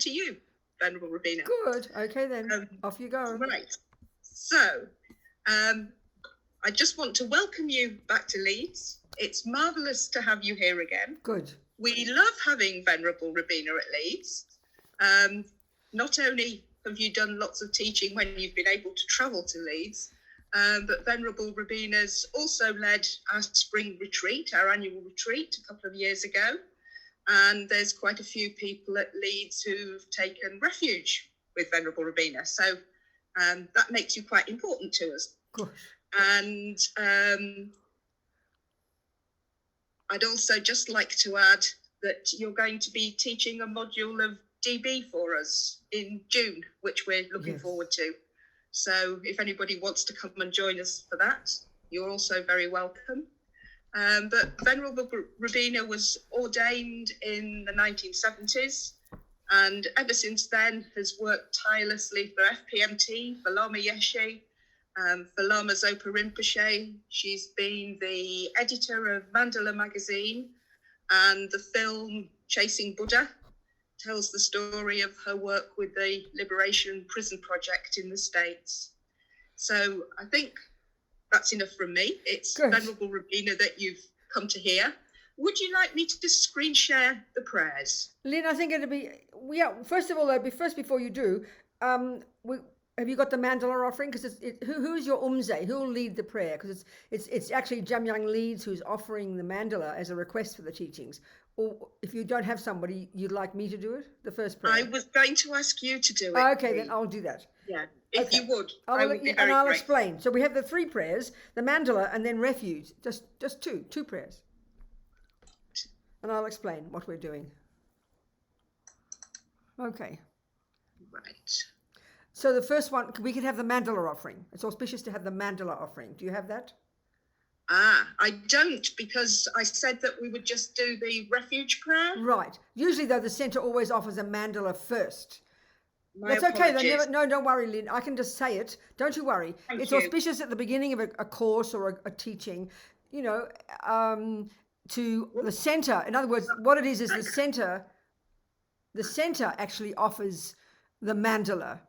to you, Venerable Robina. Good. Okay, then. Off you go. Right. So, I just want to welcome you back to Leeds. It's marvellous to have you here again. Good. We love having Venerable Robina at Leeds. Not only have you done lots of teaching when you've been able to travel to Leeds, but Venerable Robina's also led our spring retreat, our annual retreat, a couple of years ago. And there's quite a few people at Leeds who've taken refuge with Venerable Robina. So that makes you quite important to us. Gosh. And I'd also just like to add that you're going to be teaching a module of DB for us in June, which we're looking forward to. So if anybody wants to come and join us for that, you're also very welcome. But Venerable Robina was ordained in the 1970s, and ever since then has worked tirelessly for FPMT, for Lama Yeshe, for Lama Zopa Rinpoche. She's been the editor of Mandala magazine, and the film Chasing Buddha tells the story of her work with the Liberation Prison Project in the States. So I think that's enough from me. It's Good. Venerable Robina that you've come to hear. Would you like me to just screen share the prayers? Lynn, I think it'd be, first of all, before you do, have you got the Mandala Offering? Because who's your Umze? Who will lead the prayer? Because it's actually Jamyang Leeds who's offering the Mandala as a request for the teachings. Or if you don't have somebody, you'd like me to do it, the first prayer? I was going to ask you to do it. Okay, then I'll do that. Yeah, if you would, I would be very and I'll grateful. explain. So we have the three prayers, the Mandala and then refuge. Just two prayers. And I'll explain what we're doing. Okay. Right. So the first one, we can have the Mandala Offering. It's auspicious to have the Mandala Offering. Do you have that? I don't, because I said that we would just do the refuge prayer. Right. Usually, though, the centre always offers a Mandala first. My That's okay. apologies. No, don't worry, Lynn. I can just say it. Don't you worry. Thank It's you. auspicious at the beginning of a course or a teaching, to the centre. In other words, what it is the centre. The centre actually offers the Mandala.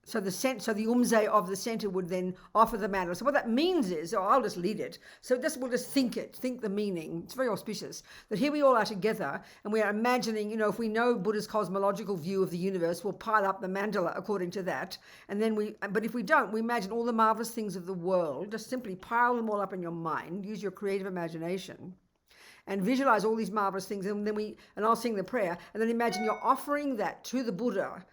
So the Umze of the centre would then offer the Mandala. So what that means is, I'll just lead it. So we'll just think the meaning. It's very auspicious that here we all are together and we are imagining, if we know Buddha's cosmological view of the universe, we'll pile up the Mandala according to that. And then but if we don't, we imagine all the marvelous things of the world, just simply pile them all up in your mind, use your creative imagination and visualize all these marvelous things. And I'll sing the prayer and then imagine you're offering that to the Buddha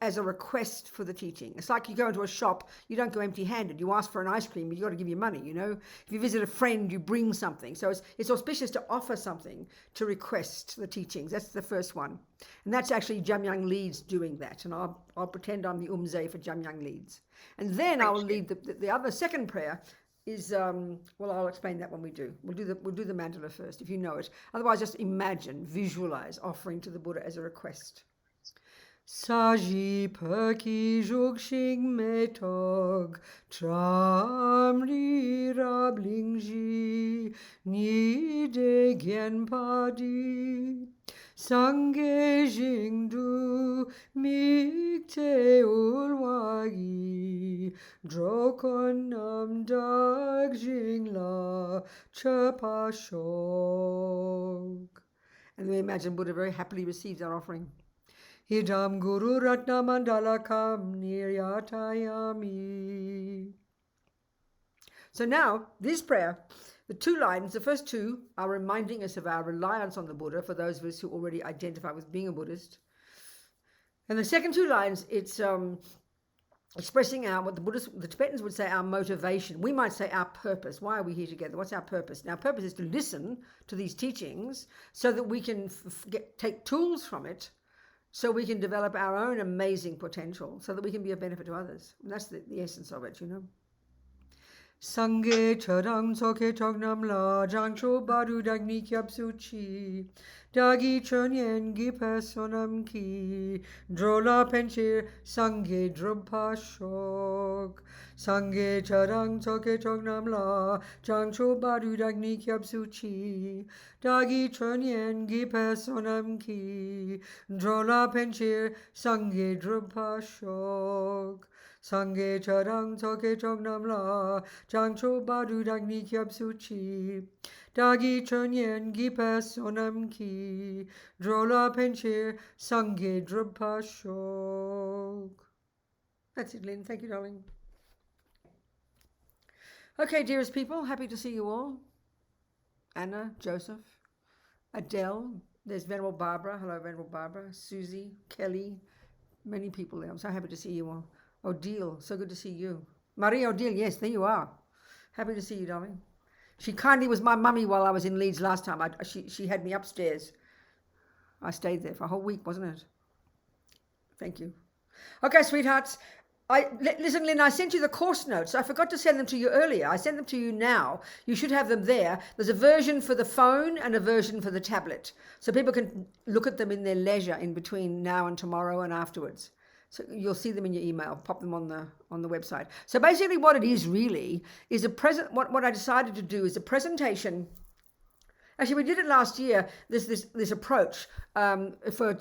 as a request for the teaching. It's like you go into a shop, you don't go empty-handed. You ask for an ice cream, you got to give your money, If you visit a friend, you bring something. So it's auspicious to offer something to request the teachings. That's the first one. And that's actually Jamyang Leeds doing that. And I'll pretend I'm the Umze for Jamyang Leeds. And then I will lead the other second prayer is, I'll explain that when we do. We'll do the Mandala first, if you know it. Otherwise, just imagine, visualize offering to the Buddha as a request. Saji perki jugshing metog tramri rablingji ni de genpadi sange jingdu mikte ulwagi drokon nam dag jingla chapashog. And we imagine Buddha very happily receives our offering. Hidam Guru Ratna Mandala Kam Niryatayami. So now, this prayer, the two lines, the first two are reminding us of our reliance on the Buddha for those of us who already identify with being a Buddhist. And the second two lines, it's expressing what the Tibetans would say, our motivation. We might say our purpose. Why are we here together? What's our purpose? And our purpose is to listen to these teachings so that we can take tools from it, so we can develop our own amazing potential, so that we can be of benefit to others. And that's the essence of it, Sangye charang soke chognam la jangcho baru dagni kyab suchi dagi chonyen gi personam ki drola penchir sangye drumpa shok sangye charang soke chognam la jangcho baru dagni kyab suchi dagi chonyen gi personam ki drola penchir sangye drumpa shok Sangye charang soke chognam la Jangcho badu dagni kyab suchi Dagi chonyen gi personam ki Drola penchir sangye drupha shok. That's it, Lynn. Thank you, darling. Okay, dearest people, happy to see you all. Anna, Joseph, Adele, there's Venerable Barbara. Hello, Venerable Barbara. Susie, Kelly, many people there. I'm so happy to see you all. Odile, so good to see you. Marie Odile, yes, there you are. Happy to see you, darling. She kindly was my mummy while I was in Leeds last time. She had me upstairs. I stayed there for a whole week, wasn't it? Thank you. Okay, sweethearts. Listen, Lynn, I sent you the course notes. I forgot to send them to you earlier. I sent them to you now. You should have them there. There's a version for the phone and a version for the tablet. So people can look at them in their leisure in between now and tomorrow and afterwards. So you'll see them in your email. Pop them on the website. So basically what it is really is what I decided to do is a presentation. Actually, we did it last year, this approach for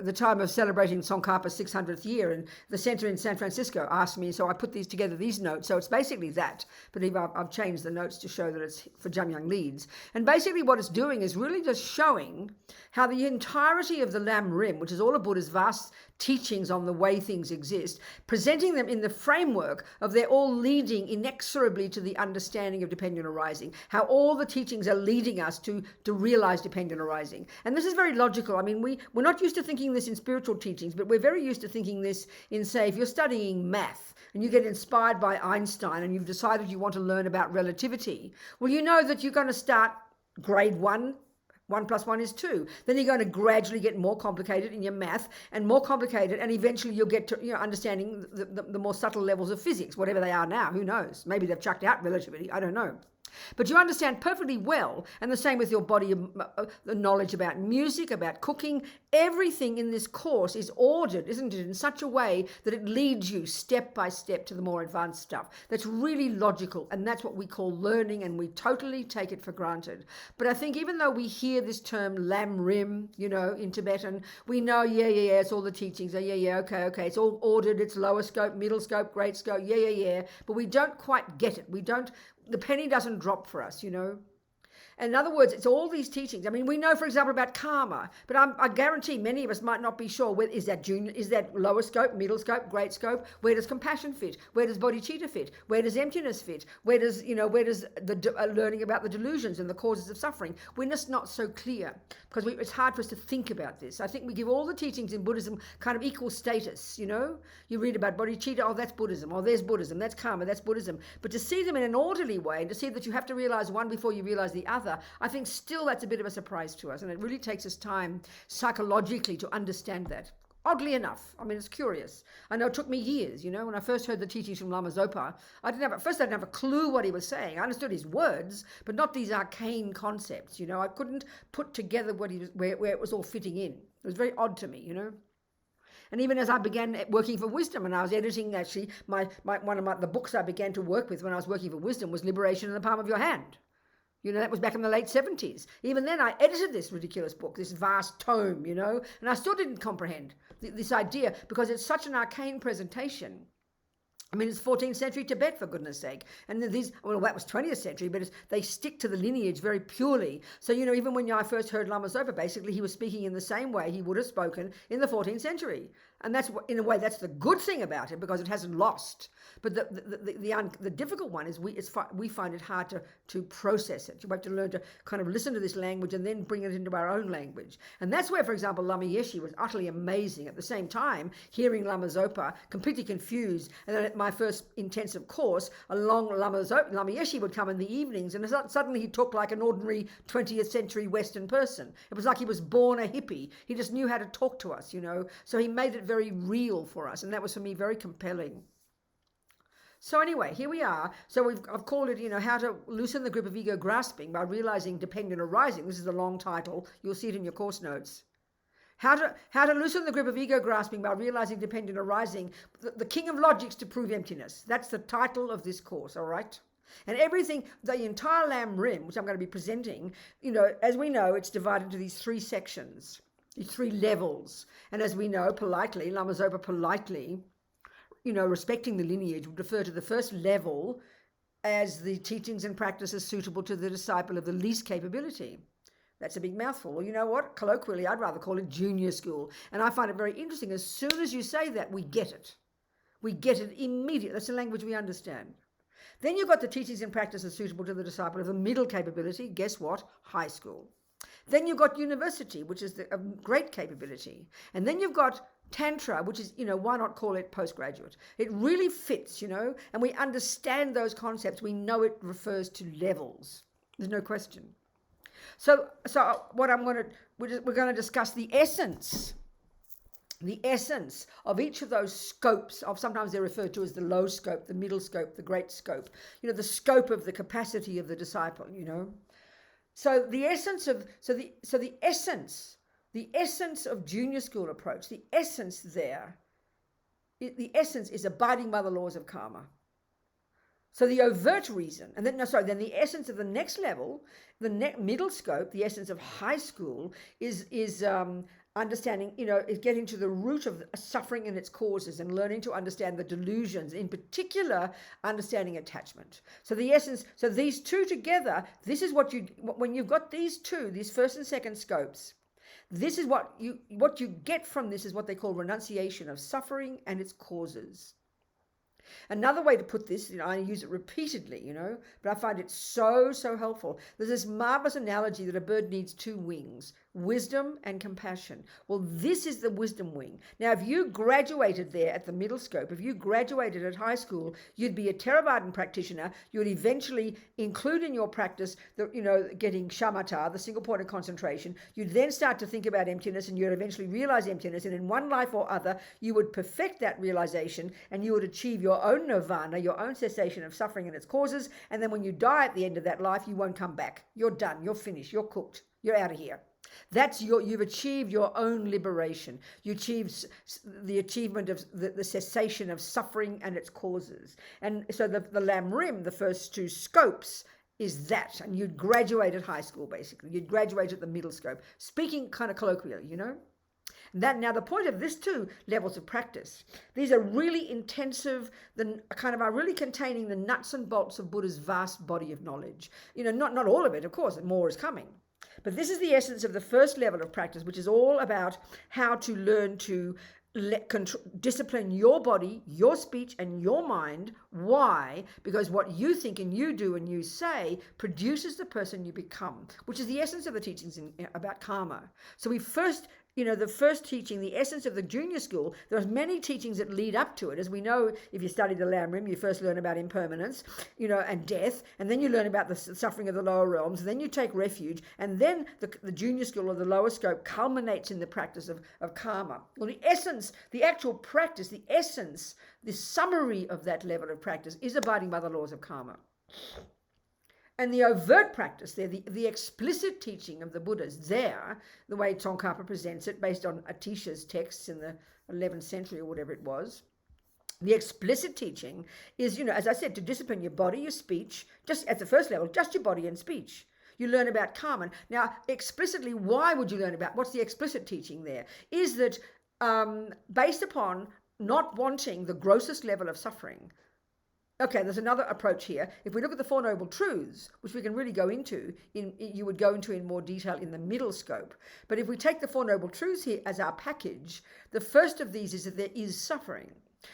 the time of celebrating Tsongkhapa's 600th year, and the center in San Francisco asked me, so I put together these notes. So it's basically that, but I've changed the notes to show that it's for Jamyang Leeds. And basically what it's doing is really just showing how the entirety of the Lam Rim, which is all of Buddha's vast teachings on the way things exist, presenting them in the framework of they're all leading inexorably to the understanding of dependent arising, how all the teachings are leading us to realize dependent arising. And this is very logical. I mean, we're not used to thinking this in spiritual teachings, but we're very used to thinking this in, say, if you're studying math and you get inspired by Einstein and you've decided you want to learn about relativity, well, you know that you're going to start grade 1. 1 + 1 is 2. Then you're going to gradually get more complicated in your math and more complicated, and eventually you'll get to understanding the more subtle levels of physics, whatever they are now. Who knows? Maybe they've chucked out relativity. I don't know. But you understand perfectly well, and the same with your body, the knowledge about music, about cooking. Everything in this course is ordered, isn't it, in such a way that it leads you step by step to the more advanced stuff. That's really logical, and that's what we call learning, and we totally take it for granted. But I think even though we hear this term Lam Rim, in Tibetan, we know, yeah, it's all the teachings. Okay, it's all ordered, it's lower scope, middle scope, great scope, yeah. But we don't quite get it. The penny doesn't drop for us, And in other words, it's all these teachings. I mean, we know, for example, about karma, but I guarantee many of us might not be sure. Is that lower scope, middle scope, great scope? Where does compassion fit? Where does bodhicitta fit? Where does emptiness fit? Where does the learning about the delusions and the causes of suffering? We're just not so clear because it's hard for us to think about this. I think we give all the teachings in Buddhism kind of equal status. You read about bodhicitta, oh, that's Buddhism. Oh, there's Buddhism. That's karma. That's Buddhism. But to see them in an orderly way and to see that you have to realize one before you realize the other, I think still that's a bit of a surprise to us, and it really takes us time psychologically to understand that. Oddly enough, I mean, it's curious. I know it took me years, when I first heard the teachings from Lama Zopa, I didn't have a clue what he was saying. I understood his words, but not these arcane concepts, I couldn't put together where it was all fitting in. It was very odd to me, And even as I began working for Wisdom, and I was editing, actually, the books I began to work with when I was working for Wisdom was Liberation in the Palm of Your Hand. That was back in the late 70s. Even then, I edited this ridiculous book, this vast tome, and I still didn't comprehend this idea because it's such an arcane presentation. I mean, it's 14th century Tibet, for goodness sake. And that was 20th century, but they stick to the lineage very purely. So, even when I first heard Lama Zopa, basically, he was speaking in the same way he would have spoken in the 14th century. And that's, in a way, that's the good thing about it, because it hasn't lost. But the difficult one is we find it hard to process it. You have to learn to kind of listen to this language and then bring it into our own language. And that's where, for example, Lama Yeshe was utterly amazing. At the same time, hearing Lama Zopa, completely confused, and then at my first intensive course, along Lama Yeshe would come in the evenings, and suddenly he talked like an ordinary 20th century Western person. It was like he was born a hippie. He just knew how to talk to us, So he made it very real for us, and that was for me very compelling. So anyway, here we are. So I've called it, how to loosen the grip of ego grasping by realizing dependent arising. This is a long title. You'll see it in your course notes. How to loosen the grip of ego grasping by realizing dependent arising. The king of logics to prove emptiness. That's the title of this course, all right? And everything, the entire Lam Rim, which I'm going to be presenting, as we know, it's divided into these three sections, these three levels. And as we know, politely, Lama Zopa politely, respecting the lineage, would refer to the first level as the teachings and practices suitable to the disciple of the least capability. That's a big mouthful. Well, you know what? Colloquially, I'd rather call it junior school. And I find it very interesting. As soon as you say that, we get it. We get it immediately. That's the language we understand. Then you've got the teachings and practices suitable to the disciple of the middle capability. Guess what? High school. Then you've got university, which is a great capability. And then you've got Tantra, which is, why not call it postgraduate? It really fits, and we understand those concepts. We know it refers to levels. There's no question. So what we're going to discuss the essence of each of those scopes of, sometimes they're referred to as the low scope, the middle scope, the great scope, the scope of the capacity of the disciple, So the essence of, the essence of junior school approach, the essence is abiding by the laws of karma. So the overt reason, then the essence of the next level, the middle scope, the essence of high school is understanding, is getting to the root of suffering and its causes and learning to understand the delusions, in particular, understanding attachment. So these two together, this is when you've got these first and second scopes, this is what you get from this is what they call renunciation of suffering and its causes. Another way to put this, I use it repeatedly, but I find it so helpful. There's this marvelous analogy that a bird needs two wings, wisdom and compassion. Well, this is the wisdom wing. Now, if you graduated there at the middle scope, if you graduated at high school, you'd be a Theravadan practitioner. You would eventually include in your practice getting shamatha, the single point of concentration. You'd then start to think about emptiness, and you'd eventually realize emptiness, and in one life or other, you would perfect that realization, and you would achieve your own nirvana, your own cessation of suffering and its causes. And then when you die at the end of that life, you won't come back. You're done. You're finished. You're cooked. You're out of here. You've achieved your own liberation. You achieved the achievement of the cessation of suffering and its causes. And so the Lam Rim, the first two scopes, is that. And you'd graduate at high school, basically. You'd graduate at the middle scope. Speaking kind of colloquially, Now, the point of these two levels of practice, these are really intensive, are really containing the nuts and bolts of Buddha's vast body of knowledge. Not all of it, of course, more is coming. But this is the essence of the first level of practice, which is all about how to learn to discipline your body, your speech, and your mind. Why? Because what you think and you do and you say produces the person you become, which is the essence of the teachings about karma. So we first, the first teaching, the essence of the junior school, there's many teachings that lead up to it. As we know, if you study the Lam Rim, you first learn about impermanence, and death, and then you learn about the suffering of the lower realms, and then you take refuge, and then the junior school or the lower scope culminates in the practice of karma. Well, the essence, the actual practice, the essence, the summary of that level of practice is abiding by the laws of karma. And the overt practice there, the explicit teaching of the Buddhas there, the way Tsongkhapa presents it based on Atisha's texts in the 11th century or whatever it was, the explicit teaching is, as I said, to discipline your body, your speech, just at the first level, just your body and speech. You learn about karma. Now, explicitly, why would you learn about, what's the explicit teaching there? Is that based upon not wanting the grossest level of suffering. Okay, there's another approach here. If we look at the Four Noble Truths, which we can really go into, you would go into in more detail in the middle scope. But if we take the Four Noble Truths here as our package, the first of these is that there is suffering.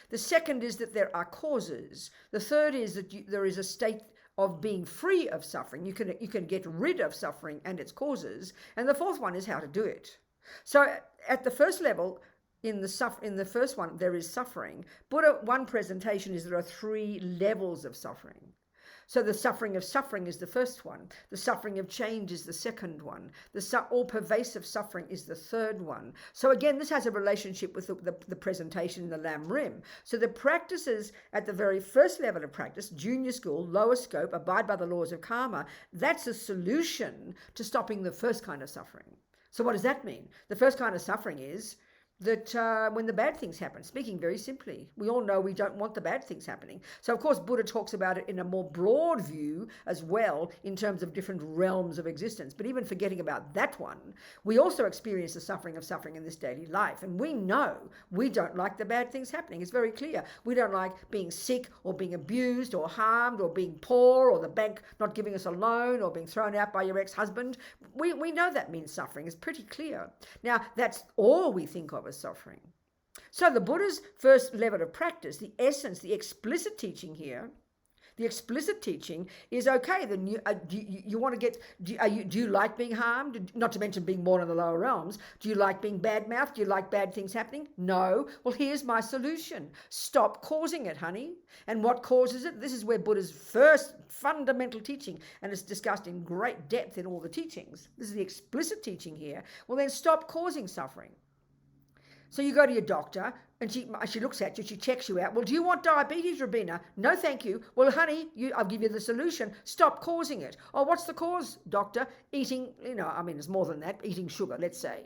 The second is that there are causes. The third is that there is a state of being free of suffering. You can get rid of suffering and its causes. And the fourth one is how to do it. So at the first level, in the first one, there is suffering. Buddha, one presentation is there are three levels of suffering. So the suffering of suffering is the first one. The suffering of change is the second one. The all-pervasive suffering is the third one. So again, this has a relationship with the presentation in the Lam Rim. So the practices at the very first level of practice, junior school, lower scope, abide by the laws of karma, that's a solution to stopping the first kind of suffering. So what does that mean? The first kind of suffering is that when the bad things happen, speaking very simply, we all know we don't want the bad things happening. So of course Buddha talks about it in a more broad view as well, in terms of different realms of existence. But even forgetting about that one, we also experience the suffering of suffering in this daily life, and we know we don't like the bad things happening. It's very clear. We don't like being sick or being abused or harmed or being poor or the bank not giving us a loan or being thrown out by your ex-husband. We know that means suffering. It's pretty clear. Now that's all we think of as suffering. So the Buddha's first level of practice, the essence, the explicit teaching here, the explicit teaching is, okay, then you want to get, do you like being harmed? Not to mention being born in the lower realms. Do you like being bad-mouthed? Do you like bad things happening? No. Well, here's my solution. Stop causing it, honey. And what causes it? This is where Buddha's first fundamental teaching, and it's discussed in great depth in all the teachings. This is the explicit teaching here. Well, then stop causing suffering. So you go to your doctor and she looks at you, she checks you out. Well, do you want diabetes, Robina? No, thank you. Well, honey, I'll give you the solution. Stop causing it. Oh, what's the cause, doctor? Eating, it's more than that, eating sugar, let's say.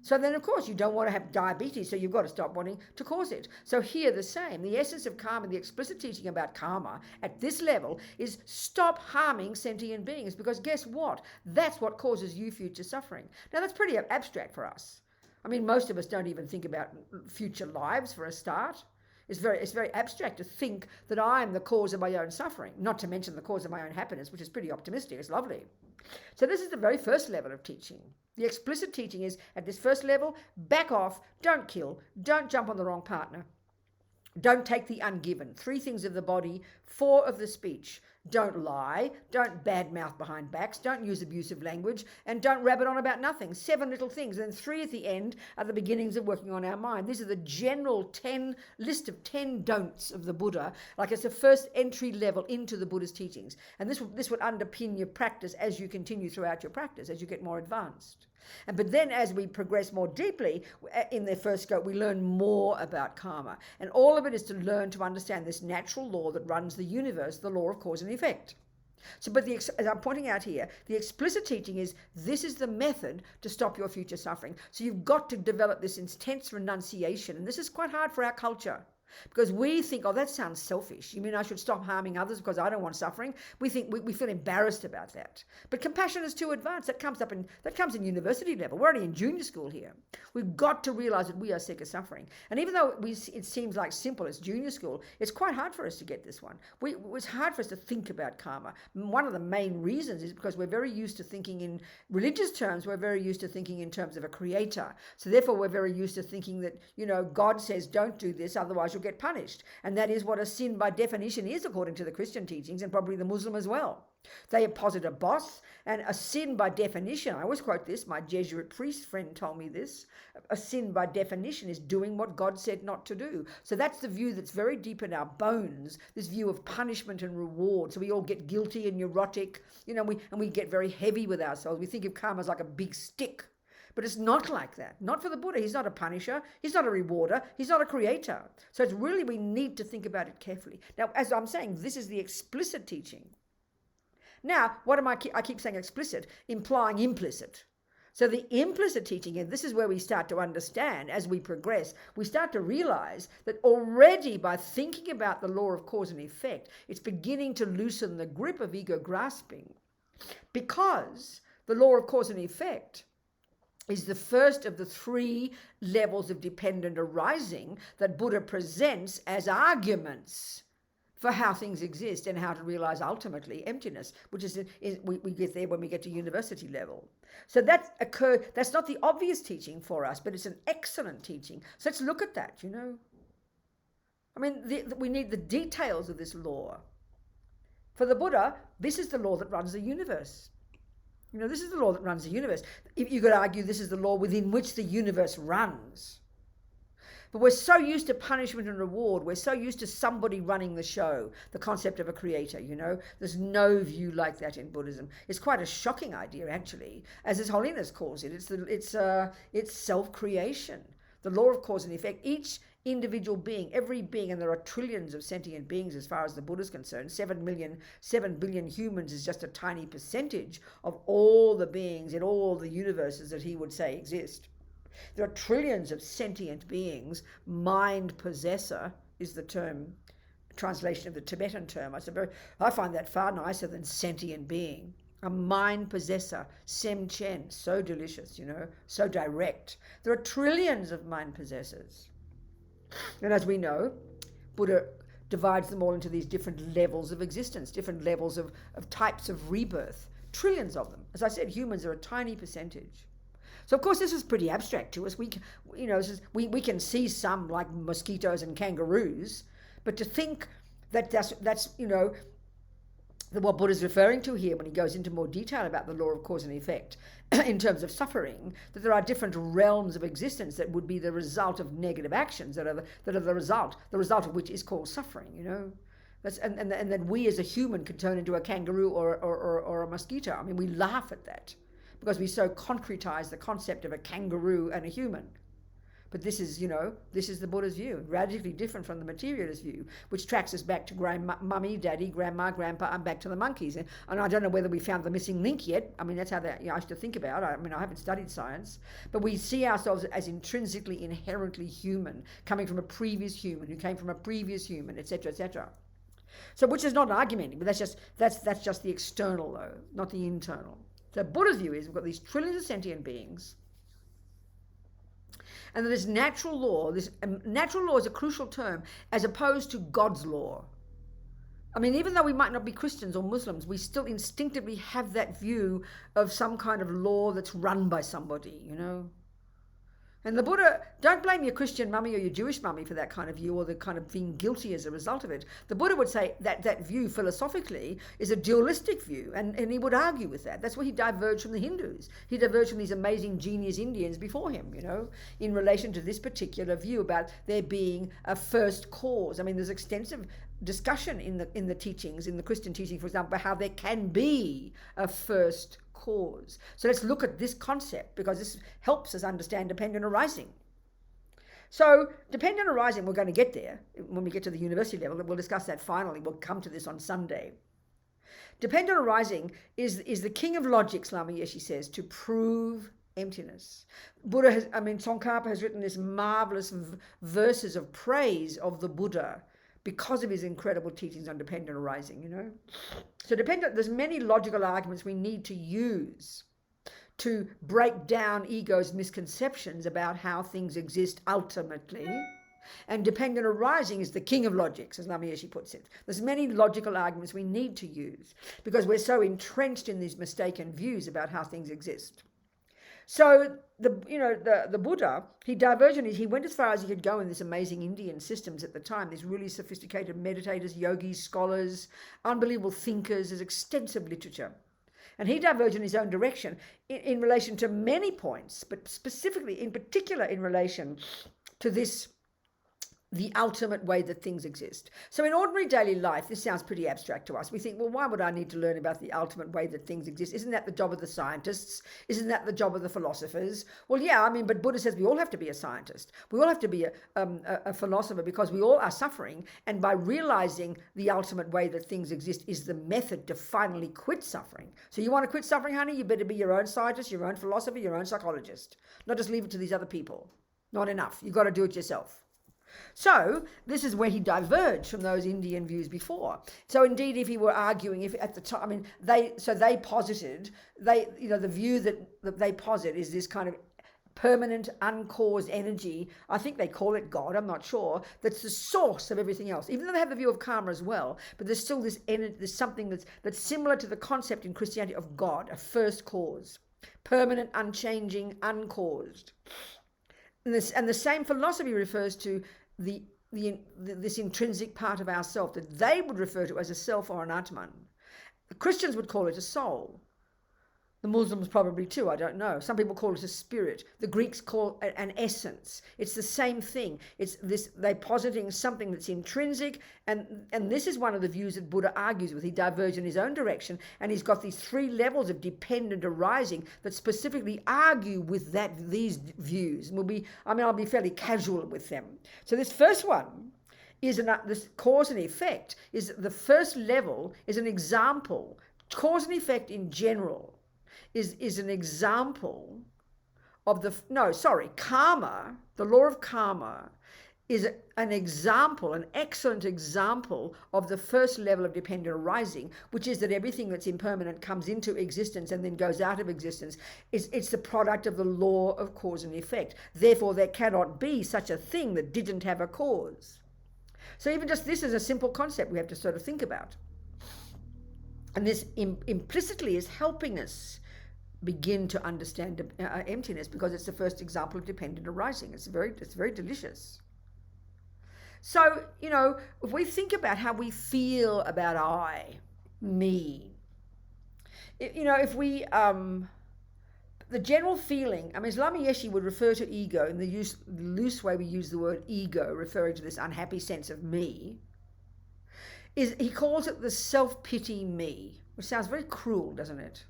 So then, of course, you don't want to have diabetes, so you've got to stop wanting to cause it. So here the same. The essence of karma, the explicit teaching about karma at this level is stop harming sentient beings, because guess what? That's what causes you future suffering. Now, that's pretty abstract for us. Most of us don't even think about future lives for a start. It's very abstract to think that I'm the cause of my own suffering, not to mention the cause of my own happiness, which is pretty optimistic. It's lovely. So this is the very first level of teaching. The explicit teaching is, at this first level, back off, don't kill, don't jump on the wrong partner, don't take the ungiven. 3 things of the body, 4 of the speech. Don't lie, don't badmouth behind backs, don't use abusive language, and don't rabbit on about nothing. 7 little things, and 3 at the end are the beginnings of working on our mind. These are the general list of 10 don'ts of the Buddha, like it's a first entry level into the Buddha's teachings. And this would underpin your practice as you continue throughout your practice, as you get more advanced. But then as we progress more deeply in the first scope, we learn more about karma. And all of it is to learn to understand this natural law that runs the universe, the law of cause and effect. So, but as I'm pointing out here, the explicit teaching is, this is the method to stop your future suffering. So you've got to develop this intense renunciation. And this is quite hard for our culture. Because we think, oh, that sounds selfish. You mean I should stop harming others because I don't want suffering? We think we feel embarrassed about that. But compassion is too advanced. That comes in university level. We're only in junior school here. We've got to realize that we are sick of suffering. And even though it seems like simple, it's junior school, it's quite hard for us to get this one. It's hard for us to think about karma. One of the main reasons is because we're very used to thinking in religious terms. We're very used to thinking in terms of a creator. So therefore we're very used to thinking that, God says don't do this, otherwise you'll get punished. And that is what a sin by definition is, according to the Christian teachings, and probably the Muslim as well. They posit a boss, and a sin by definition, I always quote this, my Jesuit priest friend told me this, a sin by definition is doing what God said not to do. So that's the view that's very deep in our bones, this view of punishment and reward. So we all get guilty and neurotic, and we get very heavy with ourselves. We think of karma as like a big stick. But it's not like that. Not for the Buddha. He's not a punisher. He's not a rewarder. He's not a creator. So it's really, we need to think about it carefully. Now, as I'm saying, this is the explicit teaching. Now, I keep saying explicit, implying implicit. So the implicit teaching, and this is where we start to understand as we progress, we start to realize that already by thinking about the law of cause and effect, it's beginning to loosen the grip of ego grasping. Because the law of cause and effect is the first of the 3 levels of dependent arising that Buddha presents as arguments for how things exist and how to realize ultimately emptiness, which is we get there when we get to university level. So that's not the obvious teaching for us, but it's an excellent teaching. So let's look at that, we need the details of this law. For the Buddha, this is the law that runs the universe. This is the law that runs the universe. If you could argue this is the law within which the universe runs. But we're so used to punishment and reward. We're so used to somebody running the show, the concept of a creator, you know. There's no view like that in Buddhism. It's quite a shocking idea, actually, as His Holiness calls it. It's self-creation. The law of cause and effect. Each individual being, every being, and there are trillions of sentient beings as far as the Buddha is concerned. 7 billion humans is just a tiny percentage of all the beings in all the universes that he would say exist. There are trillions of sentient beings. Mind possessor is the term, translation of the Tibetan term. I find that far nicer than sentient being. A mind possessor, sem chen, so delicious, you know, so direct. There are trillions of mind possessors. And as we know, Buddha divides them all into these different levels of existence, different levels of types of rebirth. Trillions of them. As I said, humans are a tiny percentage. So of course this is pretty abstract to us. We can see some like mosquitoes and kangaroos, but to think that that's you know what Buddha's referring to here when he goes into more detail about the law of cause and effect in terms of suffering, that there are different realms of existence that would be the result of negative actions that are the result of which is called suffering, you know. And then we as a human could turn into a kangaroo or a mosquito. I mean, we laugh at that because we so concretize the concept of a kangaroo and a human. But this is the Buddha's view, radically different from the materialist view, which tracks us back to mummy, daddy, grandma, grandpa, and back to the monkeys. And I don't know whether we found the missing link yet. I mean, that's how I used to think about it. I mean, I haven't studied science, but we see ourselves as intrinsically, inherently human, coming from a previous human who came from a previous human, etc., etc. So, which is not an argument, but that's just the external, though, not the internal. So Buddha's view is we've got these trillions of sentient beings, and that this natural law is a crucial term as opposed to God's law. I mean, even though we might not be Christians or Muslims, we still instinctively have that view of some kind of law that's run by somebody, you know. And the Buddha, don't blame your Christian mummy or your Jewish mummy for that kind of view or the kind of being guilty as a result of it. The Buddha would say that view philosophically is a dualistic view, and he would argue with that. That's where he diverged from the Hindus. He diverged from these amazing genius Indians before him, you know, in relation to this particular view about there being a first cause. I mean, there's extensive discussion in the teachings, in the Christian teaching, for example, about how there can be a first cause. So let's look at this concept because this helps us understand dependent arising. So dependent arising, we're going to get there when we get to the university level. We'll discuss that finally. We'll come to this on Sunday. Dependent arising is the king of logic, Lama Yeshe says, to prove emptiness. Tsongkhapa has written this marvelous verses of praise of the Buddha because of his incredible teachings on dependent arising, you know. So there's many logical arguments we need to use to break down ego's misconceptions about how things exist ultimately. And dependent arising is the king of logics, as Lama Yeshe puts it. There's many logical arguments we need to use because we're so entrenched in these mistaken views about how things exist. So the Buddha, he went as far as he could go in this amazing Indian systems at the time, these really sophisticated meditators, yogis, scholars, unbelievable thinkers. There's extensive literature. And he diverged in his own direction in relation to many points, but specifically, in particular, in relation to the ultimate way that things exist. So in ordinary daily life, this sounds pretty abstract to us. We think, well, why would I need to learn about the ultimate way that things exist? Isn't that the job of the scientists? Isn't that the job of the philosophers? Well, yeah, I mean, but Buddha says we all have to be a scientist. We all have to be a philosopher because we all are suffering. And by realizing the ultimate way that things exist is the method to finally quit suffering. So you want to quit suffering, honey? You better be your own scientist, your own philosopher, your own psychologist. Not just leave it to these other people. Not enough. You've got to do it yourself. So this is where he diverged from those Indian views before. So indeed, if he were arguing, if at the time, I mean, they posited, the view that they posit is this kind of permanent, uncaused energy. I think they call it God, I'm not sure, that's the source of everything else. Even though they have the view of karma as well, but there's still this energy, there's something that's similar to the concept in Christianity of God, a first cause, permanent, unchanging, uncaused. And the same philosophy refers to this intrinsic part of ourself that they would refer to as a self or an Atman. The Christians would call it a soul. The Muslims probably too, I don't know. Some people call it a spirit. The Greeks call it an essence. It's the same thing. It's this, they're positing something that's intrinsic, and this is one of the views that Buddha argues with. He diverges in his own direction, and he's got these 3 levels of dependent arising that specifically argue with these views. And I'll be fairly casual with them. So this first one is this cause and effect, is the first level is an example. Cause and effect in general is an example of karma. The law of karma is an example, an excellent example of the first level of dependent arising, which is that everything that's impermanent comes into existence and then goes out of existence. It's the product of the law of cause and effect. Therefore, there cannot be such a thing that didn't have a cause. So even just this is a simple concept we have to sort of think about. And this implicitly is helping us begin to understand emptiness, because it's the first example of dependent arising. It's very delicious. So, if we think about how we feel about I, me, if we, the general feeling, Lama Yeshe would refer to ego in the loose way we use the word ego, referring to this unhappy sense of me, he calls it the self-pity me, which sounds very cruel, doesn't it?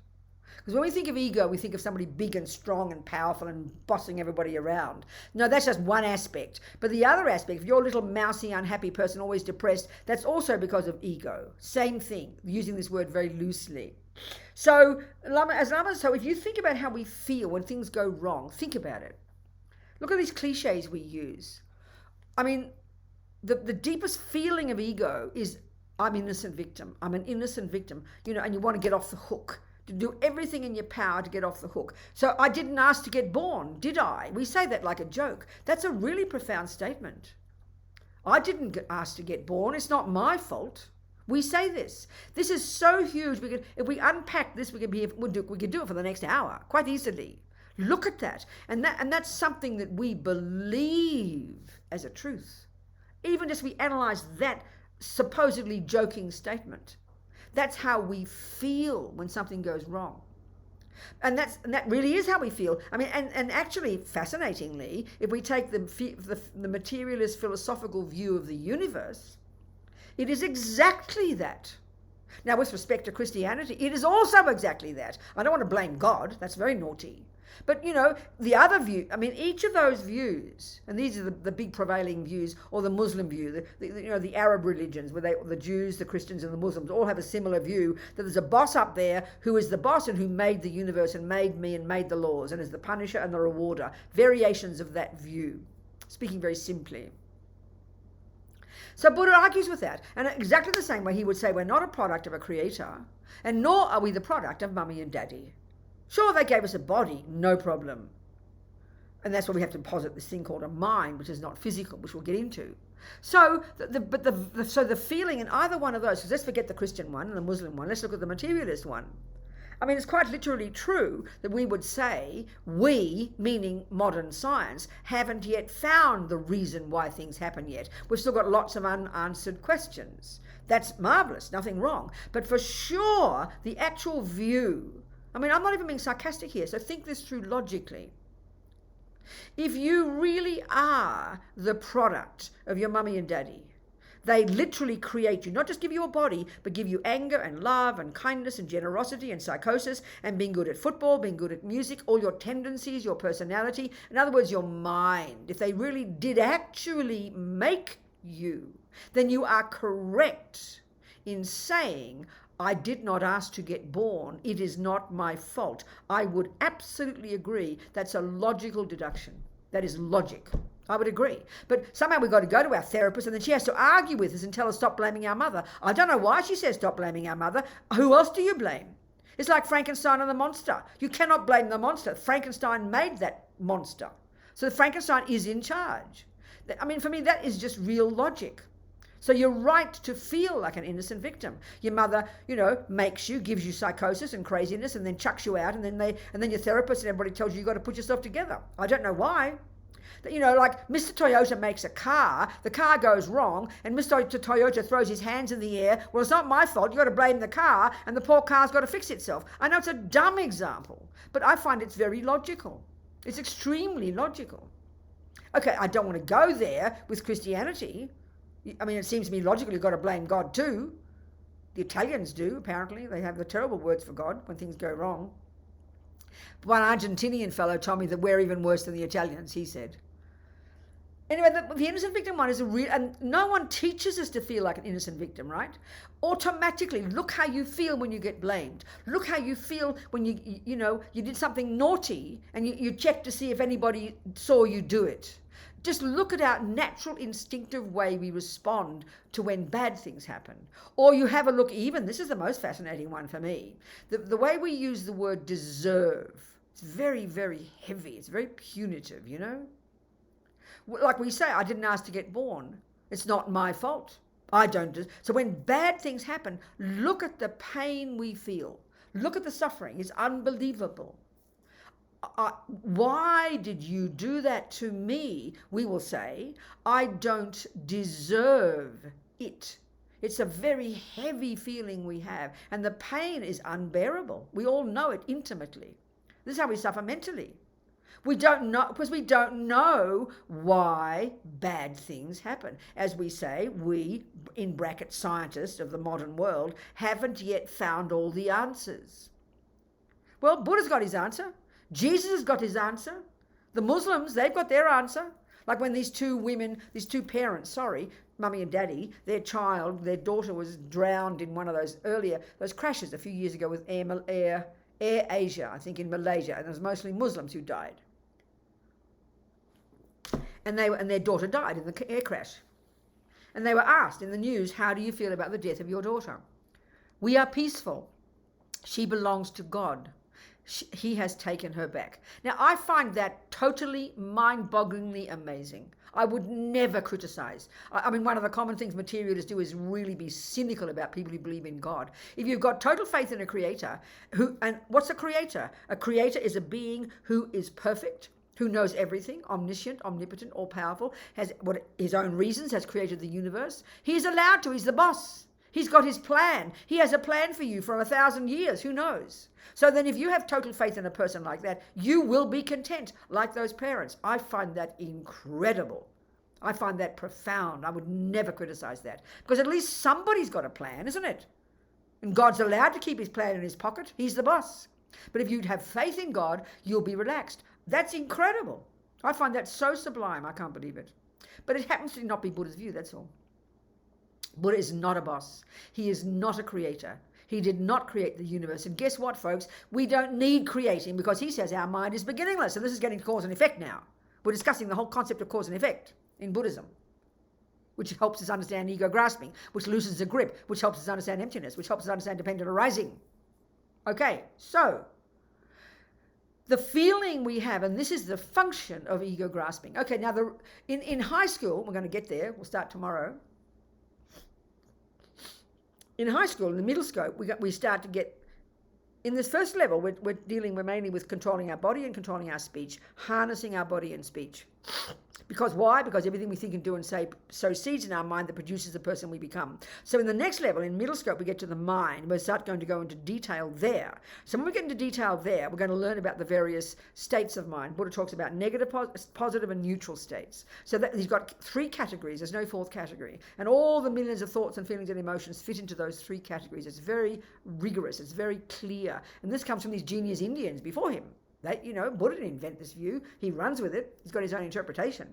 Because when we think of ego, we think of somebody big and strong and powerful and bossing everybody around. No, that's just one aspect. But the other aspect, if you're a little mousy, unhappy person, always depressed, that's also because of ego. Same thing, using this word very loosely. So, so if you think about how we feel when things go wrong, think about it. Look at these cliches we use. The deepest feeling of ego is, I'm innocent victim. I'm an innocent victim, and you want to get off the hook, to do everything in your power to get off the hook. So I didn't ask to get born, did I? We say that like a joke. That's a really profound statement. I didn't ask to get born. It's not my fault. We say this. This is so huge. If we unpack this, we could do it for the next hour quite easily. Look at that. And that's something that we believe as a truth. Even as we analyze that supposedly joking statement. That's how we feel when something goes wrong. And that really is how we feel. And actually, fascinatingly, if we take the materialist philosophical view of the universe, it is exactly that. Now, with respect to Christianity, it is also exactly that. I don't want to blame God. That's very naughty. But, the other view, each of those views, and these are the big prevailing views, or the Muslim view, the Arab religions, where the Jews, the Christians, and the Muslims all have a similar view, that there's a boss up there who is the boss and who made the universe and made me and made the laws and is the punisher and the rewarder. Variations of that view, speaking very simply. So Buddha argues with that, and exactly the same way he would say we're not a product of a creator, and nor are we the product of mummy and daddy. Sure, they gave us a body, no problem. And that's why we have to posit this thing called a mind, which is not physical, which we'll get into. So the feeling in either one of those, so let's forget the Christian one and the Muslim one, let's look at the materialist one. It's quite literally true that we would say we, meaning modern science, haven't yet found the reason why things happen yet. We've still got lots of unanswered questions. That's marvelous, nothing wrong. But for sure, the actual view, I'm not even being sarcastic here, so think this through logically. If you really are the product of your mummy and daddy, they literally create you, not just give you a body, but give you anger and love and kindness and generosity and psychosis and being good at football, being good at music, all your tendencies, your personality, in other words, your mind. If they really did actually make you, then you are correct in saying, I did not ask to get born. It is not my fault. I would absolutely agree. That's a logical deduction. That is logic. I would agree. But somehow we've got to go to our therapist and then she has to argue with us and tell us stop blaming our mother. I don't know why she says stop blaming our mother. Who else do you blame? It's like Frankenstein and the monster. You cannot blame the monster. Frankenstein made that monster. So Frankenstein is in charge. For me, that is just real logic. So you're right to feel like an innocent victim. Your mother, makes you, gives you psychosis and craziness and then chucks you out and then your therapist and everybody tells you you've got to put yourself together. I don't know why. You know, like Mr. Toyota makes a car, the car goes wrong, and Mr. Toyota throws his hands in the air. Well, it's not my fault. You've got to blame the car, and the poor car's got to fix itself. I know it's a dumb example, but I find it's very logical. It's extremely logical. Okay, I don't want to go there with Christianity. I mean, it seems to me logical you've got to blame God too. The Italians do, apparently. They have the terrible words for God when things go wrong. One Argentinian fellow told me that we're even worse than the Italians, he said. Anyway, the innocent victim one is a real, and no one teaches us to feel like an innocent victim, right? Automatically, look how you feel when you get blamed. Look how you feel when you did something naughty and you check to see if anybody saw you do it. Just look at our natural instinctive way we respond to when bad things happen. Or you have a look, even, this is the most fascinating one for me, the way we use the word deserve. It's very, very heavy. It's very punitive, you know. Like we say, I didn't ask to get born. It's not my fault. I don't. So when bad things happen, look at the pain we feel. Look at the suffering. It's unbelievable. Why did you do that to me? We will say, I don't deserve it. It's a very heavy feeling we have, and the pain is unbearable. We all know it intimately. This is how we suffer mentally. We don't know, because we don't know why bad things happen. As we say, we, in brackets, scientists of the modern world, haven't yet found all the answers. Well, Buddha's got his answer. Jesus has got his answer. The Muslims, they've got their answer. Like when these two parents, mummy and daddy, their daughter was drowned in one of those crashes a few years ago with Air Asia, I think in Malaysia, and it was mostly Muslims who died. And their daughter died in the air crash. And they were asked in the news, how do you feel about the death of your daughter? We are peaceful. She belongs to God. He has taken her back. Now, I find that totally mind-bogglingly amazing. I would never criticize. I mean, one of the common things materialists do is really be cynical about people who believe in God. If you've got total faith in a creator, and what's a creator? A creator is a being who is perfect, who knows everything, omniscient, omnipotent, all-powerful, has his own reasons, has created the universe. He's allowed to. He's the boss. He's got his plan. He has a plan for you for 1,000 years. Who knows? So then if you have total faith in a person like that, you will be content, like those parents. I find that incredible. I find that profound. I would never criticize that. Because at least somebody's got a plan, isn't it? And God's allowed to keep his plan in his pocket. He's the boss. But if you'd have faith in God, you'll be relaxed. That's incredible. I find that so sublime. I can't believe it. But it happens to not be Buddha's view, that's all. Buddha is not a boss. He is not a creator. He did not create the universe. And guess what, folks? We don't need creating, because he says our mind is beginningless. So this is getting to cause and effect now. We're discussing the whole concept of cause and effect in Buddhism, which helps us understand ego grasping, which loosens the grip, which helps us understand emptiness, which helps us understand dependent arising. Okay, so the feeling we have, and this is the function of ego grasping. Okay, now in high school, we're going to get there. We'll start tomorrow. In high school, in the middle scope, we start to get, in this first level, we're mainly with controlling our body and controlling our speech, harnessing our body and speech. Because why? Because everything we think and do and say sows seeds in our mind that produces the person we become. So in the next level, in middle scope, we get to the mind. We start going to go into detail there. So when we get into detail there, we're going to learn about the various states of mind. Buddha talks about negative, positive, and neutral states. So that he's got three categories. There's no fourth category. And all the millions of thoughts and feelings and emotions fit into those three categories. It's very rigorous. It's very clear. And this comes from these genius Indians before him. Buddha didn't invent this view. He runs with it. He's got his own interpretation.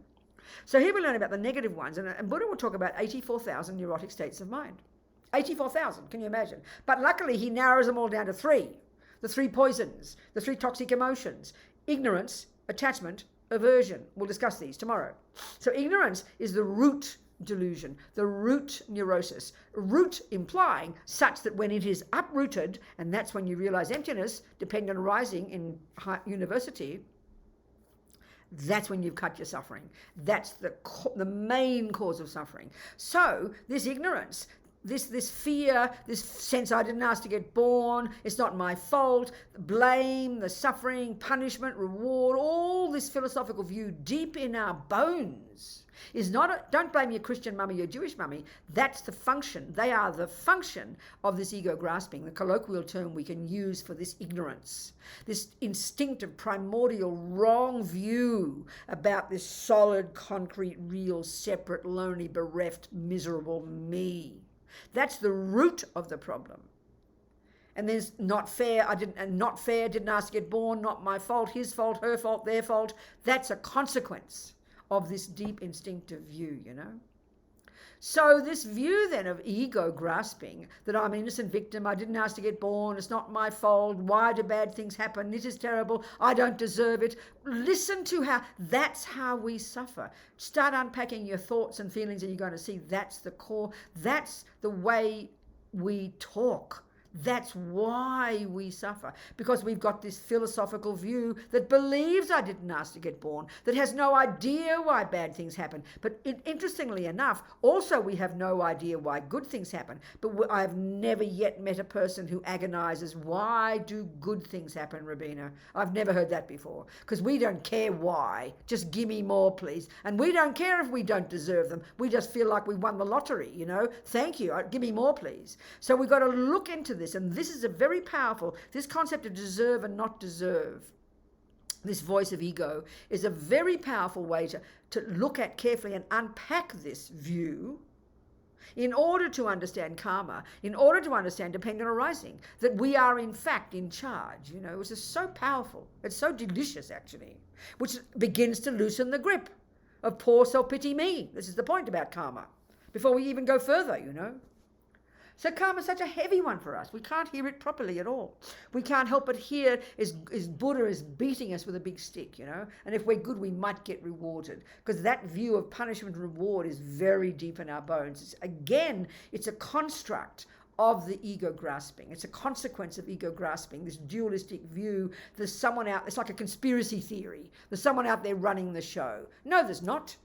So here we learn about the negative ones. And Buddha will talk about 84,000 neurotic states of mind. 84,000, can you imagine? But luckily he narrows them all down to three. The three poisons, the three toxic emotions: ignorance, attachment, aversion. We'll discuss these tomorrow. So ignorance is the root delusion, the root neurosis. Root implying such that when it is uprooted, and that's when you realize emptiness, dependent arising in university, that's when you've cut your suffering. That's the main cause of suffering. So this ignorance, this fear, this sense I didn't ask to get born, it's not my fault, the blame, the suffering, punishment, reward, all this philosophical view deep in our bones is not, don't blame your Christian mummy, your Jewish mummy. That's the function. They are the function of this ego grasping, the colloquial term we can use for this ignorance, this instinctive, primordial, wrong view about this solid, concrete, real, separate, lonely, bereft, miserable me. That's the root of the problem. And there's not fair, didn't ask to get born, not my fault, his fault, her fault, their fault. That's a consequence of this deep instinctive view, you know. So this view then of ego grasping, that I'm an innocent victim, I didn't ask to get born, it's not my fault, why do bad things happen, it is terrible, I don't deserve it. Listen to how, that's how we suffer. Start unpacking your thoughts and feelings and you're going to see that's the core, that's the way we talk. That's why we suffer, because we've got this philosophical view that believes I didn't ask to get born, that has no idea why bad things happen. But interestingly enough, also we have no idea why good things happen. But I've never yet met a person who agonizes, why do good things happen, Robina? I've never heard that before, because we don't care why. Just give me more, please. And we don't care if we don't deserve them. We just feel like we won the lottery, you know. Thank you. Give me more, please. So we've got to look into this. And this is a very powerful, this concept of deserve and not deserve, this voice of ego, is a very powerful way to look at carefully and unpack this view in order to understand karma, in order to understand dependent arising, that we are in fact in charge, you know. It's just so powerful. It's so delicious, actually, which begins to loosen the grip of poor self-pity me. This is the point about karma, before we even go further, you know. So karma is such a heavy one for us. We can't hear it properly at all. We can't help but hear is Buddha is beating us with a big stick, you know. And if we're good, we might get rewarded. Because that view of punishment and reward is very deep in our bones. It's a construct of the ego grasping. It's a consequence of ego grasping, this dualistic view. There's someone out, it's like a conspiracy theory. There's someone out there running the show. No, there's not.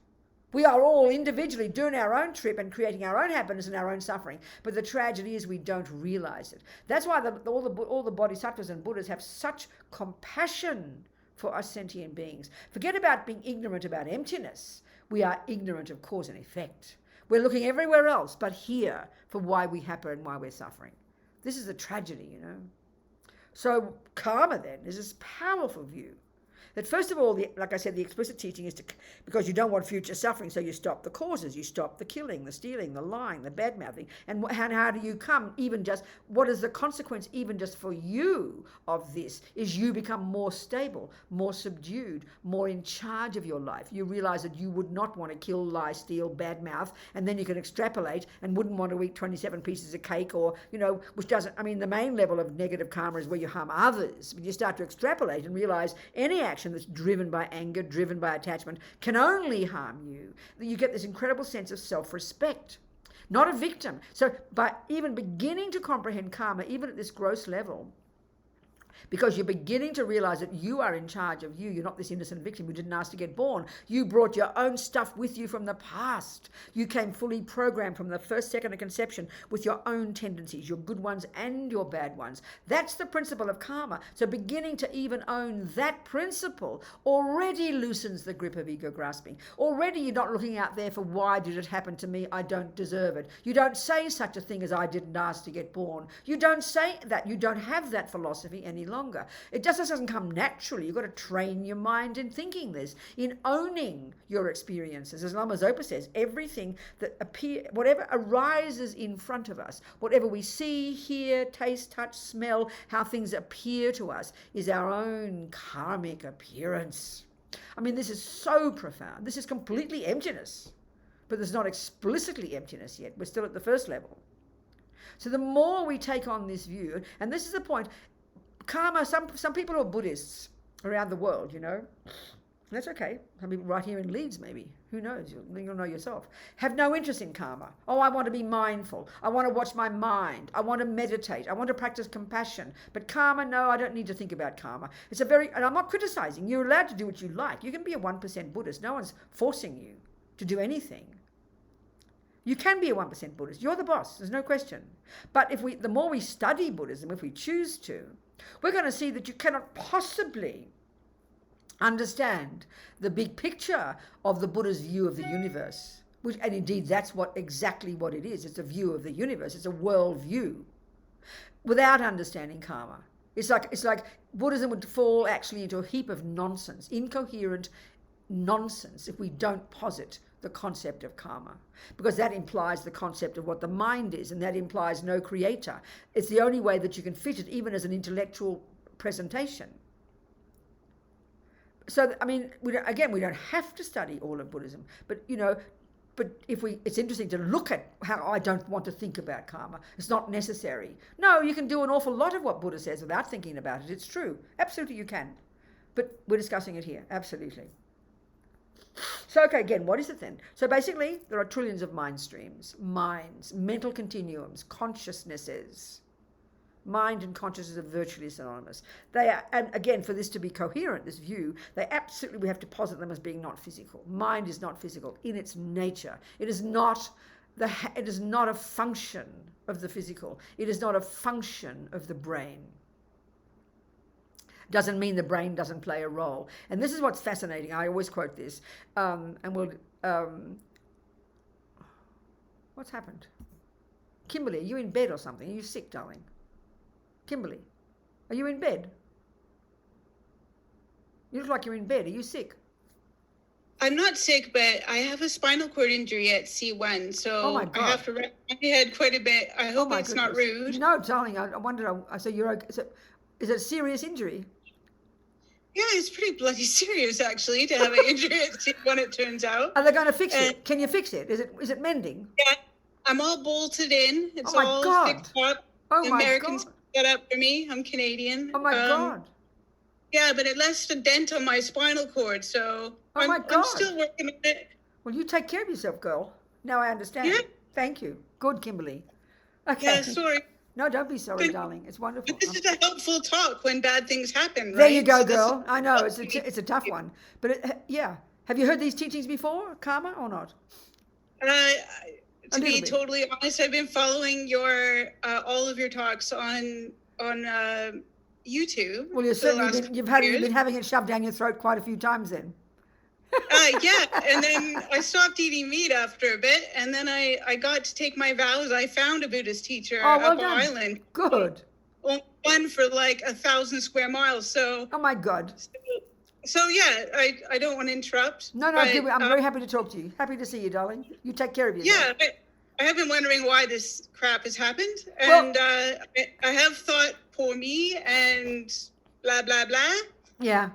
We are all individually doing our own trip and creating our own happiness and our own suffering. But the tragedy is we don't realize it. That's why all the bodhisattvas and Buddhas have such compassion for us sentient beings. Forget about being ignorant about emptiness. We are ignorant of cause and effect. We're looking everywhere else but here for why we happen and why we're suffering. This is a tragedy, you know. So karma then is this powerful view that first of all, like I said, the explicit teaching is because you don't want future suffering, so you stop the causes, you stop the killing, the stealing, the lying, the bad-mouthing. And how do you come, even just, what is the consequence even just for you of this, is you become more stable, more subdued, more in charge of your life. You realize that you would not want to kill, lie, steal, bad-mouth, and then you can extrapolate and wouldn't want to eat 27 pieces of cake or, you know, which doesn't, I mean, the main level of negative karma is where you harm others. But you start to extrapolate and realize any action that's driven by anger, driven by attachment, can only harm you. You get this incredible sense of self-respect, not a victim. So by even beginning to comprehend karma, even at this gross level, because you're beginning to realize that you are in charge of you. You're not this innocent victim who didn't ask to get born. You brought your own stuff with you from the past. You came fully programmed from the first second of conception with your own tendencies, your good ones and your bad ones. That's the principle of karma. So beginning to even own that principle already loosens the grip of ego grasping. Already you're not looking out there for why did it happen to me? I don't deserve it. You don't say such a thing as I didn't ask to get born. You don't say that. You don't have that philosophy any longer. It just doesn't come naturally. You've got to train your mind in thinking this, in owning your experiences. As Lama Zopa says, everything that whatever arises in front of us, whatever we see, hear, taste, touch, smell, how things appear to us, is our own karmic appearance. I mean, this is so profound. This is completely emptiness, but there's not explicitly emptiness yet. We're still at the first level. So the more we take on this view, and this is the point, karma, some people are Buddhists around the world, you know. That's okay. Some people right here in Leeds, maybe. Who knows? You'll know yourself. Have no interest in karma. Oh, I want to be mindful. I want to watch my mind. I want to meditate. I want to practice compassion. But karma, no, I don't need to think about karma. And I'm not criticizing. You're allowed to do what you like. You can be a 1% Buddhist. No one's forcing you to do anything. You can be a 1% Buddhist. You're the boss. There's no question. But the more we study Buddhism, if we choose to, we're going to see that you cannot possibly understand the big picture of the Buddha's view of the universe. And indeed, that's exactly what it is. It's a view of the universe. It's a world view without understanding karma. It's like Buddhism would fall actually into a heap of nonsense, incoherent nonsense, if we don't posit the concept of karma, because that implies the concept of what the mind is, and that implies no creator. It's the only way that you can fit it, even as an intellectual presentation. So, I mean, we don't have to study all of Buddhism, but it's interesting to look at how I don't want to think about karma. It's not necessary. No, you can do an awful lot of what Buddha says without thinking about it. It's true. Absolutely you can. But we're discussing it here. Absolutely. So, okay, again, what is it then? So basically, there are trillions of mind streams, minds, mental continuums, consciousnesses. Mind and consciousness are virtually synonymous. They are, and again, for this to be coherent, this view, we have to posit them as being not physical. Mind is not physical in its nature. It is not a function of the physical. It is not a function of the brain. Doesn't mean the brain doesn't play a role. And this is what's fascinating. I always quote this. What's happened? Kimberly, are you in bed or something? Are you sick, darling? Kimberly, are you in bed? You look like you're in bed. Are you sick? I'm not sick, but I have a spinal cord injury at C1, so I have to rest my head quite a bit. I hope it's not rude. No, darling, I wondered. So you're okay. So, is it a serious injury? Yeah, it's pretty bloody serious, actually, to have an injury at C1, it turns out. Are they going to fix it? Can you fix it? Is it mending? Yeah, I'm all bolted in. It's all fixed up. Americans set up for me. I'm Canadian. Oh my God. Yeah, but it left a dent on my spinal cord, so I'm still working on it. Well, you take care of yourself, girl. Now I understand. Yeah. Thank you. Good, Kimberly. Okay. Yeah, sorry. No, don't be sorry, darling. It's wonderful. But this is a helpful talk when bad things happen, right? There you go, girl. I know, it's a tough one. But yeah. Have you heard these teachings before, karma, or not? To be totally honest, I've been following all of your talks on YouTube. Well, you've been having it shoved down your throat quite a few times then. Yeah, and then I stopped eating meat after a bit, and then I got to take my vows. I found a Buddhist teacher up on Island. Good. Only one for like 1,000 square miles. So. Oh my God. So yeah, I don't want to interrupt. No, I'm very happy to talk to you. Happy to see you, darling. You take care of yourself. Yeah, I have been wondering why this crap has happened, and I have thought, poor me, and blah blah blah. Yeah.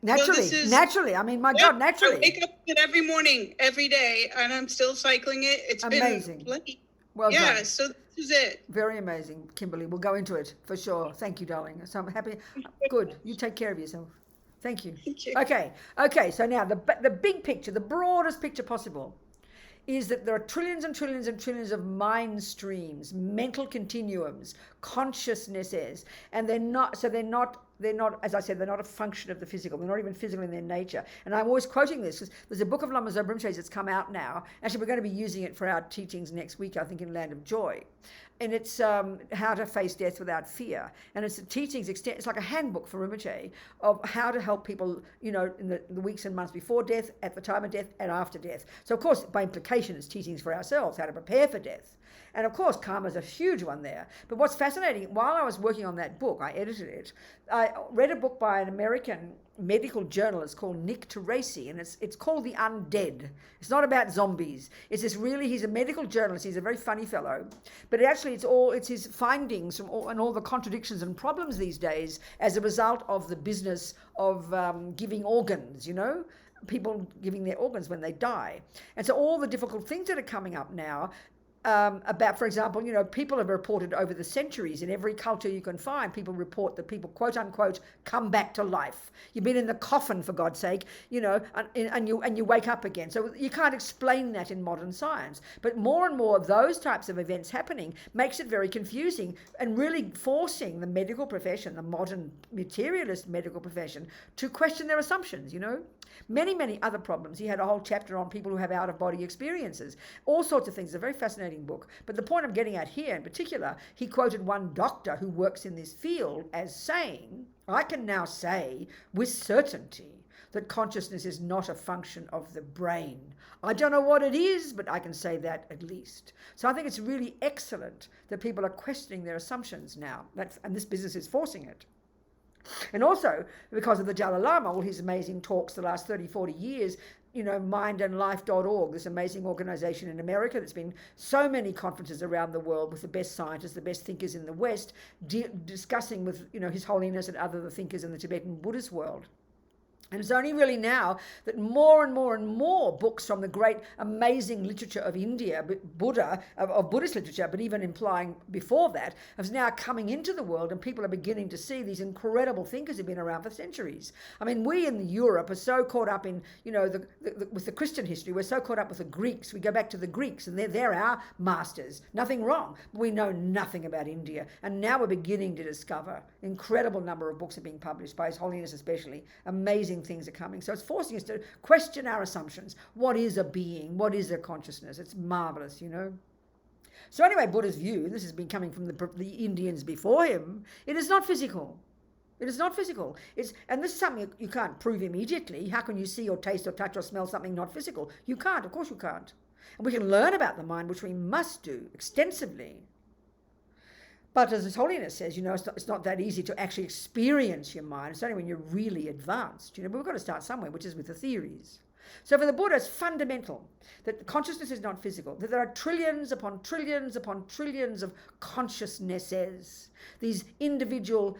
Naturally. I mean, my God, naturally. I wake up with it every morning, every day, and I'm still cycling it. It's amazing. Been bloody. Well done. Yeah, so this is it. Very amazing, Kimberly. We'll go into it for sure. Thank you, darling. So I'm happy. Good. You take care of yourself. Thank you. Thank you. Okay. So now the big picture, the broadest picture possible, is that there are trillions and trillions and trillions of mind streams, mental continuums, consciousnesses, and they're not, as I said, they're not a function of the physical. They're not even physical in their nature. And I'm always quoting this because there's a book of Lama Zopa Rinpoche's that's come out now. Actually, we're going to be using it for our teachings next week, I think, in Land of Joy. And it's how to face death without fear. And it's the teachings extent. It's like a handbook for Rinpoche of how to help people, in the weeks and months before death, at the time of death, and after death. So, of course, by implication, it's teachings for ourselves, how to prepare for death. And, of course, karma's a huge one there. But what's fascinating, while I was working on that book, I edited it, I read a book by an American medical journalist called Nick Teresi, and it's called The Undead. It's not about zombies. He's a medical journalist. He's a very funny fellow. But it's his findings and all the contradictions and problems these days as a result of the business of giving organs, people giving their organs when they die. And so all the difficult things that are coming up now, about, for example, people have reported over the centuries in every culture you can find, people report that people, quote unquote, come back to life. You've been in the coffin, for God's sake, and you wake up again. So you can't explain that in modern science. But more and more of those types of events happening makes it very confusing and really forcing the medical profession, the modern materialist medical profession, to question their assumptions, Many other problems. He had a whole chapter on people who have out-of-body experiences, all sorts of things. It's a very fascinating book. But the point I'm getting at here in particular, he quoted one doctor who works in this field as saying, I can now say with certainty that consciousness is not a function of the brain. I don't know what it is, but I can say that at least. So I think it's really excellent that people are questioning their assumptions now. And this business is forcing it. And also, because of the Dalai Lama, all his amazing talks the last 30, 40 years, mindandlife.org, this amazing organization in America that's been so many conferences around the world with the best scientists, the best thinkers in the West, discussing with, His Holiness and other thinkers in the Tibetan Buddhist world. And it's only really now that more and more and more books from the great, amazing literature of India, of Buddhist literature, but even implying before that, is now coming into the world, and people are beginning to see these incredible thinkers who've been around for centuries. I mean, we in Europe are so caught up in, with the Christian history, we're so caught up with the Greeks. We go back to the Greeks, and they're our masters. Nothing wrong. But we know nothing about India. And now we're beginning to discover incredible number of books are being published, by His Holiness especially. Amazing things are coming. So it's forcing us to question our assumptions. What is a being? What is a consciousness? It's marvelous, So anyway, Buddha's view, this has been coming from the Indians before him, it is not physical. It is not physical. And this is something you can't prove immediately. How can you see or taste or touch or smell something not physical? You can't. Of course you can't. And we can learn about the mind, which we must do extensively. But as His Holiness says, it's not that easy to actually experience your mind. It's only when you're really advanced, but we've got to start somewhere, which is with the theories. So for the Buddha, it's fundamental that consciousness is not physical, that there are trillions upon trillions upon trillions of consciousnesses, these individual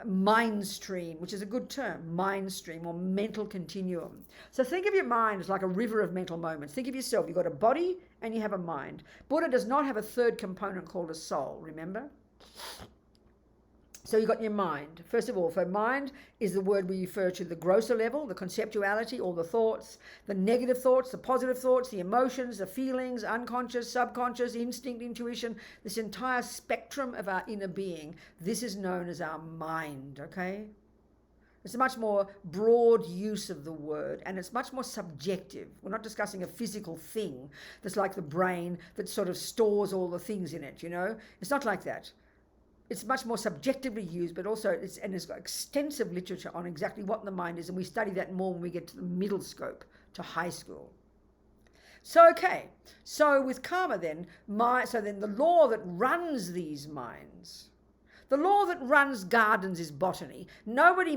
mind stream, which is a good term, mind stream or mental continuum. So think of your mind as like a river of mental moments. Think of yourself, you've got a body and you have a mind. Buddha does not have a third component called a soul, remember? So you've got your mind. First of all, for mind is the word we refer to the grosser level, the conceptuality, all the thoughts, the negative thoughts, the positive thoughts, the emotions, the feelings, unconscious, subconscious, instinct, intuition, this entire spectrum of our inner being. This is known as our mind, okay? It's a much more broad use of the word, and it's much more subjective. We're not discussing a physical thing that's like the brain that sort of stores all the things in it, It's not like that. It's much more subjectively used, but also it's got extensive literature on exactly what the mind is, and we study that more when we get to the middle scope, to high school. So, okay, so with karma then, the law that runs these minds, the law that runs gardens is botany. Nobody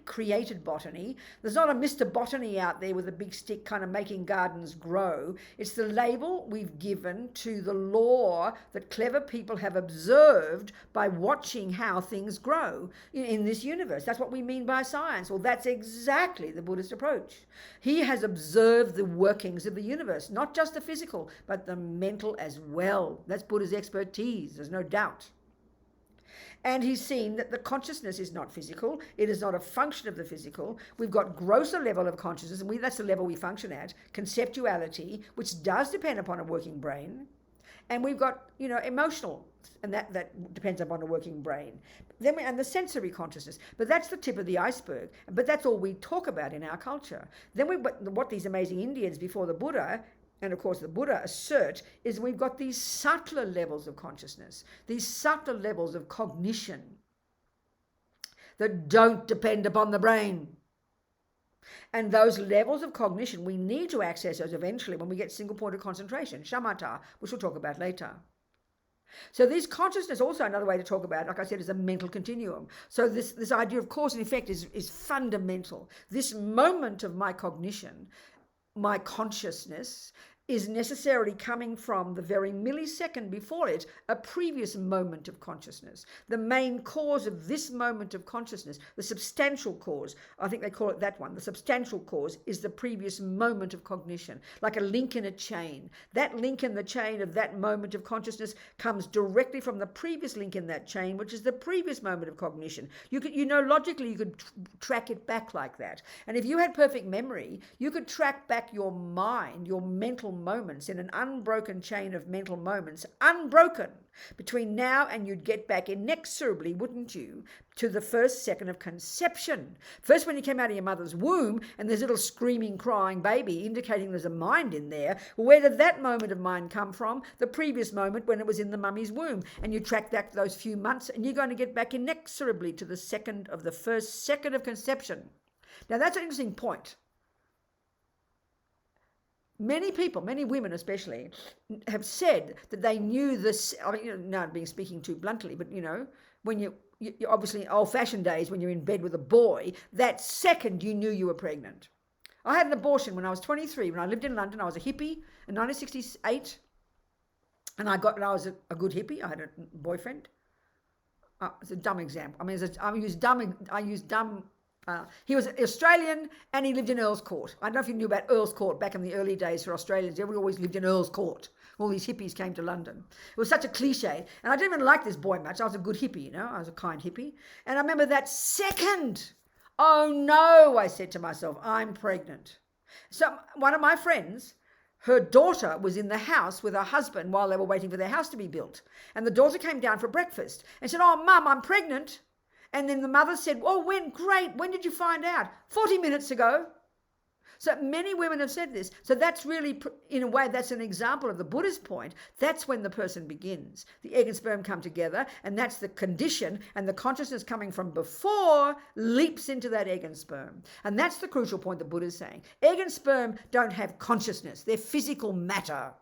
created botany. There's not a Mr. Botany out there with a big stick kind of making gardens grow. It's the label we've given to the law that clever people have observed by watching how things grow in this universe. That's what we mean by science. Well, that's exactly the Buddhist approach. He has observed the workings of the universe, not just the physical, but the mental as well. That's Buddha's expertise, there's no doubt. And he's seen that the consciousness is not physical. It is not a function of the physical. We've got grosser level of consciousness, and that's the level we function at, conceptuality, which does depend upon a working brain. And we've got, emotional, and that depends upon a working brain. And the sensory consciousness. But that's the tip of the iceberg. But that's all we talk about in our culture. Then what these amazing Indians before the Buddha, and of course the Buddha, assert is we've got these subtler levels of consciousness, these subtler levels of cognition that don't depend upon the brain. And those levels of cognition, we need to access those eventually when we get single point of concentration, shamatha, which we'll talk about later. So this consciousness, also another way to talk about it, like I said, is a mental continuum. So this idea of cause and effect is fundamental. This moment of my cognition, my consciousness, is necessarily coming from the very millisecond before it, a previous moment of consciousness. The main cause of this moment of consciousness, the substantial cause, I think they call it that one, the substantial cause is the previous moment of cognition, like a link in a chain. That link in the chain of that moment of consciousness comes directly from the previous link in that chain, which is the previous moment of cognition. Logically, you could track it back like that. And if you had perfect memory, you could track back your mind, your mental moments in an unbroken chain of mental moments, unbroken, between now and you'd get back inexorably, wouldn't you, to the first second of conception. First, when you came out of your mother's womb and there's a little screaming, crying baby indicating there's a mind in there. Where did that moment of mind come from? The previous moment when it was in the mummy's womb. And you track back those few months and you're going to get back inexorably to the first second of conception. Now that's an interesting point. Many people, many women especially, have said that they knew this. I mean, now I'm being speaking too bluntly, but when you obviously old-fashioned days, when you're in bed with a boy, that second you knew you were pregnant. I had an abortion when I was 23. When I lived in London, I was a hippie in 1968, and I was a good hippie. I had a boyfriend. It's a dumb example. I mean, I use dumb. He was Australian and he lived in Earl's Court. I don't know if you knew about Earl's Court back in the early days for Australians. Everybody always lived in Earl's Court. All these hippies came to London. It was such a cliche. And I didn't even like this boy much. I was a good hippie, I was a kind hippie. And I remember that second, oh no, I said to myself, I'm pregnant. So one of my friends, her daughter was in the house with her husband while they were waiting for their house to be built. And the daughter came down for breakfast and said, oh, Mum, I'm pregnant. And then the mother said, oh, when did you find out? 40 minutes ago. So many women have said this. So that's really, in a way, that's an example of the Buddhist point. That's when the person begins. The egg and sperm come together, and that's the condition, and the consciousness coming from before leaps into that egg and sperm. And that's the crucial point the Buddha is saying. Egg and sperm don't have consciousness. They're physical matter.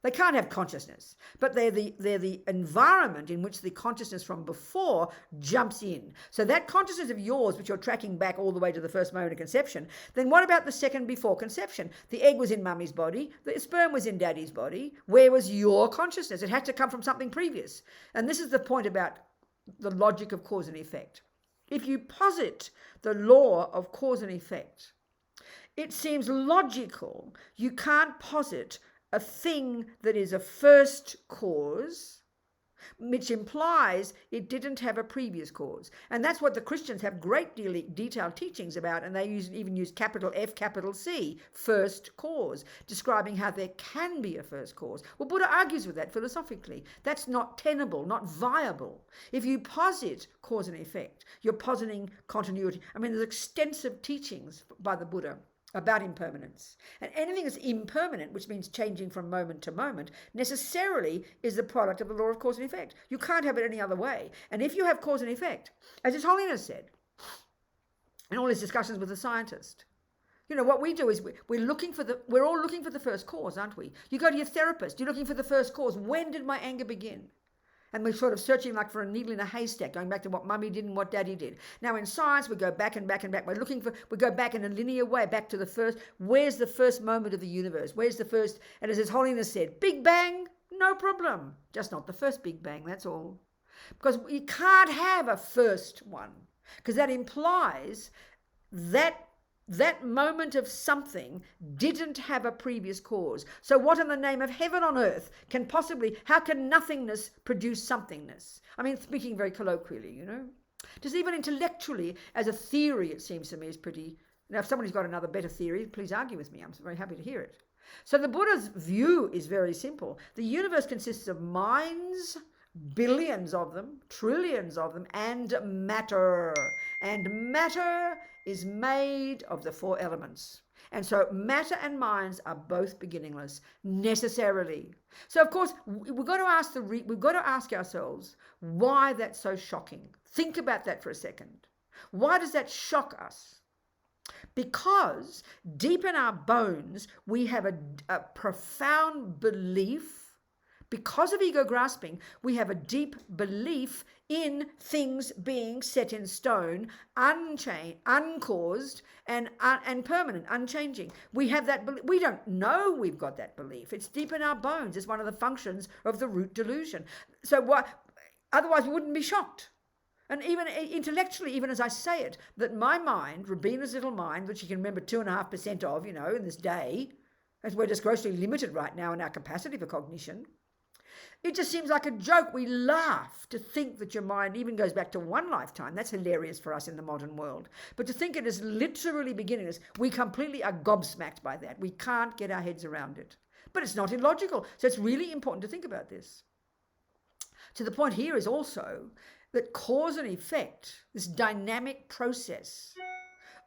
They can't have consciousness, but they're the environment in which the consciousness from before jumps in. So that consciousness of yours, which you're tracking back all the way to the first moment of conception, then what about the second before conception? The egg was in mummy's body, the sperm was in daddy's body. Where was your consciousness? It had to come from something previous. And this is the point about the logic of cause and effect. If you posit the law of cause and effect, it seems logical. You can't posit a thing that is a first cause, which implies it didn't have a previous cause. And that's what the Christians have great detailed teachings about, and they even use capital F, capital C, first cause, describing how there can be a first cause. Well, Buddha argues with that philosophically. That's not tenable, not viable. If you posit cause and effect, you're positing continuity. I mean, there's extensive teachings by the Buddha about impermanence. And anything that's impermanent, which means changing from moment to moment, necessarily is the product of the law of cause and effect. You can't have it any other way. And if you have cause and effect, as His Holiness said, in all his discussions with the scientist, what we do is we're all looking for the first cause, aren't we? You go to your therapist, you're looking for the first cause. When did my anger begin? And we're sort of searching like for a needle in a haystack, going back to what mummy did and what daddy did. Now in science, we go back and back and back. We go back in a linear way, back to the first. Where's the first moment of the universe? Where's the first? And as His Holiness said, Big Bang, no problem. Just not the first Big Bang, that's all. Because you can't have a first one. Because that implies that moment of something didn't have a previous cause. So what in the name of heaven on earth how can nothingness produce somethingness? I mean, speaking very colloquially, Just even intellectually, as a theory, it seems to me is pretty. Now, if somebody's got another better theory, please argue with me. I'm very happy to hear it. So the Buddha's view is very simple. The universe consists of minds, billions of them, trillions of them, and matter. And matter is made of the four elements. And so matter and minds are both beginningless, necessarily. So of course, we've got to ask ourselves why that's so shocking. Think about that for a second. Why does that shock us? Because deep in our bones, we have a profound belief, Because of ego grasping, we have a deep belief in things being set in stone, uncaused, and permanent, unchanging. We have that belief. We don't know we've got that belief. It's deep in our bones. It's one of the functions of the root delusion. So what? Otherwise, we wouldn't be shocked. And even intellectually, even as I say it, that my mind, Robina's little mind, which you can remember 2.5% of, in this day, as we're just grossly limited right now in our capacity for cognition, it just seems like a joke. We laugh to think that your mind even goes back to one lifetime. That's hilarious for us in the modern world. But to think it is literally beginningless, we completely are gobsmacked by that. We can't get our heads around it. But it's not illogical. So it's really important to think about this. So the point here is also that cause and effect, this dynamic process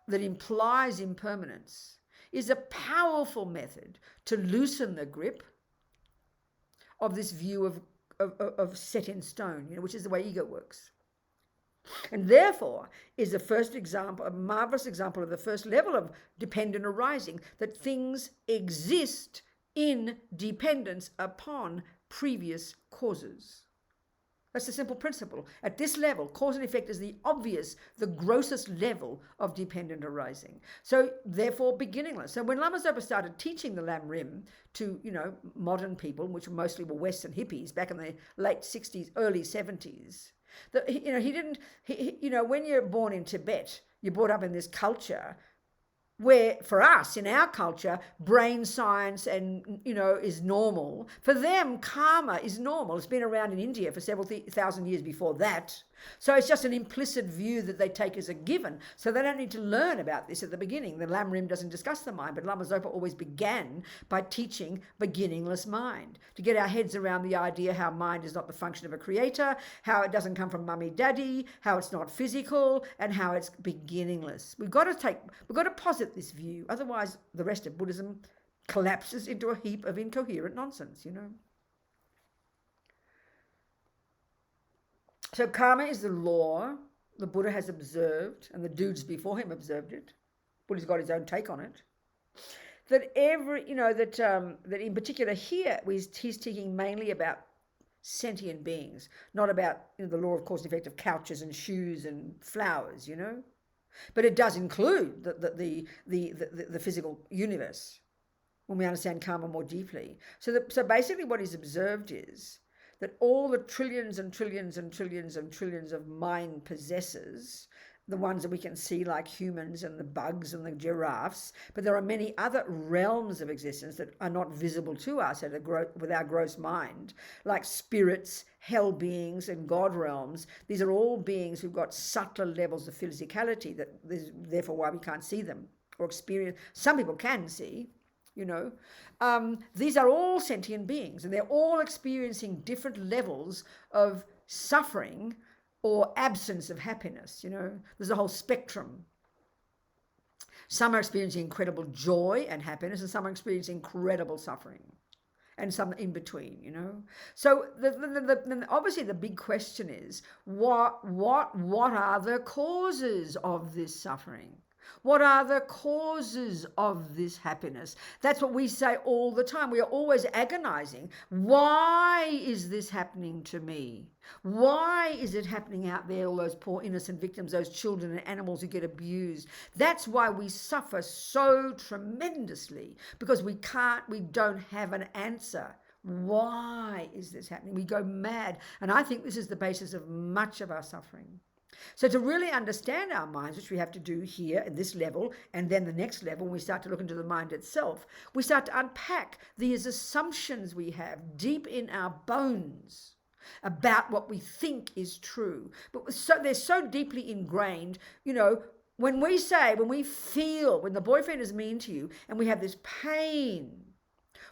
that implies impermanence, is a powerful method to loosen the grip of this view of set in stone, which is the way ego works. And therefore is the first example, a marvelous example of the first level of dependent arising, that things exist in dependence upon previous causes. That's the simple principle. At this level, cause and effect is the obvious, the grossest level of dependent arising. So therefore beginningless. So when Lama Zopa started teaching the Lam Rim to, modern people, which mostly were Western hippies back in the late 60s, early 70s, when you're born in Tibet, you're brought up in this culture where for us, in our culture, brain science and, is normal. For them, karma is normal. It's been around in India for several thousand years before that. So it's just an implicit view that they take as a given. So they don't need to learn about this at the beginning. The Lam Rim doesn't discuss the mind, but Lama Zopa always began by teaching beginningless mind, to get our heads around the idea how mind is not the function of a creator, how it doesn't come from mummy daddy, how it's not physical, and how it's beginningless. We've got to posit this view. Otherwise, the rest of Buddhism collapses into a heap of incoherent nonsense, So karma is the law the Buddha has observed, and the dudes before him observed it. Buddha's got his own take on it. That that in particular here, he's speaking mainly about sentient beings, not about the law of cause and effect of couches and shoes and flowers, But it does include the physical universe when we understand karma more deeply. So basically, what he's observed is that all the trillions and trillions and trillions and trillions of mind possessors, the ones that we can see like humans and the bugs and the giraffes, but there are many other realms of existence that are not visible to us with our gross mind, like spirits, hell beings, and God realms. These are all beings who've got subtler levels of physicality, that is therefore why we can't see them or experience. Some people can see. These are all sentient beings, and they're all experiencing different levels of suffering or absence of happiness. There's a whole spectrum. Some are experiencing incredible joy and happiness, and some are experiencing incredible suffering, and some in between. So obviously the big question is, what are the causes of this suffering? What are the causes of this happiness? That's what we say all the time. We are always agonizing. Why is this happening to me? Why is it happening out there, all those poor innocent victims, those children and animals who get abused? That's why we suffer so tremendously, because we don't have an answer. Why is this happening? We go mad. And I think this is the basis of much of our suffering. So to really understand our minds, which we have to do here at this level, and then the next level, when we start to look into the mind itself, we start to unpack these assumptions we have deep in our bones about what we think is true. But they're so deeply ingrained, when we feel, when the boyfriend is mean to you and we have this pain,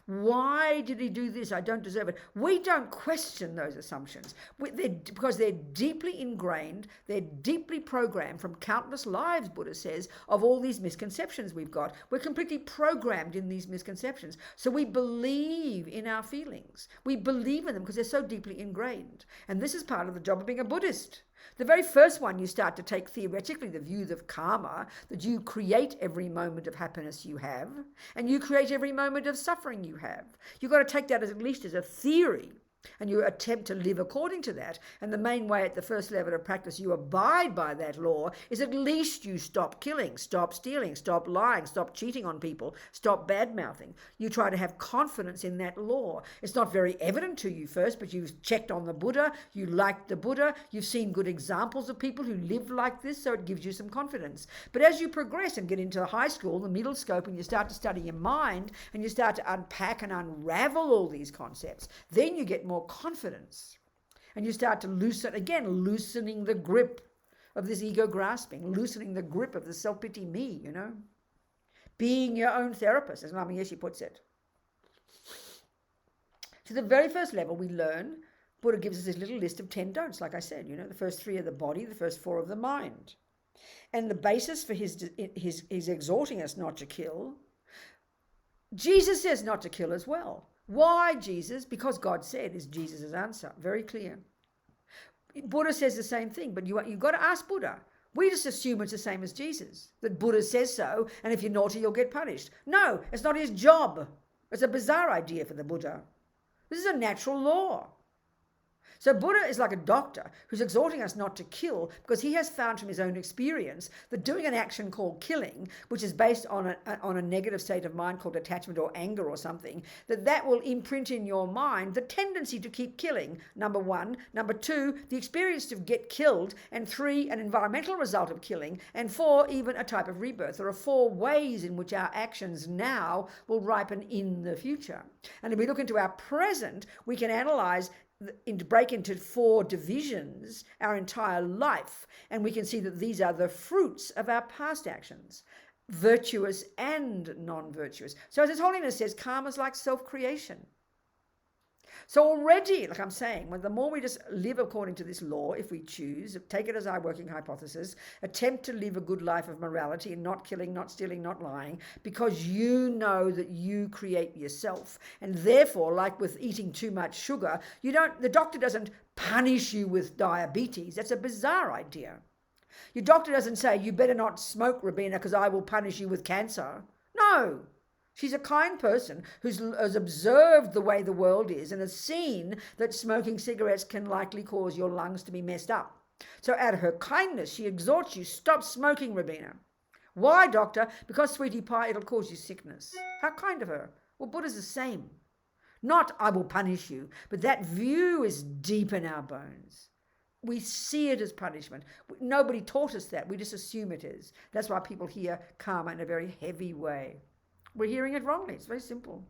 why did he do this? I don't deserve it. We don't question those assumptions because they're deeply ingrained, they're deeply programmed from countless lives, Buddha says, of all these misconceptions we've got. We're completely programmed in these misconceptions. So we believe in our feelings. We believe in them because they're so deeply ingrained. And this is part of the job of being a Buddhist. The very first one, you start to take theoretically the view of karma, that you create every moment of happiness you have, and you create every moment of suffering you you have. You've got to take that as at least as a theory, and you attempt to live according to that. And the main way at the first level of practice you abide by that law is at least you stop killing, stop stealing, stop lying, stop cheating on people, stop bad-mouthing. You try to have confidence in that law. It's not very evident to you first, but you've checked on the Buddha, you like the Buddha, you've seen good examples of people who live like this, so it gives you some confidence. But as you progress and get into high school, the middle scope, and you start to study your mind, and you start to unpack and unravel all these concepts, then you get more confidence, and you start to loosening the grip of this ego grasping, loosening the grip of the self-pity me, being your own therapist, as Mama Yeshi puts it. So the very first level we learn, Buddha gives us this little list of 10 don'ts, like I said, the first 3 of the body, the first 4 of the mind. And the basis for his exhorting us not to kill, Jesus says not to kill as well. Why Jesus? Because God said, is Jesus' answer. Very clear. Buddha says the same thing, but you've got to ask Buddha. We just assume it's the same as Jesus, that Buddha says so, and if you're naughty, you'll get punished. No, it's not his job. It's a bizarre idea for the Buddha. This is a natural law. So Buddha is like a doctor who's exhorting us not to kill, because he has found from his own experience that doing an action called killing, which is based on a negative state of mind called attachment or anger or something, that will imprint in your mind the tendency to keep killing, number 1. Number 2, the experience to get killed, and 3, an environmental result of killing, and 4, even a type of rebirth. There are 4 ways in which our actions now will ripen in the future. And if we look into our present, we can analyze break into 4 divisions our entire life, and we can see that these are the fruits of our past actions, virtuous and non-virtuous. So as His Holiness says, karma is like self-creation. So already, like I'm saying, the more we just live according to this law, if we choose, take it as our working hypothesis, attempt to live a good life of morality, not killing, not stealing, not lying, because you know that you create yourself. And therefore, like with eating too much sugar, the doctor doesn't punish you with diabetes. That's a bizarre idea. Your doctor doesn't say, you better not smoke, Robina, because I will punish you with cancer. No. She's a kind person who's observed the way the world is and has seen that smoking cigarettes can likely cause your lungs to be messed up. So out of her kindness, she exhorts you, stop smoking, Robina. Why, doctor? Because, sweetie pie, it'll cause you sickness. How kind of her. Well, Buddha's the same. Not, I will punish you, but that view is deep in our bones. We see it as punishment. Nobody taught us that. We just assume it is. That's why people hear karma in a very heavy way. We're hearing it wrongly. It's very simple.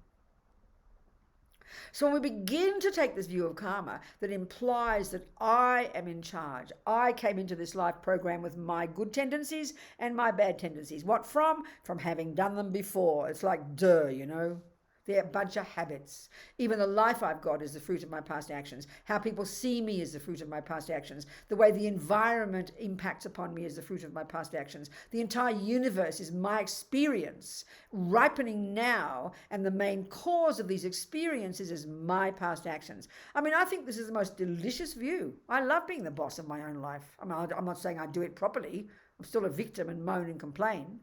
So when we begin to take this view of karma that implies that I am in charge, I came into this life program with my good tendencies and my bad tendencies. What from? From having done them before. It's like They're a bunch of habits. Even the life I've got is the fruit of my past actions. How people see me is the fruit of my past actions. The way the environment impacts upon me is the fruit of my past actions. The entire universe is my experience ripening now, and the main cause of these experiences is my past actions. I think this is the most delicious view. I love being the boss of my own life. I'm not saying I do it properly. I'm still a victim and moan and complain.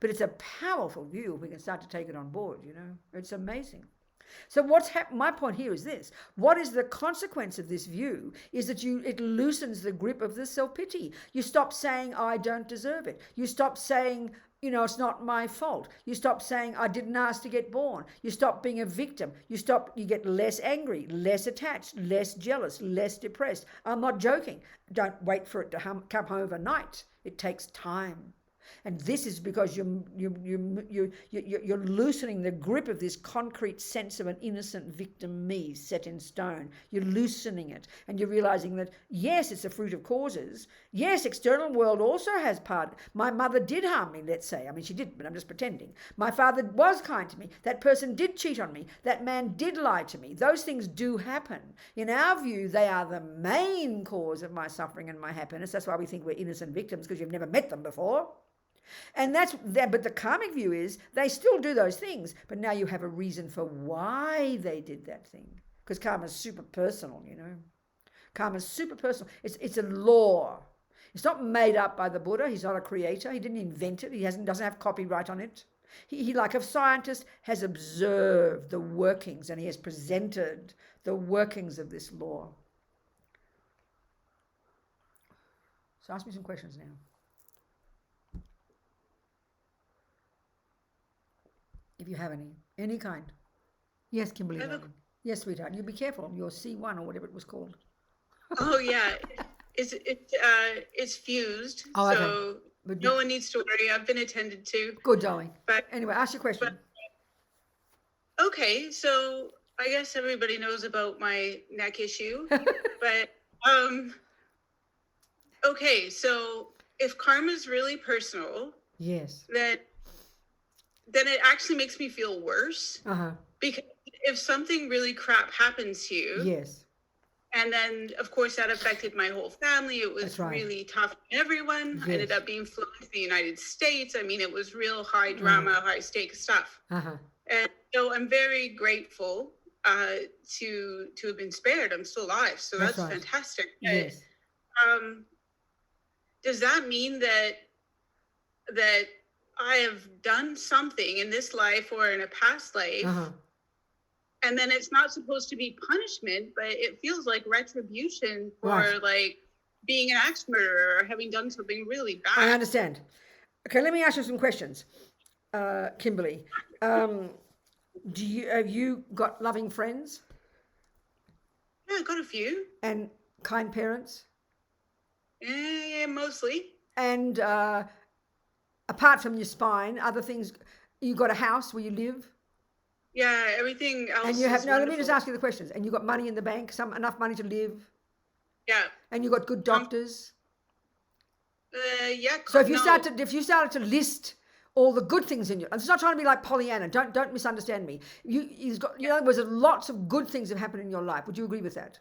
But it's a powerful view if we can start to take it on board, It's amazing. So my point here is this. What is the consequence of this view is that it loosens the grip of the self-pity. You stop saying, I don't deserve it. You stop saying, it's not my fault. You stop saying, I didn't ask to get born. You stop being a victim. You get less angry, less attached, less jealous, less depressed. I'm not joking. Don't wait for it to come overnight. It takes time. And this is because you're loosening the grip of this concrete sense of an innocent victim me set in stone. You're loosening it, and you're realizing that, yes, it's a fruit of causes. Yes, external world also has part. My mother did harm me, let's say. She did, but I'm just pretending. My father was kind to me. That person did cheat on me. That man did lie to me. Those things do happen. In our view, they are the main cause of my suffering and my happiness. That's why we think we're innocent victims, because you've never met them before. And but the karmic view is they still do those things, but now you have a reason for why they did that thing, because karma's super personal. Karma's super personal. It's a law. It's not made up by the Buddha. He's not a creator. He didn't invent it. He doesn't have copyright on it. He, like a scientist, has observed the workings and he has presented the workings of this law. So ask me some questions now. If you have any kind. Yes, Kimberly. Yes, sweetheart. You be careful. Your C1 or whatever it was called. Oh yeah, it's fused, Oh, okay. so But no one needs to worry. I've been attended to. Good, darling. But anyway, ask your question. Okay, so I guess everybody knows about my neck issue, but okay, so if karma is really personal, yes, then it actually makes me feel worse. Because if something really crap happens to you, yes, and then of course that affected my whole family. It was really tough on everyone. Yes. I ended up being flown to the United States. I mean, it was real high drama, high stakes stuff. And so I'm very grateful to have been spared. I'm still alive, so that's fantastic. Yes. Does that mean that I have done something in this life or in a past life, and then it's not supposed to be punishment, but it feels like retribution for like being an axe murderer or having done something really bad? I understand. Okay, let me ask you some questions, Kimberly. Have you got loving friends? Yeah, I got a few. And kind parents? Yeah, mostly. And apart from your spine, other things, you got a house where you live? Yeah, everything else. And you have wonderful. Let me just ask you the questions. And you got money in the bank, enough money to live? Yeah. And you got good doctors? Yeah. So if you started to list all the good things in you, I'm just not trying to be like Pollyanna. Don't misunderstand me. In other words, lots of good things have happened in your life. Would you agree with that?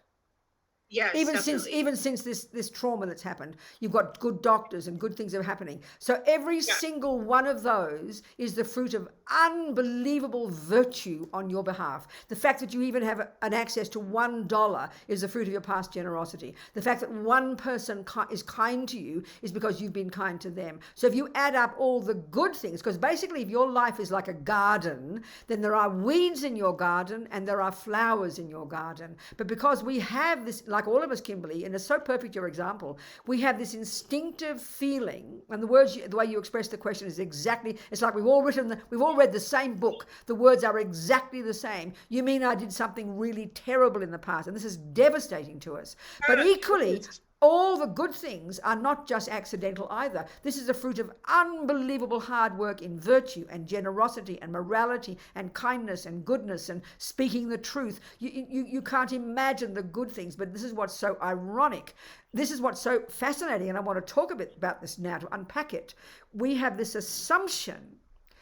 Yes, even since this trauma that's happened, you've got good doctors and good things are happening. So every single one of those is the fruit of unbelievable virtue on your behalf. The fact that you even have an access to $1 is the fruit of your past generosity. The fact that one person is kind to you is because you've been kind to them. So if you add up all the good things, because basically if your life is like a garden, then there are weeds in your garden and there are flowers in your garden. But because we have this, like all of us, Kimberly, and it's so perfect your example, we have this instinctive feeling, and the way you express the question is exactly, it's like we've all read the same book. The words are exactly the same. You mean I did something really terrible in the past, and this is devastating to us. But equally, all the good things are not just accidental either. This is a fruit of unbelievable hard work in virtue and generosity and morality and kindness and goodness and speaking the truth. You can't imagine the good things, but this is what's so ironic. This is what's so fascinating, and I want to talk a bit about this now to unpack it. We have this assumption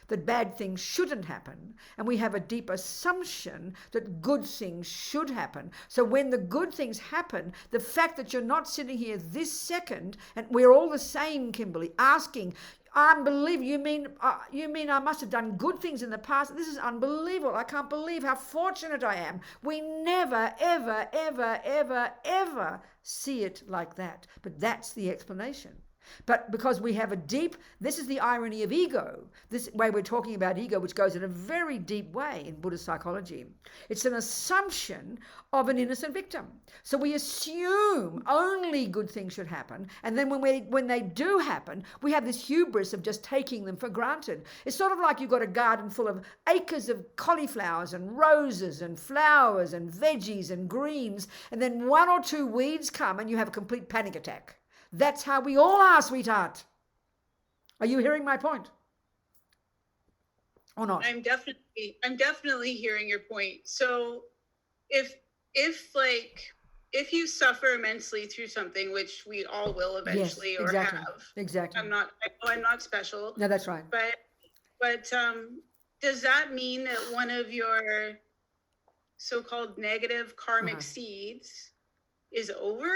that bad things shouldn't happen, and we have a deep assumption that good things should happen. So when the good things happen, the fact that you're not sitting here this second, and we're all the same, Kimberly, asking, unbelievable, you mean I must have done good things in the past? This is unbelievable. I can't believe how fortunate I am. We never, ever, ever, ever, ever see it like that. But that's the explanation. But because we have this is the irony of ego, this way we're talking about ego, which goes in a very deep way in Buddhist psychology. It's an assumption of an innocent victim. So we assume only good things should happen, and then when they do happen, we have this hubris of just taking them for granted. It's sort of like you've got a garden full of acres of cauliflowers and roses and flowers and veggies and greens, and then one or two weeds come and you have a complete panic attack. That's how we all are, sweetheart. Are you hearing my point? Or not? I'm definitely hearing your point. So if you suffer immensely through something, which we all will eventually, yes, exactly, or have. Exactly. I know I'm not special. No, that's right. But does that mean that one of your so-called negative karmic seeds is over?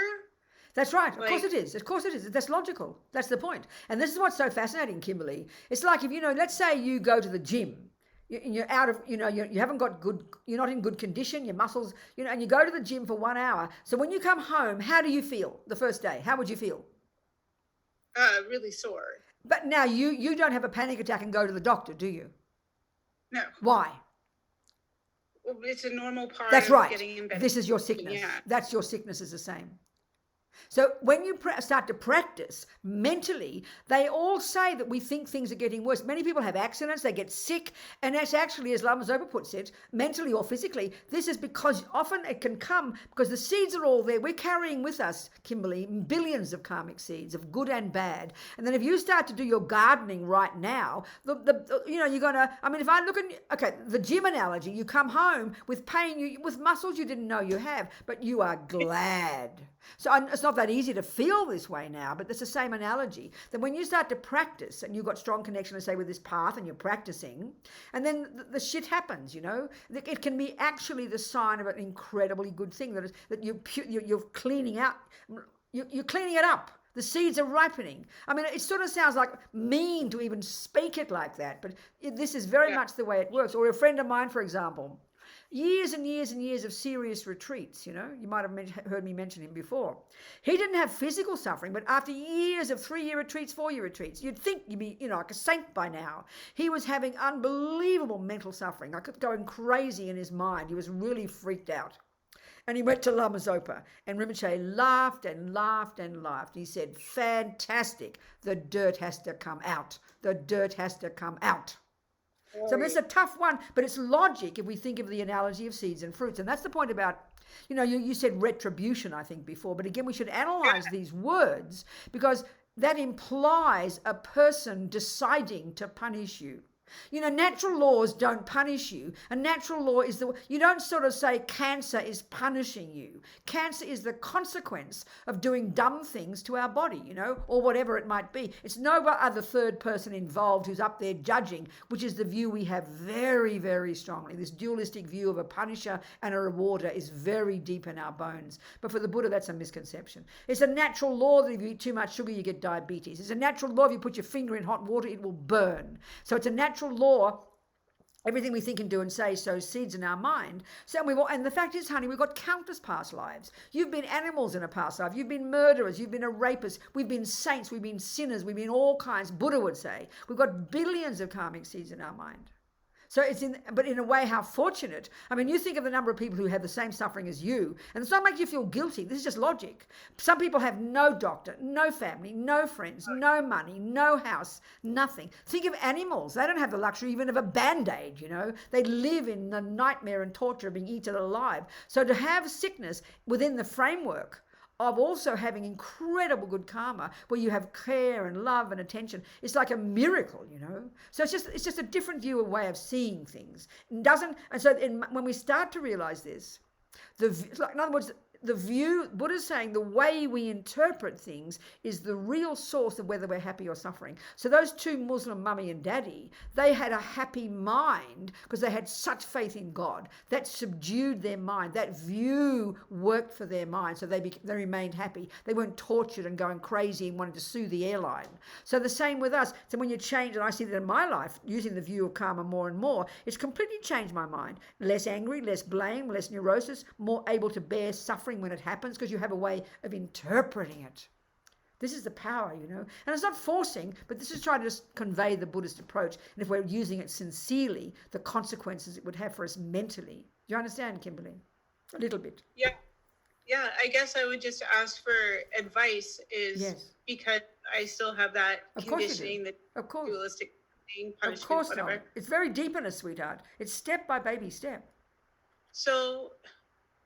That's right. Of course it is. Of course it is. That's logical. That's the point. And this is what's so fascinating, Kimberly. It's like if, let's say you go to the gym, you're out of, you haven't got you're not in good condition, your muscles, and you go to the gym for 1 hour. So when you come home, how do you feel the first day? How would you feel? Really sore. But now you don't have a panic attack and go to the doctor, do you? No. Why? Well, it's a normal part That's of right. getting embedded. This is your sickness. Yeah. That's your sickness is the same. So when you start to practice mentally, they all say that we think things are getting worse. Many people have accidents, they get sick, and that's actually, as Lama Zopa puts it, mentally or physically, this is because often it can come because the seeds are all there. We're carrying with us, Kimberly, billions of karmic seeds of good and bad. And then if you start to do your gardening right now, you're going to, I mean, if I look at, the gym analogy, you come home with pain, with muscles you didn't know you have, but you are glad. So it's not that easy to feel this way now, but it's the same analogy. That when you start to practice and you've got strong connection, let's say, with this path and you're practicing, and then the shit happens, it can be actually the sign of an incredibly good thing that you're cleaning out, you're cleaning it up. The seeds are ripening. I mean, it sort of sounds like mean to even speak it like that, but this is very much the way it works. Or a friend of mine, for example, years and years and years of serious retreats, you might have heard me mention him before. He didn't have physical suffering, but after years of 3-year retreats, 4-year retreats, you'd think you'd be, like a saint by now. He was having unbelievable mental suffering. I kept going crazy in his mind. He was really freaked out. And he went to Lama Zopa, and Rinpoche laughed and laughed and laughed. He said, fantastic, the dirt has to come out. The dirt has to come out. So it's a tough one, but it's logic if we think of the analogy of seeds and fruits. And that's the point about, you said retribution, I think, before. But again, we should analyze these words because that implies a person deciding to punish you. Natural laws don't punish you. A natural law is you don't sort of say cancer is punishing you. Cancer is the consequence of doing dumb things to our body, or whatever it might be. It's no other third person involved who's up there judging, which is the view we have very, very strongly. This dualistic view of a punisher and a rewarder is very deep in our bones. But for the Buddha, that's a misconception. It's a natural law that if you eat too much sugar, you get diabetes. It's a natural law if you put your finger in hot water, it will burn. So it's a natural law. Everything we think and do and say sows seeds in our mind. And the fact is, honey, we've got countless past lives. You've been animals in a past life. You've been murderers. You've been a rapist. We've been saints. We've been sinners. We've been all kinds. Buddha would say we've got billions of karmic seeds in our mind. So but in a way, how fortunate. I mean, you think of the number of people who have the same suffering as you, and it's not make you feel guilty. This is just logic. Some people have no doctor, no family, no friends, no money, no house, nothing. Think of animals. They don't have the luxury even of a Band-Aid, They live in the nightmare and torture of being eaten alive. So to have sickness within the framework of also having incredible good karma where you have care and love and attention. It's like a miracle, So it's just a different view, a way of seeing things. When we start to realize this, in other words, the view, Buddha's saying the way we interpret things is the real source of whether we're happy or suffering. So those two Muslim mummy and daddy, they had a happy mind because they had such faith in God. That subdued their mind. That view worked for their mind. So they remained happy. They weren't tortured and going crazy and wanting to sue the airline. So the same with us. So when you change, and I see that in my life, using the view of karma more and more, it's completely changed my mind. Less angry, less blame, less neurosis, more able to bear suffering when it happens because you have a way of interpreting it. This is the power, And it's not forcing, but this is trying to just convey the Buddhist approach. And if we're using it sincerely, the consequences it would have for us mentally. Do you understand, Kimberly? A little bit. Yeah. Yeah, I guess I would just ask for advice because I still have that conditioning, the dualistic thing, punishment, of course whatever. Not. It's very deep in us, sweetheart. It's step by baby step. So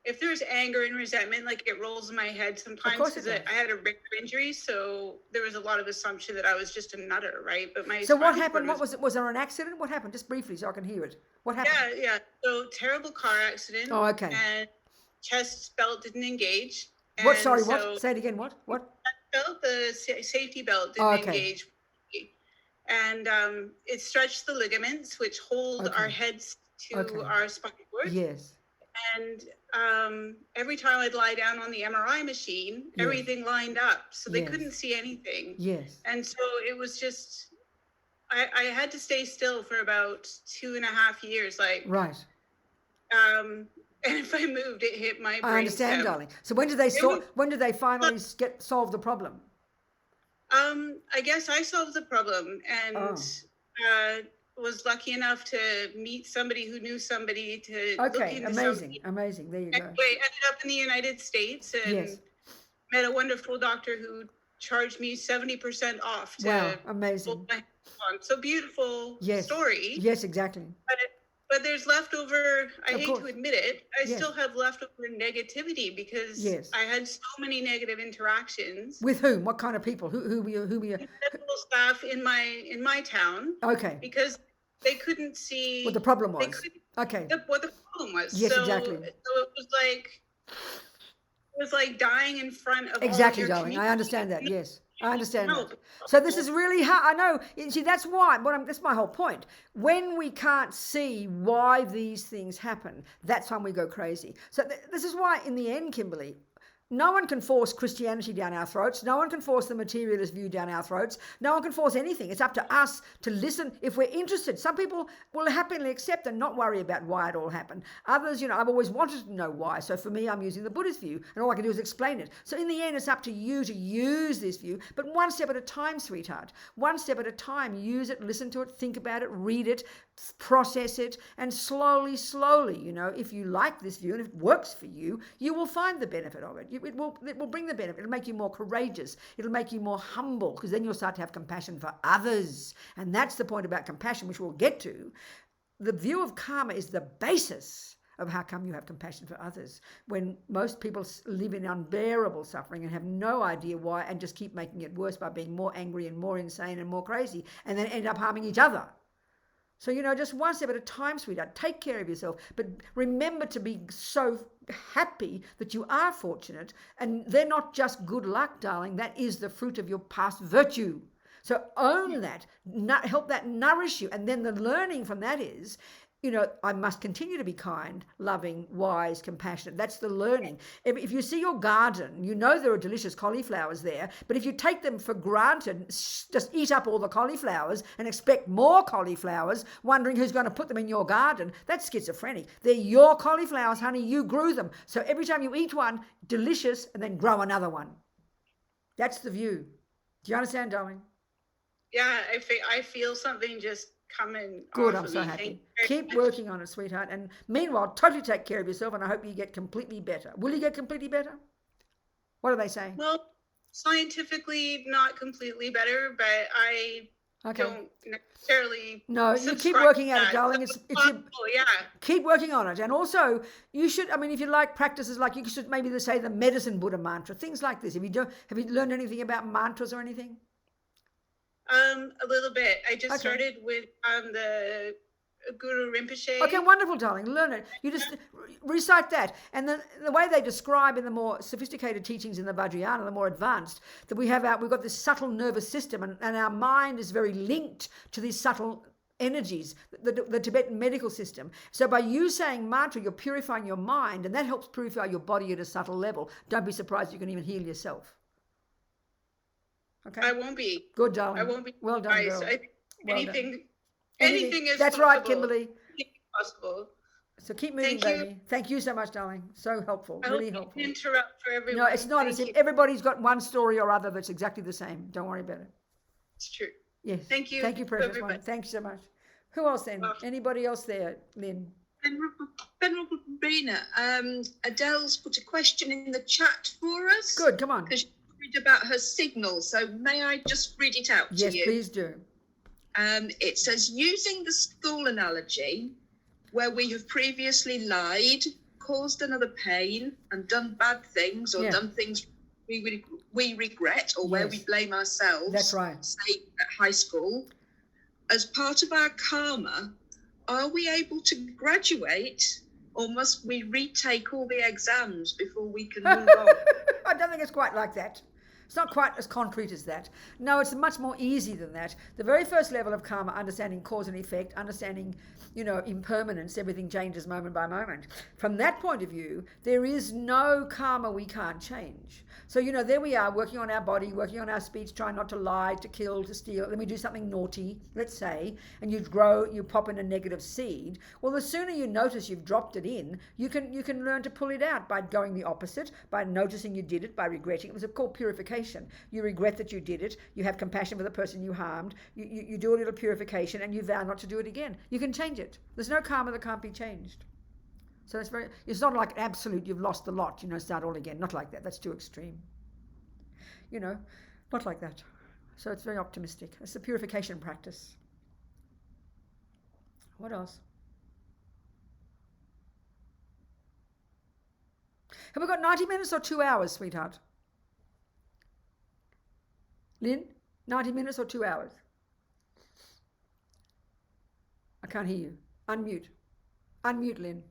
if there's anger and resentment, like it rolls in my head sometimes because I had a rib injury, so there was a lot of assumption that I was just a nutter, right? But so what happened? What was it? Was there an accident? What happened? Just briefly, so I can hear it. What happened? Yeah. So terrible car accident. Oh, okay. And chest belt didn't engage. What? Sorry, what? Say it again. What? The safety belt didn't engage. And it stretched the ligaments, which hold our heads to our spinal cord. Yes. And every time I'd lie down on the MRI machine, everything lined up. So they couldn't see anything. Yes. And so it was just, I had to stay still for about 2.5 years. Right. And if I moved, it hit my brain. I understand, darling. So when did they finally solve the problem? I guess I solved the problem. And was lucky enough to meet somebody who knew somebody to look Okay, into amazing, something. amazing. There you go. Anyway, ended up in the United States and Yes. met a wonderful doctor who charged me 70% off to Wow, amazing. hold my hand on. So beautiful Yes. story. Yes, exactly. But there's leftover, I Of hate course. to admit it, I Yes. still have leftover negativity because Yes. I had so many negative interactions. With whom? What kind of people? Who were you? Medical staff in my town. Okay. Because they couldn't see What the problem they was. couldn't Okay. what the problem was. Yes, so, exactly. So it was like dying in front of Exactly, all of your darling. I understand that. community. Yes, I understand No. that. So this is really hard. I know. You see, that's why. That's my whole point. When we can't see why these things happen, that's when we go crazy. So this is why, in the end, Kimberly, no one can force Christianity down our throats. No one can force the materialist view down our throats. No one can force anything. It's up to us to listen if we're interested. Some people will happily accept and not worry about why it all happened. Others, I've always wanted to know why. So for me, I'm using the Buddhist view, and all I can do is explain it. So in the end, it's up to you to use this view, but one step at a time, sweetheart. One step at a time. Use it, listen to it, think about it, read it, process it, and slowly, if you like this view and if it works for you, you will find the benefit of it. It will bring the benefit. It'll make you more courageous. It'll make you more humble, because then you'll start to have compassion for others. And that's the point about compassion, which we'll get to. The view of karma is the basis of how come you have compassion for others, when most people live in unbearable suffering and have no idea why, and just keep making it worse by being more angry and more insane and more crazy, and then end up harming each other. So, just one step at a time, sweetheart. Take care of yourself. But remember to be so happy that you are fortunate. And they're not just good luck, darling. That is the fruit of your past virtue. So own that. Help that nourish you. And then the learning from that is, I must continue to be kind, loving, wise, compassionate. That's the learning. If you see your garden, there are delicious cauliflowers there, but if you take them for granted, just eat up all the cauliflowers and expect more cauliflowers, wondering who's going to put them in your garden, that's schizophrenic. They're your cauliflowers, honey. You grew them. So every time you eat one, delicious, and then grow another one. That's the view. Do you understand, darling? Yeah, I feel something just coming. Good, I'm so happy. Keep working on it, sweetheart. And meanwhile, totally take care of yourself, and I hope you get completely better. Will you get completely better? What do they say? Well, scientifically, not completely better, but I don't necessarily. No, you keep working at it, darling. It's yeah. Keep working on it. And also, you should, if you like practices like, you should maybe say the medicine Buddha mantra, things like this. Have you learned anything about mantras or anything? A little bit. I just started with the Guru Rinpoche. Okay, wonderful, darling. Learn it. You just recite that. And the way they describe in the more sophisticated teachings in the Vajrayana, the more advanced, that we've got this subtle nervous system, and our mind is very linked to these subtle energies, the Tibetan medical system. So by you saying mantra, you're purifying your mind, and that helps purify your body at a subtle level. Don't be surprised you can even heal yourself. Okay. I won't be. Good, darling. I won't be. Well done, girl. Anything is that's possible. right, Kimberly. Anything is possible. So keep moving, baby. Thank you so much, darling. So helpful. Really helpful. Interrupt for everyone. No, it's not. As if everybody's got one story or other that's exactly the same. Don't worry about it. It's true. Yes. Thank you. Thank you, precious one. Thank you so much. Who else then? Anybody else there, Lynn? Venerable Robina, Adele's put a question in the chat for us. Good, come on. Because she's worried about her signal, so may I just read it out to you? Yes, please do. It says, using the school analogy, where we have previously lied, caused another pain, and done bad things, or done things we regret, or where we blame ourselves. That's right. Say at high school, as part of our karma, are we able to graduate, or must we retake all the exams before we can move on? I don't think it's quite like that. It's not quite as concrete as that. No, it's much more easy than that. The very first level of karma, understanding cause and effect, understanding, impermanence, everything changes moment by moment. From that point of view, there is no karma we can't change. So, there we are working on our body, working on our speech, trying not to lie, to kill, to steal. Then we do something naughty, let's say, and you pop in a negative seed. Well, the sooner you notice you've dropped it in, you can learn to pull it out by going the opposite, by noticing you did it, by regretting it. It was called purification. purification. You regret that you did it. You have compassion for the person you harmed. You do a little purification and you vow not to do it again. You can change it. There's no karma that can't be changed. So it's not like absolute, you've lost the lot, start all again. Not like that. That's too extreme. Not like that. So it's very optimistic. It's a purification practice. What else? Have we got 90 minutes or 2 hours, sweetheart? Lynn, 90 minutes or 2 hours? I can't hear you. Unmute. Unmute, Lynn.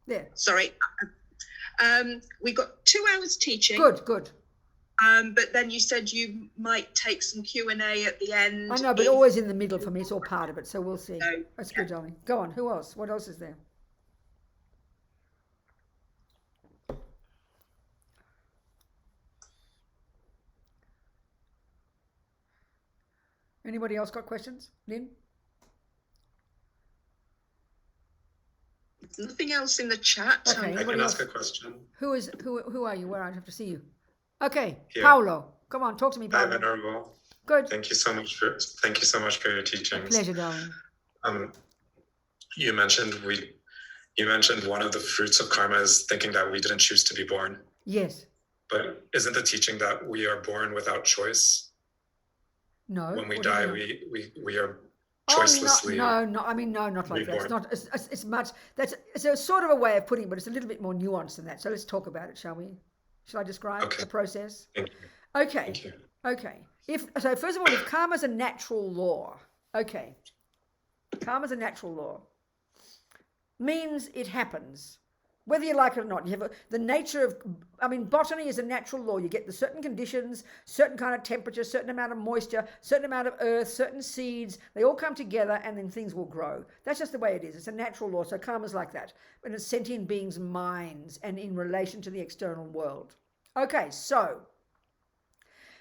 There. Sorry. We got 2 hours teaching. Good. But then you said you might take some Q&A at the end. I know, but always in the middle for me. It's all part of it, so we'll see. So, that's good, darling. Go on. Who else? What else is there? Anybody else got questions? Lynn? Nothing else in the chat. Okay, I can ask a question. Who are you? Where I have to see you? Okay, Here. Paolo. Come on, talk to me, Hi, Paolo. Venerable. Good. Thank you so much for your teachings. Pleasure, darling. You mentioned one of the fruits of karma is thinking that we didn't choose to be born. Yes. But isn't the teaching that we are born without choice? No. When we what do you die, mean? we are choicelessly. No. I mean, no, not like that. It's not. It's much. It's a sort of a way of putting it, but it's a little bit more nuanced than that. So let's talk about it, shall we? Shall I describe the process? Thank you. Okay. Thank you. Okay. So first of all, if karma's a natural law, okay, karma's a natural law, means it happens, whether you like it or not. You have the nature of, botany is a natural law. You get the certain conditions, certain kind of temperature, certain amount of moisture, certain amount of earth, certain seeds. They all come together and then things will grow. That's just the way it is. It's a natural law. So karma's like that. And it's sentient beings' minds and in relation to the external world. Okay, so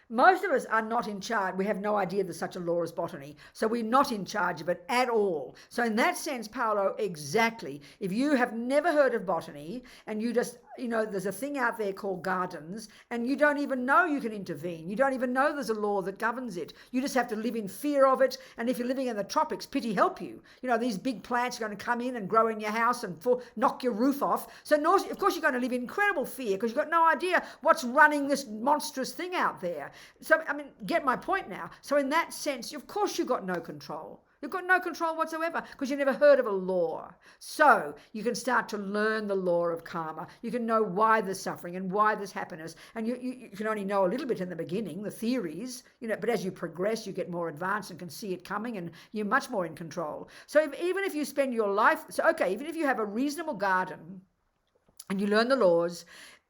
most of us are not in charge. We have no idea there's such a law as botany. So we're not in charge of it at all. So in that sense, Paolo, exactly. If you have never heard of botany and you just, there's a thing out there called gardens and you don't even know you can intervene. You don't even know there's a law that governs it. You just have to live in fear of it. And if you're living in the tropics, pity help you. These big plants are going to come in and grow in your house and knock your roof off. So of course you're going to live in incredible fear because you've got no idea what's running this monstrous thing out there. So, get my point now. So in that sense, of course you've got no control. You've got no control whatsoever because you've never heard of a law. So you can start to learn the law of karma. You can know why there's suffering and why there's happiness. And you can only know a little bit in the beginning, the theories, but as you progress, you get more advanced and can see it coming and you're much more in control. So even if you spend your life, even if you have a reasonable garden and you learn the laws.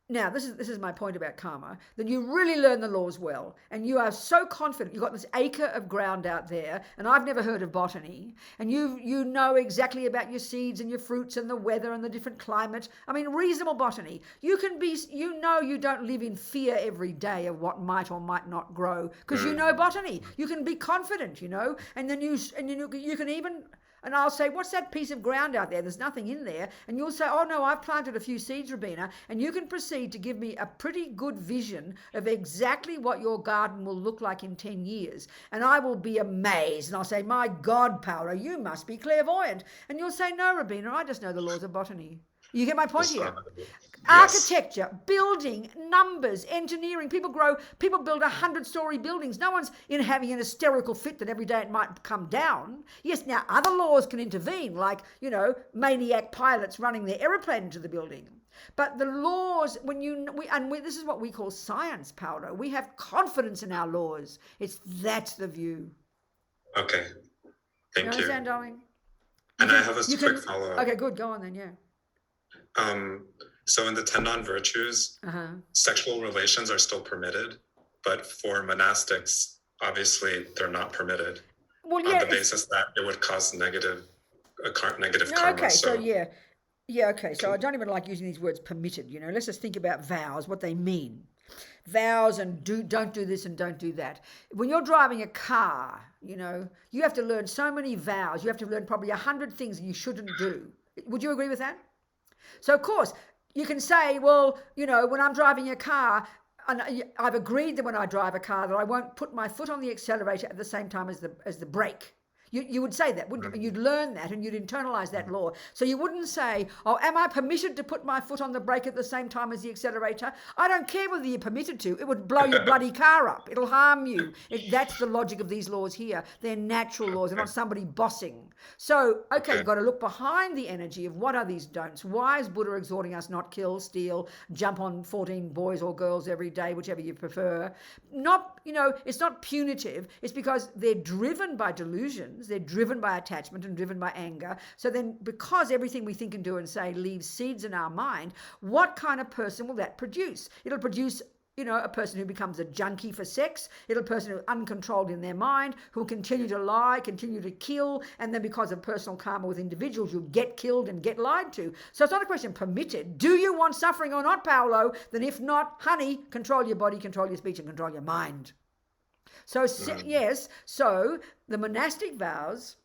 Now, this is my point about karma, that you really learn the laws well, and you are so confident. You've got this acre of ground out there, and I've never heard of botany, and you know exactly about your seeds and your fruits and the weather and the different climate. Reasonable botany. You can be, you don't live in fear every day of what might or might not grow, because you know botany. You can be confident, and then you can even. And I'll say, what's that piece of ground out there? There's nothing in there. And you'll say, oh, no, I've planted a few seeds, Robina. And you can proceed to give me a pretty good vision of exactly what your garden will look like in 10 years. And I will be amazed. And I'll say, my God, Paolo, you must be clairvoyant. And you'll say, no, Robina, I just know the laws of botany. You get my point here? Yes. Architecture, building, numbers, engineering. People build 100-story buildings. No one's having an hysterical fit that every day it might come down. Yes, now other laws can intervene, like, maniac pilots running their aeroplane into the building. But the laws, this is what we call science, Paolo. We have confidence in our laws. That's the view. Okay. Thank you. Understand, darling? And I have a quick follow-up. Okay, good. Go on then, yeah. So in the 10 non-virtues, sexual relations are still permitted, but for monastics, obviously they're not permitted on the basis that it would cause negative karma. Okay, so I don't even like using these words permitted, Let's just think about vows, what they mean. Vows and don't do this and don't do that. When you're driving a car, you have to learn so many vows. You have to learn probably 100 things you shouldn't do. Would you agree with that? So, of course, you can say, well, when I'm driving a car, I've agreed that when I drive a car that I won't put my foot on the accelerator at the same time as the brake. You would say that, wouldn't you? You'd learn that and you'd internalize that law. So you wouldn't say, oh, am I permitted to put my foot on the brake at the same time as the accelerator? I don't care whether you're permitted to. It would blow your bloody car up. It'll harm you. That's the logic of these laws here. They're natural laws. They're not somebody bossing. So, okay, you've got to look behind the energy of what are these don'ts. Why is Buddha exhorting us not kill, steal, jump on 14 boys or girls every day, whichever you prefer? Not, it's not punitive. It's because they're driven by delusions. They're driven by attachment and driven by anger. So then, because everything we think and do and say leaves seeds in our mind, what kind of person will that produce? It'll produce, a person who becomes a junkie for sex. It'll a person who's uncontrolled in their mind, who will continue to lie, continue to kill, and then because of personal karma with individuals, you'll get killed and get lied to. So it's not a question permitted. Do you want suffering or not, Paolo? Then if not, honey, control your body, control your speech, and control your mind. So, yes, so the monastic vows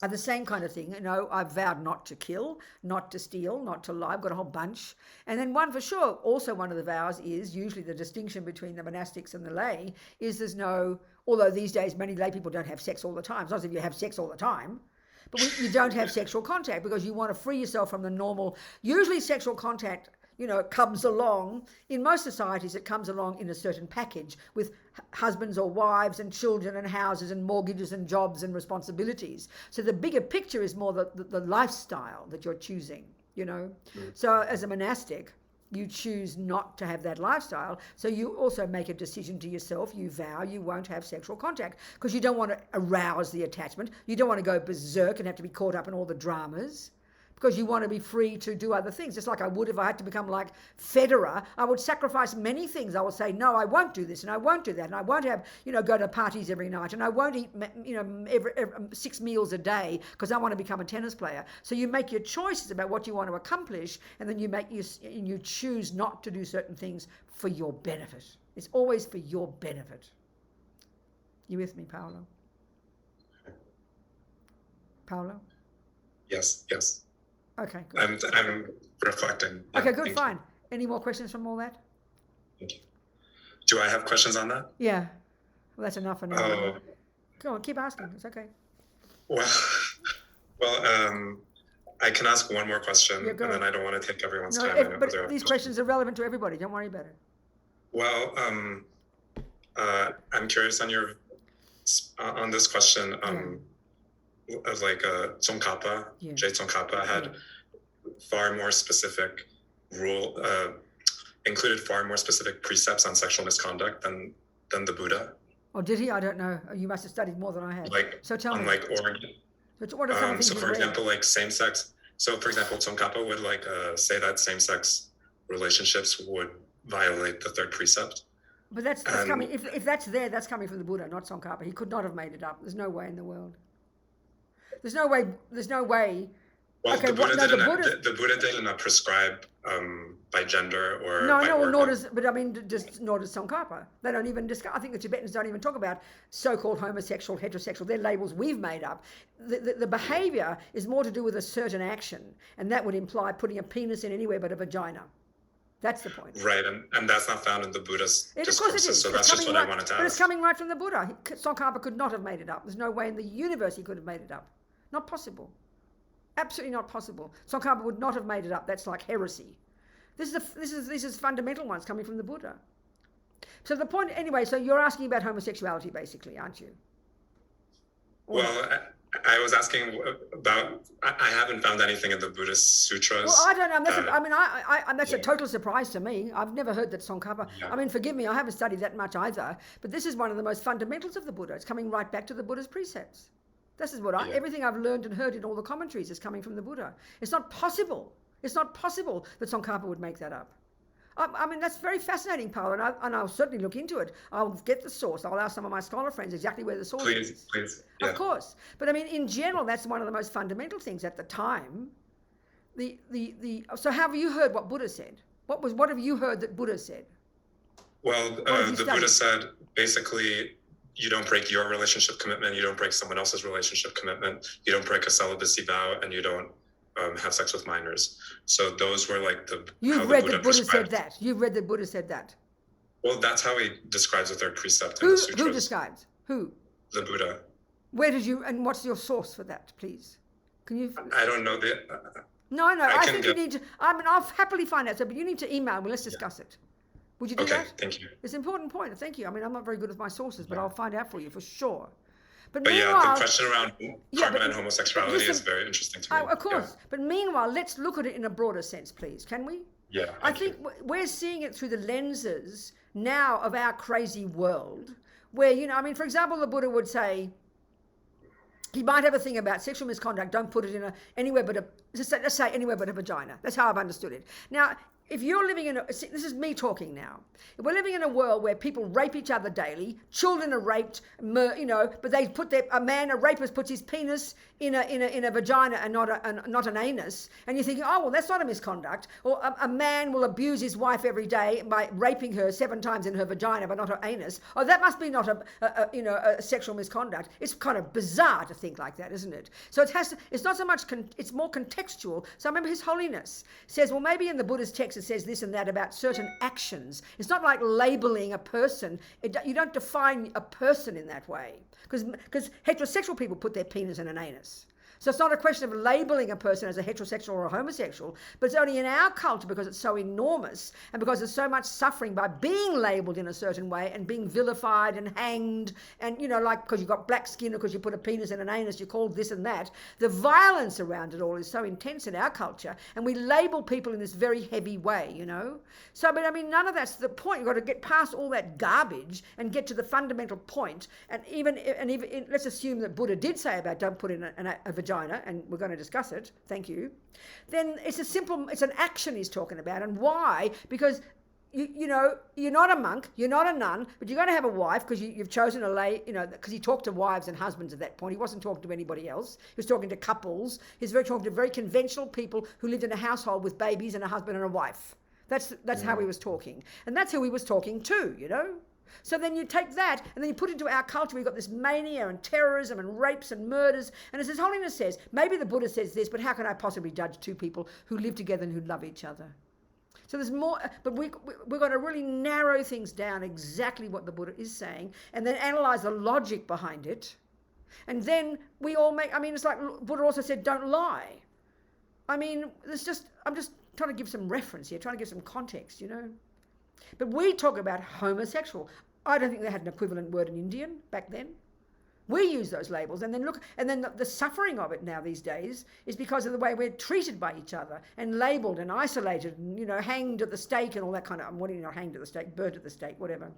are the same kind of thing. I've vowed not to kill, not to steal, not to lie. I've got a whole bunch. And then one for sure, also one of the vows is, usually the distinction between the monastics and the lay, is there's no, although these days many lay people don't have sex all the time. It's not as if you have sex all the time. But you don't have sexual contact because you want to free yourself from the normal, usually sexual contact comes along, in most societies, it comes along in a certain package with husbands or wives and children and houses and mortgages and jobs and responsibilities. So the bigger picture is more the lifestyle that you're choosing, So as a monastic, you choose not to have that lifestyle. So you also make a decision to yourself. You vow you won't have sexual contact because you don't want to arouse the attachment. You don't want to go berserk and have to be caught up in all the dramas. Because you want to be free to do other things. Just like I would if I had to become like Federer, I would sacrifice many things. I would say, no, I won't do this and I won't do that. And I won't have, go to parties every night. And I won't eat, every 6 meals a day because I want to become a tennis player. So you make your choices about what you want to accomplish. And then you choose not to do certain things for your benefit. It's always for your benefit. You with me, Paolo? Paolo? Yes. Okay, good. I'm reflecting. Okay, good, fine. Any more questions from all that? Thank you. Do I have questions on that? Yeah. Well, that's enough for now. Go on, keep asking. It's okay. Well, I can ask one more question, and then I don't want to take everyone's time. But these questions are relevant to everybody. Don't worry about it. Well, I'm curious on this question. Like Tsongkhapa, J. Tsongkhapa had far more specific included far more specific precepts on sexual misconduct than the Buddha. Oh, did he? I don't know. You must have studied more than I have. So tell me. Oregon. What are some things so for example, like same-sex. So for example, Tsongkhapa would say that same-sex relationships would violate the third precept. But that's coming. If that's there, that's coming from the Buddha, not Tsongkhapa. He could not have made it up. There's no way in the world. There's no way. Well, okay, the Buddha didn't prescribe by gender or by organ. nor does Tsongkhapa. They don't even discuss. I think the Tibetans don't even talk about so-called homosexual, heterosexual. They're labels we've made up. The behaviour is more to do with a certain action, and that would imply putting a penis in anywhere but a vagina. That's the point. Right, and that's not found in the Buddhist discourses. Of course it is. So that's just what I wanted to ask. But it's coming right from the Buddha. Tsongkhapa could not have made it up. There's no way in the universe he could have made it up. Not possible. Absolutely not possible. Tsongkhapa would not have made it up. That's like heresy. This is fundamental ones coming from the Buddha. So the point, anyway, so you're asking about homosexuality basically, aren't you? Well, I was asking about, I haven't found anything in the Buddhist sutras. Well, I don't know. That's a total surprise to me. I've never heard that Tsongkhapa. Yeah. I mean, forgive me, I haven't studied that much either, but this is one of the most fundamentals of the Buddha. It's coming right back to the Buddha's precepts. This is what everything I've learned and heard in all the commentaries is coming from the Buddha. It's not possible. It's not possible that Tsongkhapa would make that up. I mean, that's very fascinating, Paolo, and I'll certainly look into it. I'll get the source. I'll ask some of my scholar friends exactly where the source is. Please. Yeah. Of course. But I mean, in general, that's one of the most fundamental things at the time. So have you heard what Buddha said? What have you heard that Buddha said? Well, the Buddha said, basically, you don't break your relationship commitment, you don't break someone else's relationship commitment, you don't break a celibacy vow, and you don't have sex with minors. So those were like You've read that Buddha said that. You've read that Buddha said that. Well, that's how he describes the third precept in the sutras. Who describes? Who? The Buddha. Where did you, and what's your source for that, please? Can you? I don't know the... No, I think you need to, I'll happily find out, but you need to email me, let's discuss it. Would you do that? Okay, thank you. It's an important point, thank you. I mean, I'm not very good with my sources, but I'll find out for you for sure. But yeah, the question around karma and homosexuality is very interesting to me. Of course. But meanwhile, let's look at it in a broader sense, please. Can we? Yeah. I think we're seeing it through the lenses now of our crazy world where, I mean, for example, the Buddha would say, he might have a thing about sexual misconduct, don't put it in anywhere but let's say anywhere but a vagina. That's how I've understood it. Now, if you're living in this is me talking now. If we're living in a world where people rape each other daily, children are raped, but they put a rapist puts his penis in a vagina and not an anus, and you're thinking, oh well, that's not a misconduct. Or a man will abuse his wife every day by raping her 7 times in her vagina but not her anus. Oh, that must be not a sexual misconduct. It's kind of bizarre to think like that, isn't it? So it's not so much it's more contextual. So I remember His Holiness says, well, maybe in the Buddhist text it says this and that about certain actions. It's not like labeling a person. You don't define a person in that way, because heterosexual people put their penis in an anus. So it's not a question of labeling a person as a heterosexual or a homosexual, but it's only in our culture because it's so enormous and because there's so much suffering by being labeled in a certain way and being vilified and hanged and, like because you've got black skin or because you put a penis in an anus, you're called this and that. The violence around it all is so intense in our culture, and we label people in this very heavy way, So, but I mean, none of that's the point. You've got to get past all that garbage and get to the fundamental point. And even let's assume that Buddha did say about don't put in a vagina, and we're going to discuss it, thank you, then it's an action he's talking about. And why? Because you're not a monk, you're not a nun, but you're going to have a wife because you've chosen a lay, because he talked to wives and husbands at that point. He wasn't talking to anybody else. He was talking to couples. He's talking to very conventional people who lived in a household with babies and a husband and a wife. That's how he was talking. And that's who he was talking to, So then you take that and then you put into our culture, we've got this mania and terrorism and rapes and murders. And as His Holiness says, maybe the Buddha says this, but how can I possibly judge two people who live together and who love each other? So there's more, but we've got to really narrow things down exactly what the Buddha is saying and then analyze the logic behind it. And then we all it's like Buddha also said, don't lie. I mean, I'm just trying to give some reference here, trying to give some context, But we talk about homosexual. I don't think they had an equivalent word in Indian back then. We use those labels, and then the suffering of it now these days is because of the way we're treated by each other and labelled and isolated and, hanged at the stake and all that kind of, what do you know, hanged at the stake, burnt at the stake, whatever.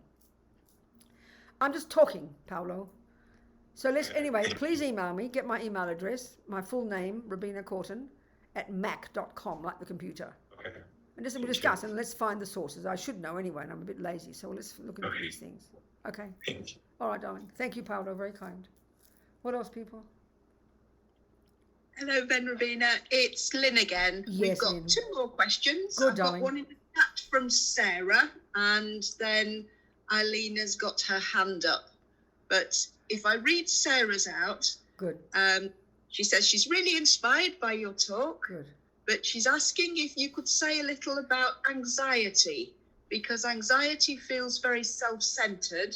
I'm just talking, Paolo. So anyway, please email me, get my email address, my full name, Robina Courtin, @mac.com, like the computer. Okay. And just we'll discuss and let's find the sources. I should know anyway, and I'm a bit lazy, so let's look into these things. Okay. Thank you. All right, darling. Thank you, Paolo. Very kind. What else, people? Hello, Robina. It's Lynn again. Yes, We've got Lynn. 2 more questions. Good, I've darling. got one in the chat from Sarah, and then Eileen has got her hand up. But if I read Sarah's out, Good. She says she's really inspired by your talk. Good. But she's asking if you could say a little about anxiety, because anxiety feels very self-centered.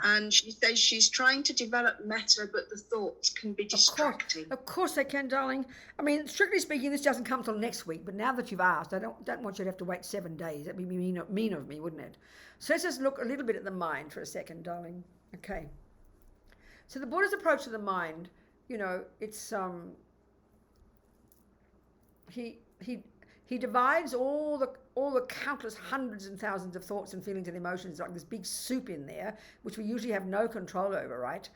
And she says she's trying to develop metta, but the thoughts can be distracting. Of course they can, darling. I mean, strictly speaking, this doesn't come till next week, but now that you've asked, I don't want you to have to wait 7 days. That'd be mean of me, wouldn't it? So let's just look a little bit at the mind for a second, darling. Okay. So the Buddha's approach to the mind, it's he divides all the countless hundreds and thousands of thoughts and feelings and emotions like this big soup in there, which we usually have no control over, right?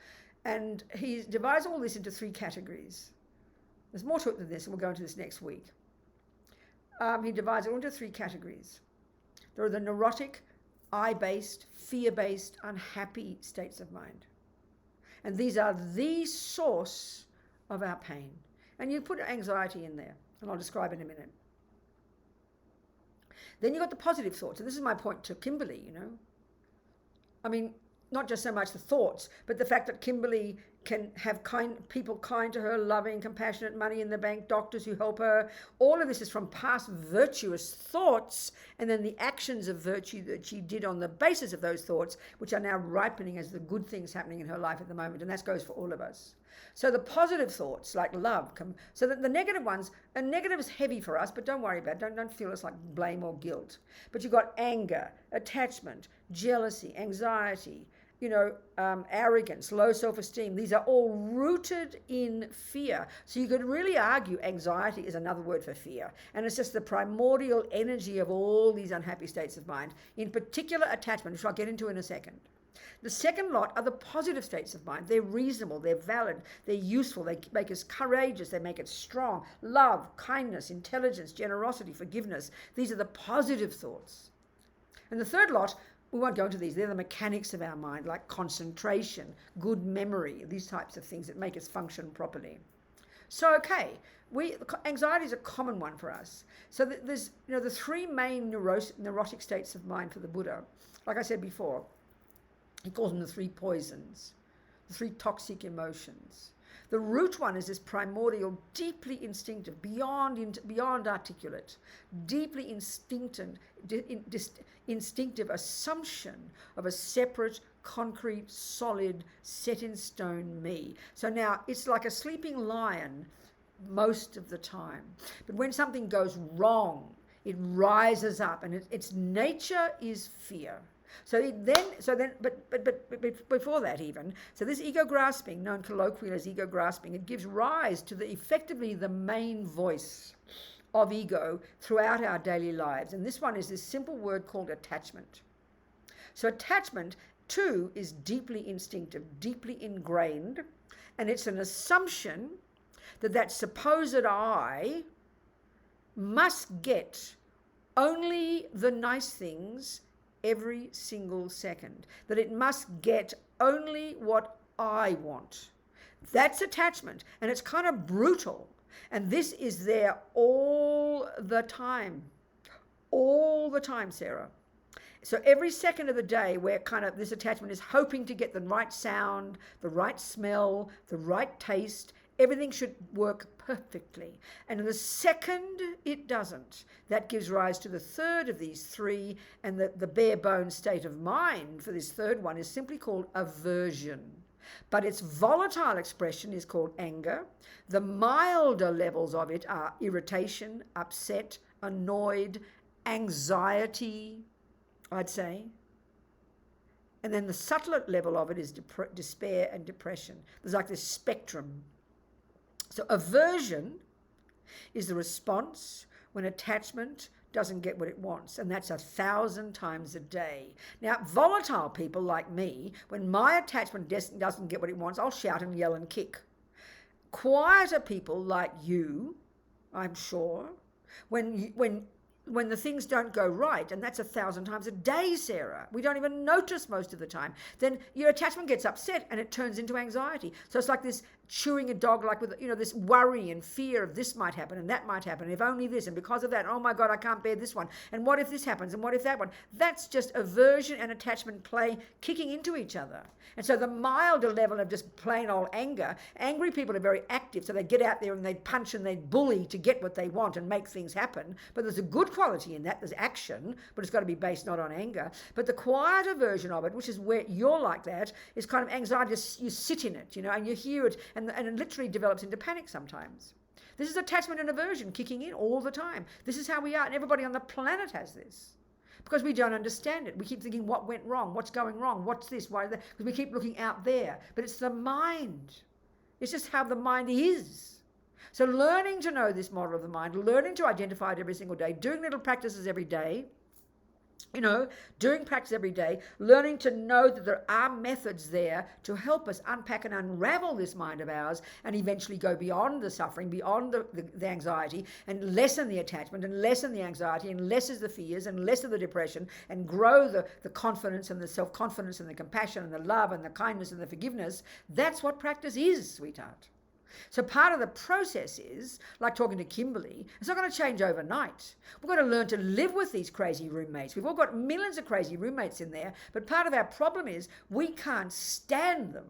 And he divides all this into 3 categories. There's more to it than this, and we'll go into this next week. He divides it into 3 categories. There are the neurotic, I-based, fear-based, unhappy states of mind. And these are the source of our pain. And you put anxiety in there, and I'll describe it in a minute. Then you've got the positive thoughts. And this is my point to Kimberly, I mean, not just so much the thoughts, but the fact that Kimberly can have people kind to her, loving, compassionate, money in the bank, doctors who help her. All of this is from past virtuous thoughts, and then the actions of virtue that she did on the basis of those thoughts, which are now ripening as the good things happening in her life at the moment, and that goes for all of us. So the positive thoughts, like love, so that the negative ones, and negative is heavy for us, but don't worry about it. Don't feel it's like blame or guilt. But you've got anger, attachment, jealousy, anxiety, arrogance, low self-esteem. These are all rooted in fear. So you could really argue anxiety is another word for fear. And it's just the primordial energy of all these unhappy states of mind, in particular attachment, which I'll get into in a second. The second lot are the positive states of mind. They're reasonable, they're valid, they're useful, they make us courageous, they make us strong. Love, kindness, intelligence, generosity, forgiveness. These are the positive thoughts. And the third lot, we won't go into these. They're the mechanics of our mind, like concentration, good memory, these types of things that make us function properly. So, okay, anxiety is a common one for us. So there's, the three main neurotic states of mind for the Buddha. Like I said before, he calls them the three poisons, the three toxic emotions. The root one is this primordial, deeply instinctive, beyond articulate, deeply instinctive assumption of a separate, concrete, solid, set in stone me. So now it's like a sleeping lion most of the time. But when something goes wrong, it rises up, and its nature is fear. But before that even, so this ego grasping, known colloquially as ego grasping, it gives rise to effectively the main voice of ego throughout our daily lives. And this one is this simple word called attachment. So attachment, too, is deeply instinctive, deeply ingrained, and it's an assumption that supposed I must get only the nice things every single second, that it must get only what I want. That's attachment, and it's kind of brutal, and this is there all the time, Sarah. So every second of the day, where kind of this attachment is hoping to get the right sound, the right smell, the right taste. Everything should work perfectly. And the second it doesn't, that gives rise to the third of these three, and the bare bones state of mind for this third one is simply called aversion. But its volatile expression is called anger. The milder levels of it are irritation, upset, annoyed, anxiety, I'd say. And then the subtler level of it is despair and depression. There's like this spectrum. So aversion is the response when attachment doesn't get what it wants, and that's 1,000 times a day. Now, volatile people like me, when my attachment doesn't get what it wants, I'll shout and yell and kick. Quieter people like you, I'm sure, when the things don't go right, and that's 1,000 times a day, Sarah, we don't even notice most of the time, then your attachment gets upset and it turns into anxiety. So it's like this chewing a dog, like with, this worry and fear of this might happen and that might happen, if only this, and because of that, oh my God, I can't bear this one, and what if this happens, and what if that one? That's just aversion and attachment play kicking into each other. And so the milder level of just plain old anger, angry people are very active, so they get out there and they punch and they bully to get what they want and make things happen. But there's a good quality in that, there's action, but it's got to be based not on anger. But the quieter version of it, which is where you're like that, is kind of anxiety. You sit in it, and you hear it, and it literally develops into panic sometimes. This is attachment and aversion kicking in all the time. This is how we are, and everybody on the planet has this. Because we don't understand it. We keep thinking, what went wrong? What's going wrong? What's this? Why that? Because we keep looking out there. But it's the mind. It's just how the mind is. So learning to know this model of the mind, learning to identify it every single day, doing little practices every day, doing practice every day, learning to know that there are methods there to help us unpack and unravel this mind of ours and eventually go beyond the suffering, beyond the anxiety, and lessen the attachment and lessen the anxiety and lessen the fears and lessen the depression and grow the confidence and the self-confidence and the compassion and the love and the kindness and the forgiveness. That's what practice is, sweetheart. So part of the process is, like talking to Kimberly, it's not going to change overnight. We've got to learn to live with these crazy roommates. We've all got millions of crazy roommates in there, but part of our problem is we can't stand them.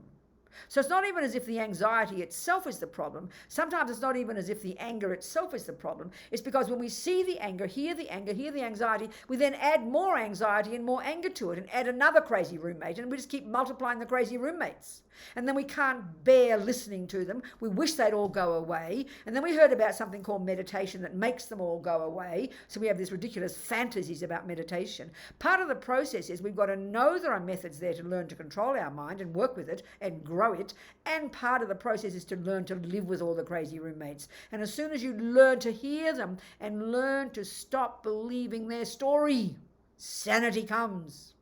So it's not even as if the anxiety itself is the problem. Sometimes it's not even as if the anger itself is the problem. It's because when we see the anger, hear the anxiety, we then add more anxiety and more anger to it and add another crazy roommate, and we just keep multiplying the crazy roommates. And then we can't bear listening to them. We wish they'd all go away. And then we heard about something called meditation that makes them all go away. So we have these ridiculous fantasies about meditation. Part of the process is we've got to know there are methods there to learn to control our mind and work with it and grow it. And part of the process is to learn to live with all the crazy roommates. And as soon as you learn to hear them and learn to stop believing their story, sanity comes.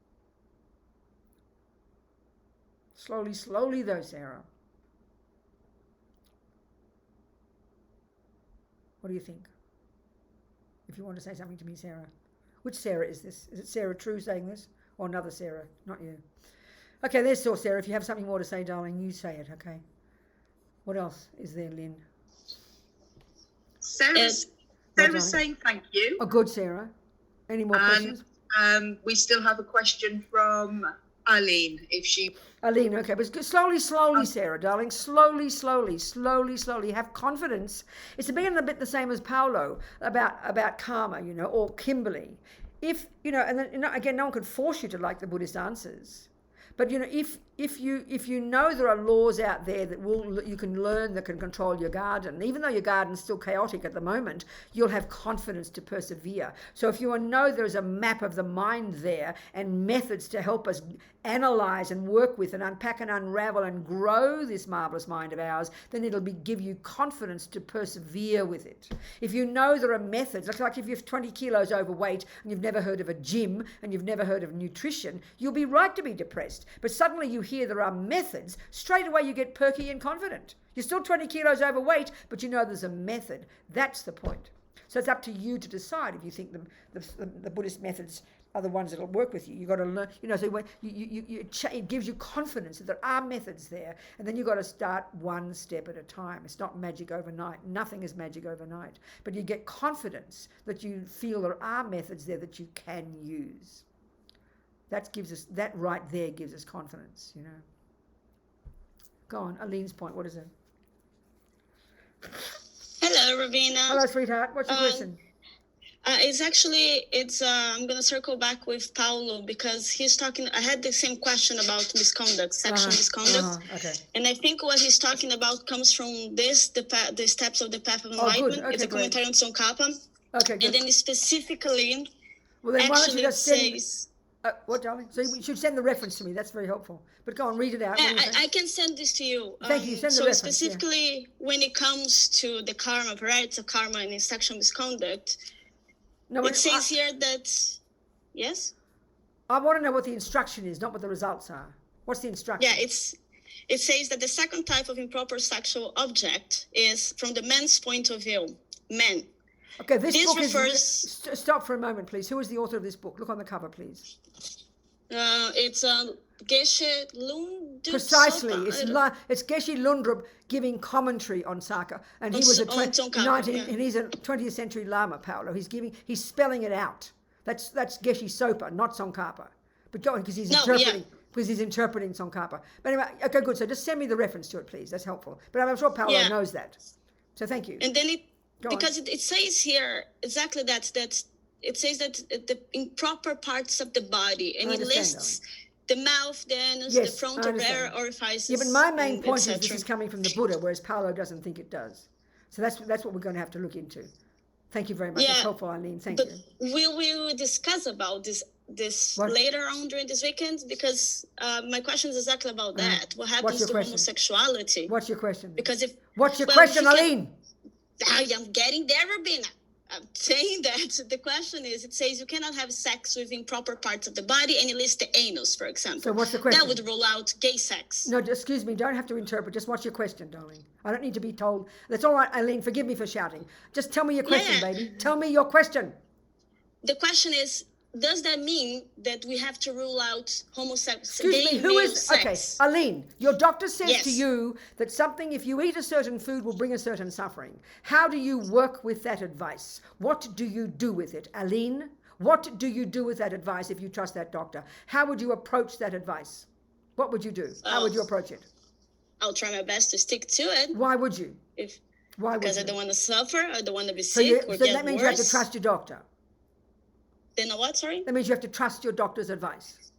Slowly though, Sarah. What do you think? If you want to say something to me, Sarah. Which Sarah is this? Is it Sarah True saying this? Or another Sarah? Not you. Okay, there's still Sarah. If you have something more to say, darling, you say it, okay? What else is there, Lynn? Sarah's saying thank you. Oh, good, Sarah. Any more questions? We still have a question from Eileen, if she... Eileen, okay, but slowly, Sarah, darling, slowly. Have confidence. It's a bit the same as Paolo about karma, or Kimberly. If, and then, again, no one could force you to like the Buddhist answers. But, if you know there are laws out there that you can learn that can control your garden, even though your garden's still chaotic at the moment, you'll have confidence to persevere. So if you know there's a map of the mind there and methods to help us analyze and work with and unpack and unravel and grow this marvelous mind of ours, then it'll give you confidence to persevere with it. If you know there are methods, like if you're 20 kilos overweight and you've never heard of a gym and you've never heard of nutrition, you'll be right to be depressed. But suddenly you hear there are methods, straight away you get perky and confident. You're still 20 kilos overweight, but there's a method. That's the point. So it's up to you to decide if you think the Buddhist methods are the ones that will work with you. You've got to learn, so when it gives you confidence that there are methods there, and then you've got to start one step at a time. It's not magic overnight. Nothing is magic overnight. But you get confidence that you feel there are methods there that you can use. That right there gives us confidence, Go on, Aleen's point, what is it? Hello, Robina. Hello, sweetheart. What's your question? I'm going to circle back with Paulo because he's talking, I had the same question about misconduct, sexual misconduct. Okay. And I think what he's talking about comes from the steps of the path of enlightenment. Good. Okay, it's a commentary on Tsongkhapa. Okay, good. And then specifically, well, then why don't you just says... what, darling? So you should send the reference to me. That's very helpful. But go on, read it out. I can send this to you. Thank you. Send the reference. So specifically, when it comes to the karma, varieties of karma and sexual misconduct, it says here that, yes? I want to know what the instruction is, not what the results are. What's the instruction? Yeah, it says that the second type of improper sexual object is from the man's point of view, men. Okay, this book refers... Stop for a moment, please. Who is the author of this book? Look on the cover, please. It's Geshe Lundrup. Precisely. It's Geshe Lundrup giving commentary on Saka. And he was and he's a 20th century Lama, Paolo. He's spelling it out. That's Geshe Sopa, not Tsongkhapa. But go on, because he's interpreting Tsongkhapa. But anyway, okay, good. So just send me the reference to it, please. That's helpful. But I'm sure Paolo knows that. So thank you. And then it says here exactly that it says that the improper parts of the body, and it lists the mouth, the anus, the frontal rare orifices. Yeah, but my main point is this is coming from the Buddha, whereas Paolo doesn't think it does. So that's what we're going to have to look into. Thank you very much. That's helpful, Eileen. Thank you. We will discuss about this later on during this weekend, because my question is exactly about that. What happens to homosexuality? What's your question? What's your question, Eileen? I am getting there, Robina. I'm saying that the question is, it says you cannot have sex with improper parts of the body, and it lists the anus, for example. So what's the question? That would rule out gay sex. No, excuse me, don't have to interpret. Just what's your question, darling? I don't need to be told. That's all right, Eileen. Forgive me for shouting. Just tell me your question, baby. Tell me your question. The question is, does that mean that we have to rule out homosexuality? Excuse me, who is, sex? okay, Aline, your doctor says Yes. to you that something, if you eat a certain food, will bring a certain suffering. How do you work with that advice? What do you do with it? Aline, what do you do with that advice if you trust that doctor? How would you approach that advice? What would you do? How would you approach it? I'll try my best to stick to it. Why would you? Why would Because you? I don't want to suffer, I don't want to be So, sick or so get that means worse. you have to trust your doctor. Then what, sorry? That means you have to trust your doctor's advice.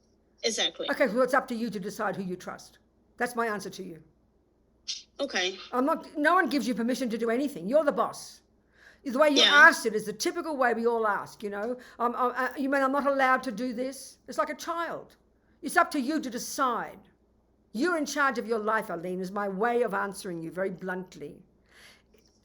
Exactly. Okay, so it's up to you to decide who you trust. That's my answer to you. Okay. No one gives you permission to do anything. You're the boss. The way you Yeah. asked it is the typical way we all ask, you know. You mean I'm not allowed to do this? It's like a child. It's up to you to decide. You're in charge of your life, Aline, is my way of answering you very bluntly.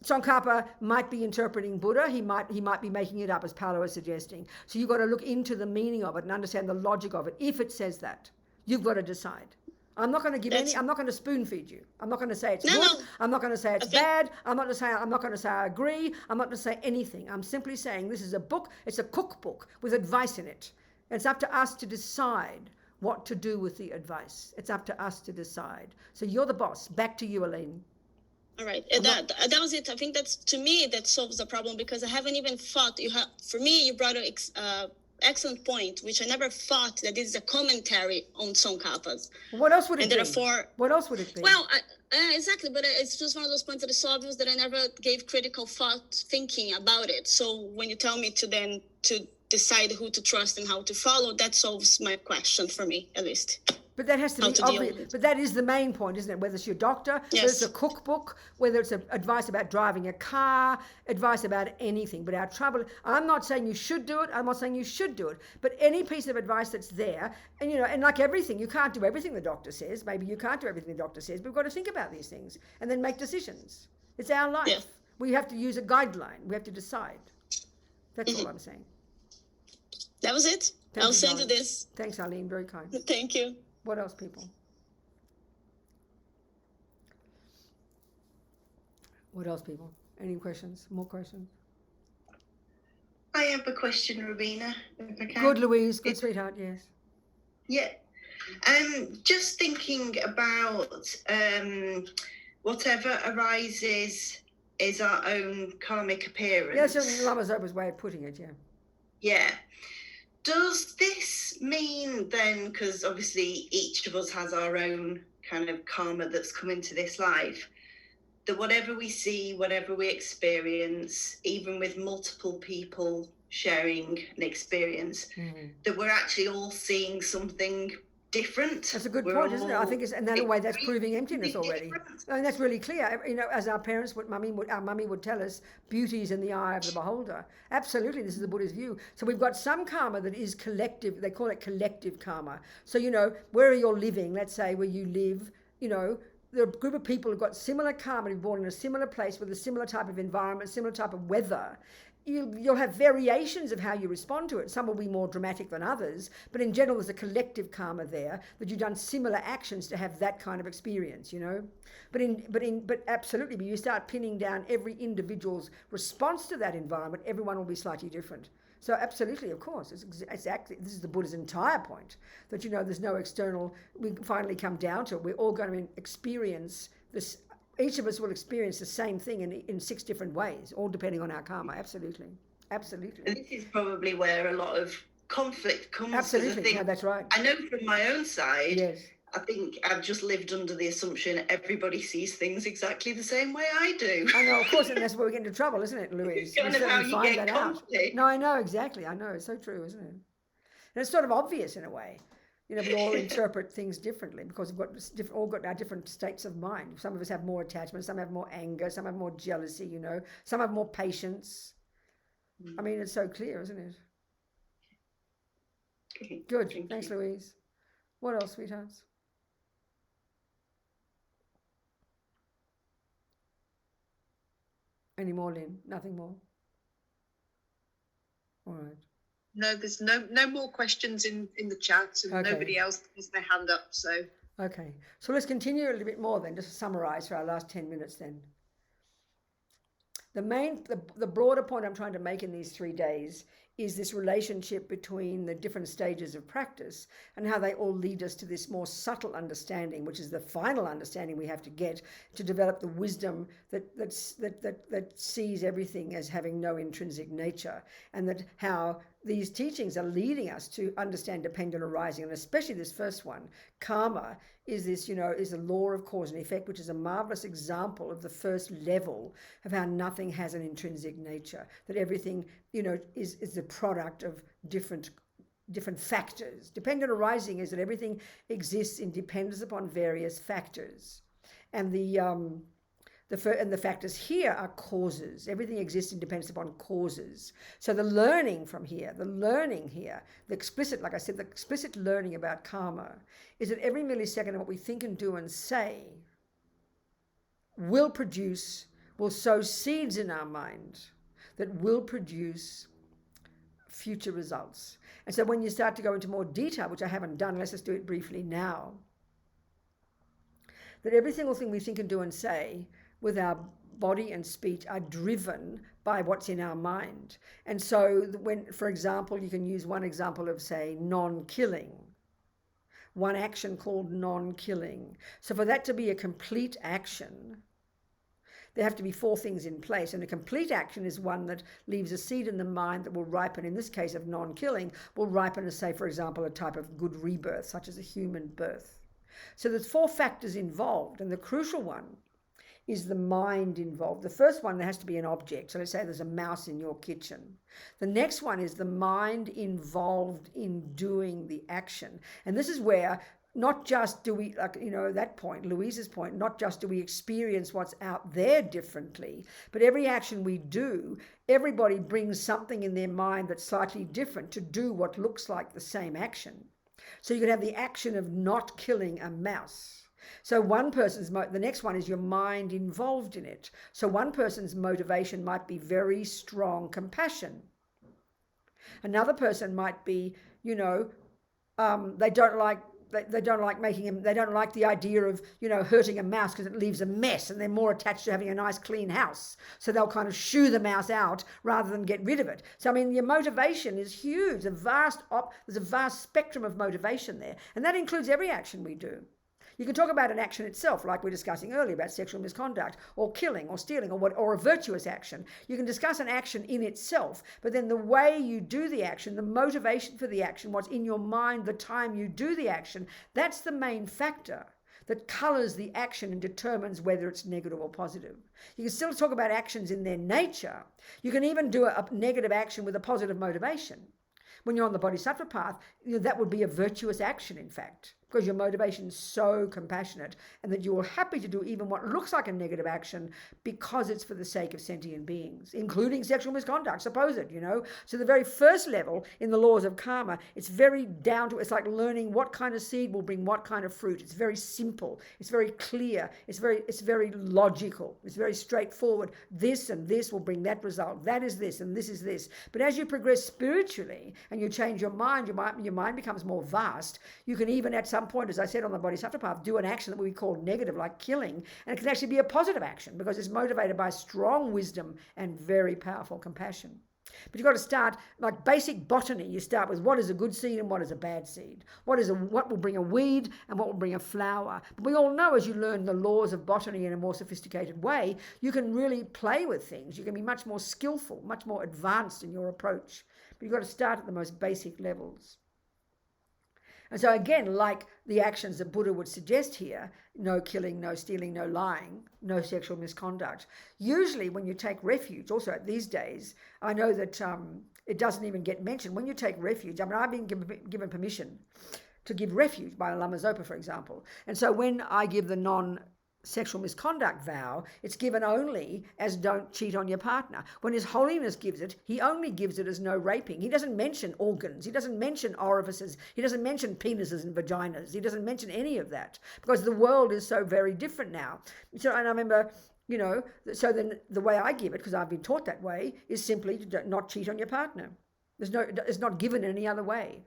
Tsongkhapa might be interpreting Buddha. He might be making it up, as Paolo is suggesting. So you've got to look into the meaning of it and understand the logic of it. If it says that, you've got to decide. I'm not going to give I'm not going to spoon feed you. I'm not going to say it's good. No. I'm not going to say it's bad. I'm not going to say I agree. I'm not going to say anything. I'm simply saying this is a book. It's a cookbook with advice in it. It's up to us to decide what to do with the advice. It's up to us to decide. So you're the boss. Back to you, Aline. All right. That was it. I think that's, to me, that solves the problem, because I haven't even thought for me, you brought an excellent point, which I never thought that this is a commentary on Tsongkhapa's. What else would it and be? Therefore, what else would it be? Well, exactly, but it's just one of those points that is so obvious that I never gave critical thought thinking about it. So when you tell me to decide who to trust and how to follow, that solves my question for me, at least. But that has to be obvious. But that is the main point, isn't it? Whether it's your doctor, whether it's a cookbook, whether it's advice about driving a car, advice about anything. But our trouble, I'm not saying you should do it. I'm not saying you should do it. But any piece of advice that's there, and you know, and like everything, you can't do everything the doctor says. Maybe you can't do everything the doctor says. But we've got to think about these things and then make decisions. It's our life. Yeah. We have to use a guideline. We have to decide. That's all I'm saying. That was it. I'll send you this. Thanks, Arlene. Very kind. Thank you. What else, people? What else, people? Any questions? More questions? I have a question, Robina. If I can. Good, Louise. Good, sweetheart. Yes. Yeah. Just thinking about whatever arises is our own karmic appearance. Yes, that's Lama Zopa's way of putting it, yeah. Yeah. Does this mean then, because obviously each of us has our own kind of karma that's come into this life, that whatever we see, whatever we experience, even with multiple people sharing an experience, that we're actually all seeing something different? That's a good point, isn't it? I think it's another way that's proving emptiness already. I mean, that's really clear. You know, as our parents, our mummy would tell us, beauty is in the eye of the beholder. Absolutely, this is the Buddhist view. So we've got some karma that is collective. They call it collective karma. So, you know, where you're living, let's say where you live, you know, there are a group of people who've got similar karma, who've born in a similar place with a similar type of environment, similar type of weather. You'll have variations of how you respond to it. Some will be more dramatic than others, but in general, there's a collective karma there that you've done similar actions to have that kind of experience, you know. But absolutely, when you start pinning down every individual's response to that environment, everyone will be slightly different. So absolutely, of course, it's exactly, this is the Buddha's entire point, that, you know, there's no external, we finally come down to it. We're all going to experience this. Each of us will experience the same thing in 6 different ways, all depending on our karma. Absolutely. Absolutely. And this is probably where a lot of conflict comes. Absolutely. No, that's right. I know from my own side, yes. I think I've just lived under the assumption everybody sees things exactly the same way I do. I know, of course, and that's where we get into trouble, isn't it, Louise? It's kind of how you get conflict. No, I know, exactly. I know. It's so true, isn't it? And it's sort of obvious in a way. You know, we all interpret things differently because we've all got our different states of mind. Some of us have more attachment, some have more anger, some have more jealousy, you know, some have more patience. I mean, it's so clear, isn't it? Okay. Good. Thanks, Louise. What else, sweethearts? Any more, Lynn? Nothing more? All right. No, there's no more questions in the chat, and nobody else has their hand up. So okay, so let's continue a little bit more then, just to summarize for our last 10 minutes then. The broader point I'm trying to make in these 3 days is this relationship between the different stages of practice and how they all lead us to this more subtle understanding, which is the final understanding we have to get to develop the wisdom that sees everything as having no intrinsic nature, and that how these teachings are leading us to understand dependent arising, and especially this first one, karma, is this, is a law of cause and effect, which is a marvelous example of the first level of how nothing has an intrinsic nature, that everything, is the product of different factors. Dependent arising is that everything exists in dependence upon various factors, and the factors here are causes. Everything exists in dependence upon causes. So the learning here, the explicit, like I said, the explicit learning about karma is that every millisecond of what we think and do and say will sow seeds in our mind that will produce future results. And so when you start to go into more detail, which I haven't done, let's just do it briefly now, that every single thing we think and do and say with our body and speech are driven by what's in our mind. And so when, for example, you can use one example of, say, non-killing, one action called non-killing. So for that to be a complete action, there have to be 4 things in place. And a complete action is one that leaves a seed in the mind that will ripen, in this case of non-killing, will ripen as, say, for example, a type of good rebirth, such as a human birth. So there's 4 factors involved, and the crucial one is the mind involved. The first one, there has to be an object. So let's say there's a mouse in your kitchen. The next one is the mind involved in doing the action. And this is where not just do we, that point, Louise's point, not just do we experience what's out there differently, but every action we do, everybody brings something in their mind that's slightly different to do what looks like the same action. So you could have the action of not killing a mouse. So one person's, the next one is your mind involved in it. So one person's motivation might be very strong compassion. Another person might be, they don't like the idea of, hurting a mouse because it leaves a mess, and they're more attached to having a nice clean house. So they'll kind of shoo the mouse out rather than get rid of it. So, your motivation is huge. There's a vast spectrum of motivation there. And that includes every action we do. You can talk about an action itself, like we were discussing earlier about sexual misconduct or killing or stealing or a virtuous action. You can discuss an action in itself, but then the way you do the action, the motivation for the action, what's in your mind the time you do the action, that's the main factor that colors the action and determines whether it's negative or positive. You can still talk about actions in their nature. You can even do a negative action with a positive motivation. When you're on the Bodhisattva path, that would be a virtuous action, in fact, because your motivation is so compassionate and that you're happy to do even what looks like a negative action because it's for the sake of sentient beings, including sexual misconduct, suppose it, So the very first level in the laws of karma, it's very down to, it's like learning what kind of seed will bring what kind of fruit. It's very simple. It's very clear. It's very logical. It's very straightforward. This and this will bring that result. That is this and this is this. But as you progress spiritually and you change your mind becomes more vast. You can even at some point, as I said on the Bodhisattva path, do an action that we call negative, like killing, and it can actually be a positive action because it's motivated by strong wisdom and very powerful compassion. But you've got to start, like basic botany, you start with what is a good seed and what is a bad seed. What will bring a weed and what will bring a flower. But we all know, as you learn the laws of botany in a more sophisticated way, you can really play with things. You can be much more skillful, much more advanced in your approach. But you've got to start at the most basic levels. And so again, like the actions that Buddha would suggest here, no killing, no stealing, no lying, no sexual misconduct. Usually when you take refuge, also these days, I know that it doesn't even get mentioned. When you take refuge, I've been given permission to give refuge by Lama Zopa, for example. And so when I give the non-sexual misconduct vow, it's given only as don't cheat on your partner. When His Holiness gives it, he only gives it as no raping. He doesn't mention organs. He doesn't mention orifices. He doesn't mention penises and vaginas. He doesn't mention any of that because the world is so very different now. So, and I remember, so then the way I give it, because I've been taught that way, is simply to not cheat on your partner. It's not given any other way.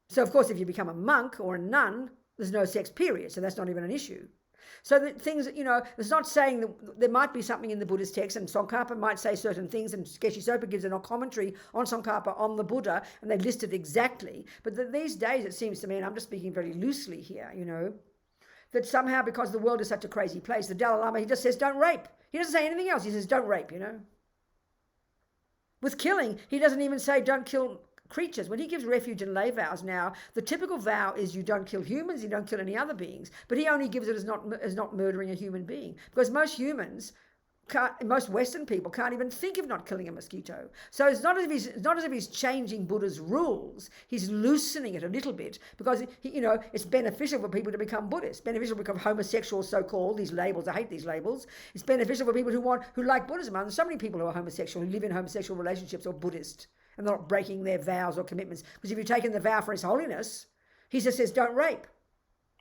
So of course, if you become a monk or a nun, there's no sex period, so that's not even an issue. So that things, it's not saying that there might be something in the Buddhist text, and Tsongkhapa might say certain things, and Geshe Sopa gives a commentary on Tsongkhapa on the Buddha, and they list it exactly. But these days, it seems to me, and I'm just speaking very loosely here, that somehow because the world is such a crazy place, the Dalai Lama, he just says, don't rape. He doesn't say anything else. He says, don't rape, With killing, he doesn't even say, don't kill creatures. When he gives refuge and lay vows now, the typical vow is you don't kill humans, you don't kill any other beings, but he only gives it as not murdering a human being, because most humans most Western people can't even think of not killing a mosquito. So it's not as if he's changing Buddha's rules. He's loosening it a little bit because it's beneficial for people to become Buddhists, beneficial to become homosexual, so-called, these labels. I hate these labels. It's beneficial for people who like Buddhism. And there's so many people who are homosexual, who live in homosexual relationships, or Buddhist, and they're not breaking their vows or commitments. Because if you've taken the vow for His Holiness, he just says don't rape.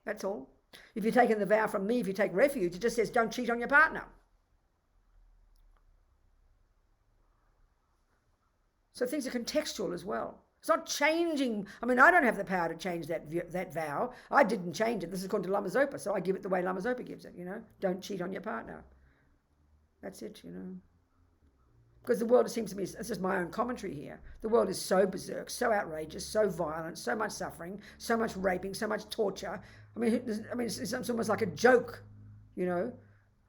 That's all. If you've taken the vow from me, if you take refuge, it just says don't cheat on your partner. So things are contextual as well. It's not changing. I mean, I don't have the power to change that vow. I didn't change it. This is according to Lama Zopa, so I give it the way Lama Zopa gives it, Don't cheat on your partner. That's it, Because the world, it seems to me, it's just my own commentary here. The world is so berserk, so outrageous, so violent, so much suffering, so much raping, so much torture. I mean, it's almost like a joke, I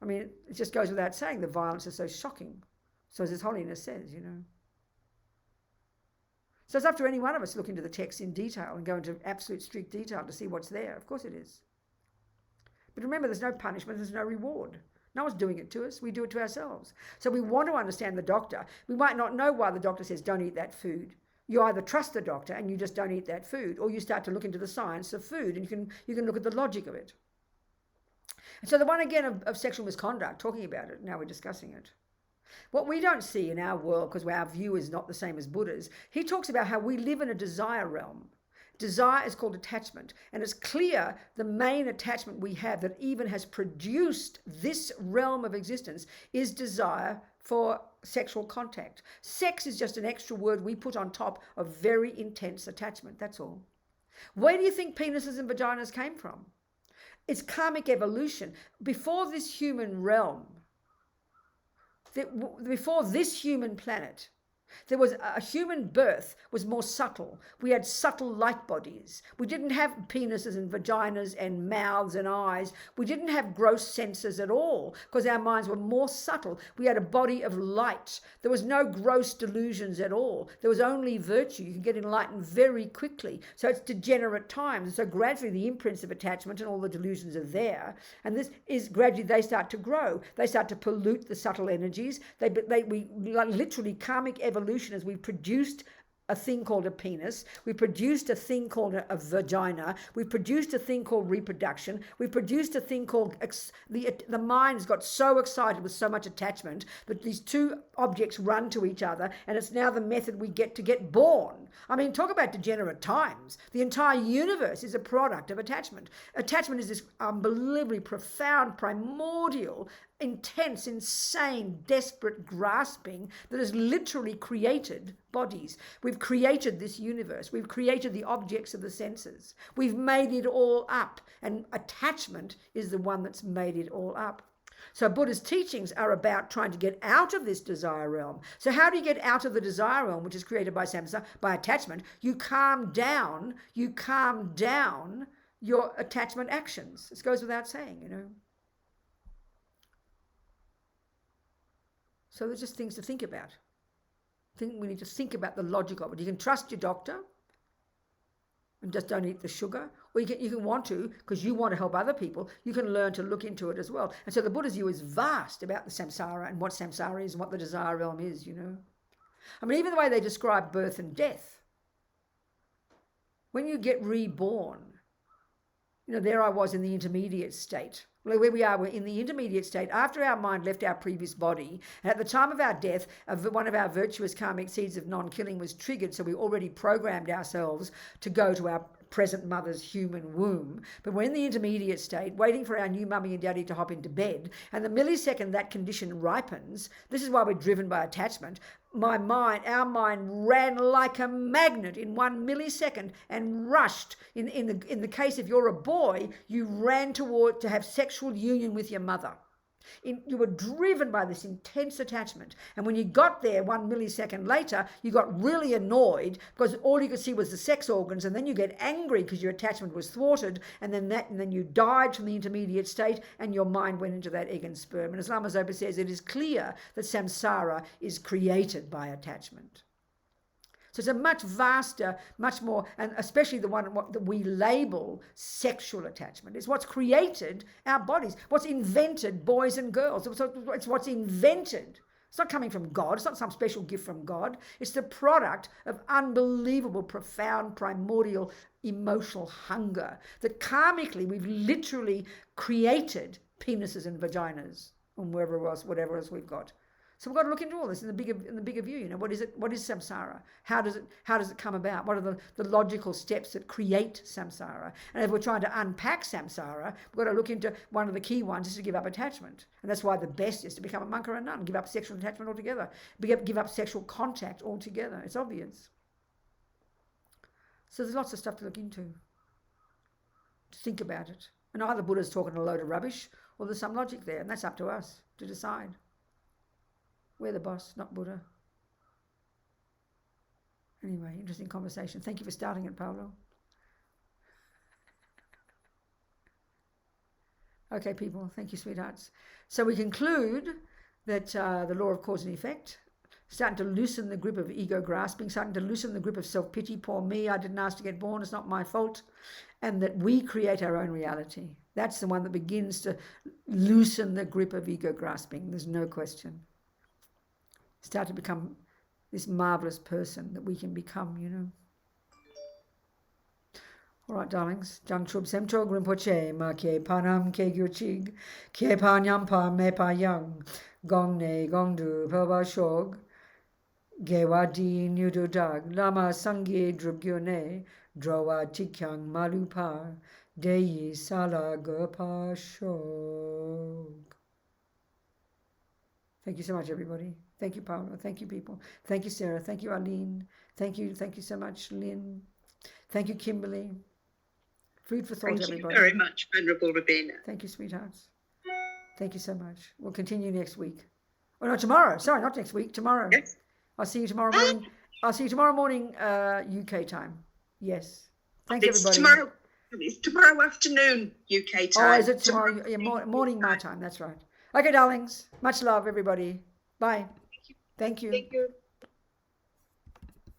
mean, it just goes without saying the violence is so shocking. So as His Holiness says, So it's up to any one of us to look into the text in detail and go into absolute strict detail to see what's there. Of course it is. But remember, there's no punishment, there's no reward. No one's doing it to us. We do it to ourselves. So we want to understand the doctor. We might not know why the doctor says don't eat that food. You either trust the doctor and you just don't eat that food, or you start to look into the science of food and you can look at the logic of it. And so the one again of sexual misconduct, talking about it, now we're discussing it. What we don't see in our world, because our view is not the same as Buddha's, he talks about how we live in a desire realm. Desire is called attachment, and it's clear the main attachment we have that even has produced this realm of existence is desire for sexual contact. Sex is just an extra word we put on top of very intense attachment, that's all. Where do you think penises and vaginas came from? It's karmic evolution. Before this human realm, before this human planet, there was a human birth was more subtle. We had subtle light bodies. We didn't have penises and vaginas and mouths and eyes. We didn't have gross senses at all because our minds were more subtle. We had a body of light. There was no gross delusions at all. There was only virtue. You can get enlightened very quickly. So it's degenerate times. And so gradually the imprints of attachment and all the delusions are there. And this is gradually they start to grow. They start to pollute the subtle energies. We literally karmic evolution as we produced a thing called a penis, we produced a thing called a vagina, we produced a thing called reproduction, we produced a thing called the mind has got so excited with so much attachment that these two objects run to each other, and it's now the method we get to get born. I mean, talk about degenerate times. The entire universe is a product of attachment. Attachment is this unbelievably profound, primordial, intense, insane, desperate grasping that has literally created bodies. We've created this universe. We've created the objects of the senses. We've made it all up, and attachment is the one that's made it all up. So Buddha's teachings are about trying to get out of this desire realm. So how do you get out of the desire realm, which is created by samsara, by attachment? You calm down your attachment actions. This goes without saying, So there's just things to think about. We need to think about the logic of it. You can trust your doctor and just don't eat the sugar, or you can want to, because you want to help other people, you can learn to look into it as well. And so the Buddha's view is vast about the samsara and what samsara is and what the desire realm is, I mean, even the way they describe birth and death. When you get reborn, there I was in the intermediate state. Where we are, we're in the intermediate state after our mind left our previous body. And at the time of our death, one of our virtuous karmic seeds of non-killing was triggered, so we already programmed ourselves to go to our present mother's human womb. But we're in the intermediate state, waiting for our new mummy and daddy to hop into bed. And the millisecond that condition ripens, this is why we're driven by attachment, our mind ran like a magnet in 1 millisecond and rushed. In the case if you're a boy, you ran to have sexual union with your mother. You were driven by this intense attachment, and when you got there 1 millisecond later, you got really annoyed because all you could see was the sex organs, and then you get angry because your attachment was thwarted, and then you died from the intermediate state, and your mind went into that egg and sperm. And as Lama Zopa says, it is clear that samsara is created by attachment. So it's a much vaster, much more, and especially the one that we label sexual attachment. It's what's created our bodies, what's invented boys and girls. It's what's invented. It's not coming from God. It's not some special gift from God. It's the product of unbelievable, profound, primordial, emotional hunger that karmically we've literally created penises and vaginas and whatever else we've got. So we've got to look into all this in the bigger view. What is it? What is samsara? How does it come about? What are the logical steps that create samsara? And if we're trying to unpack samsara, we've got to look into one of the key ones is to give up attachment. And that's why the best is to become a monk or a nun, give up sexual attachment altogether, give up sexual contact altogether. It's obvious. So there's lots of stuff to look into, to think about it. And either Buddha's talking a load of rubbish or there's some logic there, and that's up to us to decide. We're the boss, not Buddha. Anyway, interesting conversation. Thank you for starting it, Paolo. Okay, people, thank you, sweethearts. So we conclude that the law of cause and effect, starting to loosen the grip of ego grasping, starting to loosen the grip of self-pity, poor me, I didn't ask to get born, it's not my fault, and that we create our own reality. That's the one that begins to loosen the grip of ego grasping. There's no question. Start to become this marvelous person that we can become, All right, darlings. Jang chub semcho grimpoche ma kie panam ke gyuchig kie panyam pa me pa yang gong ne gong du paba shog gewa di nyudu dag lama sangi drubgyo ne drowa tikyang malupa deyi sala gopa shog. Thank you so much, everybody. Thank you, Paolo. Thank you, people. Thank you, Sarah. Thank you, Arlene. Thank you so much, Lynn. Thank you, Kimberly. Food for thought, everybody. Thank you very much, Venerable Robina. Thank you, sweethearts. Thank you so much. We'll continue next week. Oh, no, tomorrow. Sorry, not next week. Tomorrow. Yes. I'll see you tomorrow morning. I'll see you tomorrow morning, UK time. Yes. Thanks, everybody. It's tomorrow afternoon, UK time. Oh, is it tomorrow? Yeah, morning my time. That's right. Okay, darlings. Much love, everybody. Bye. Thank you. Thank you.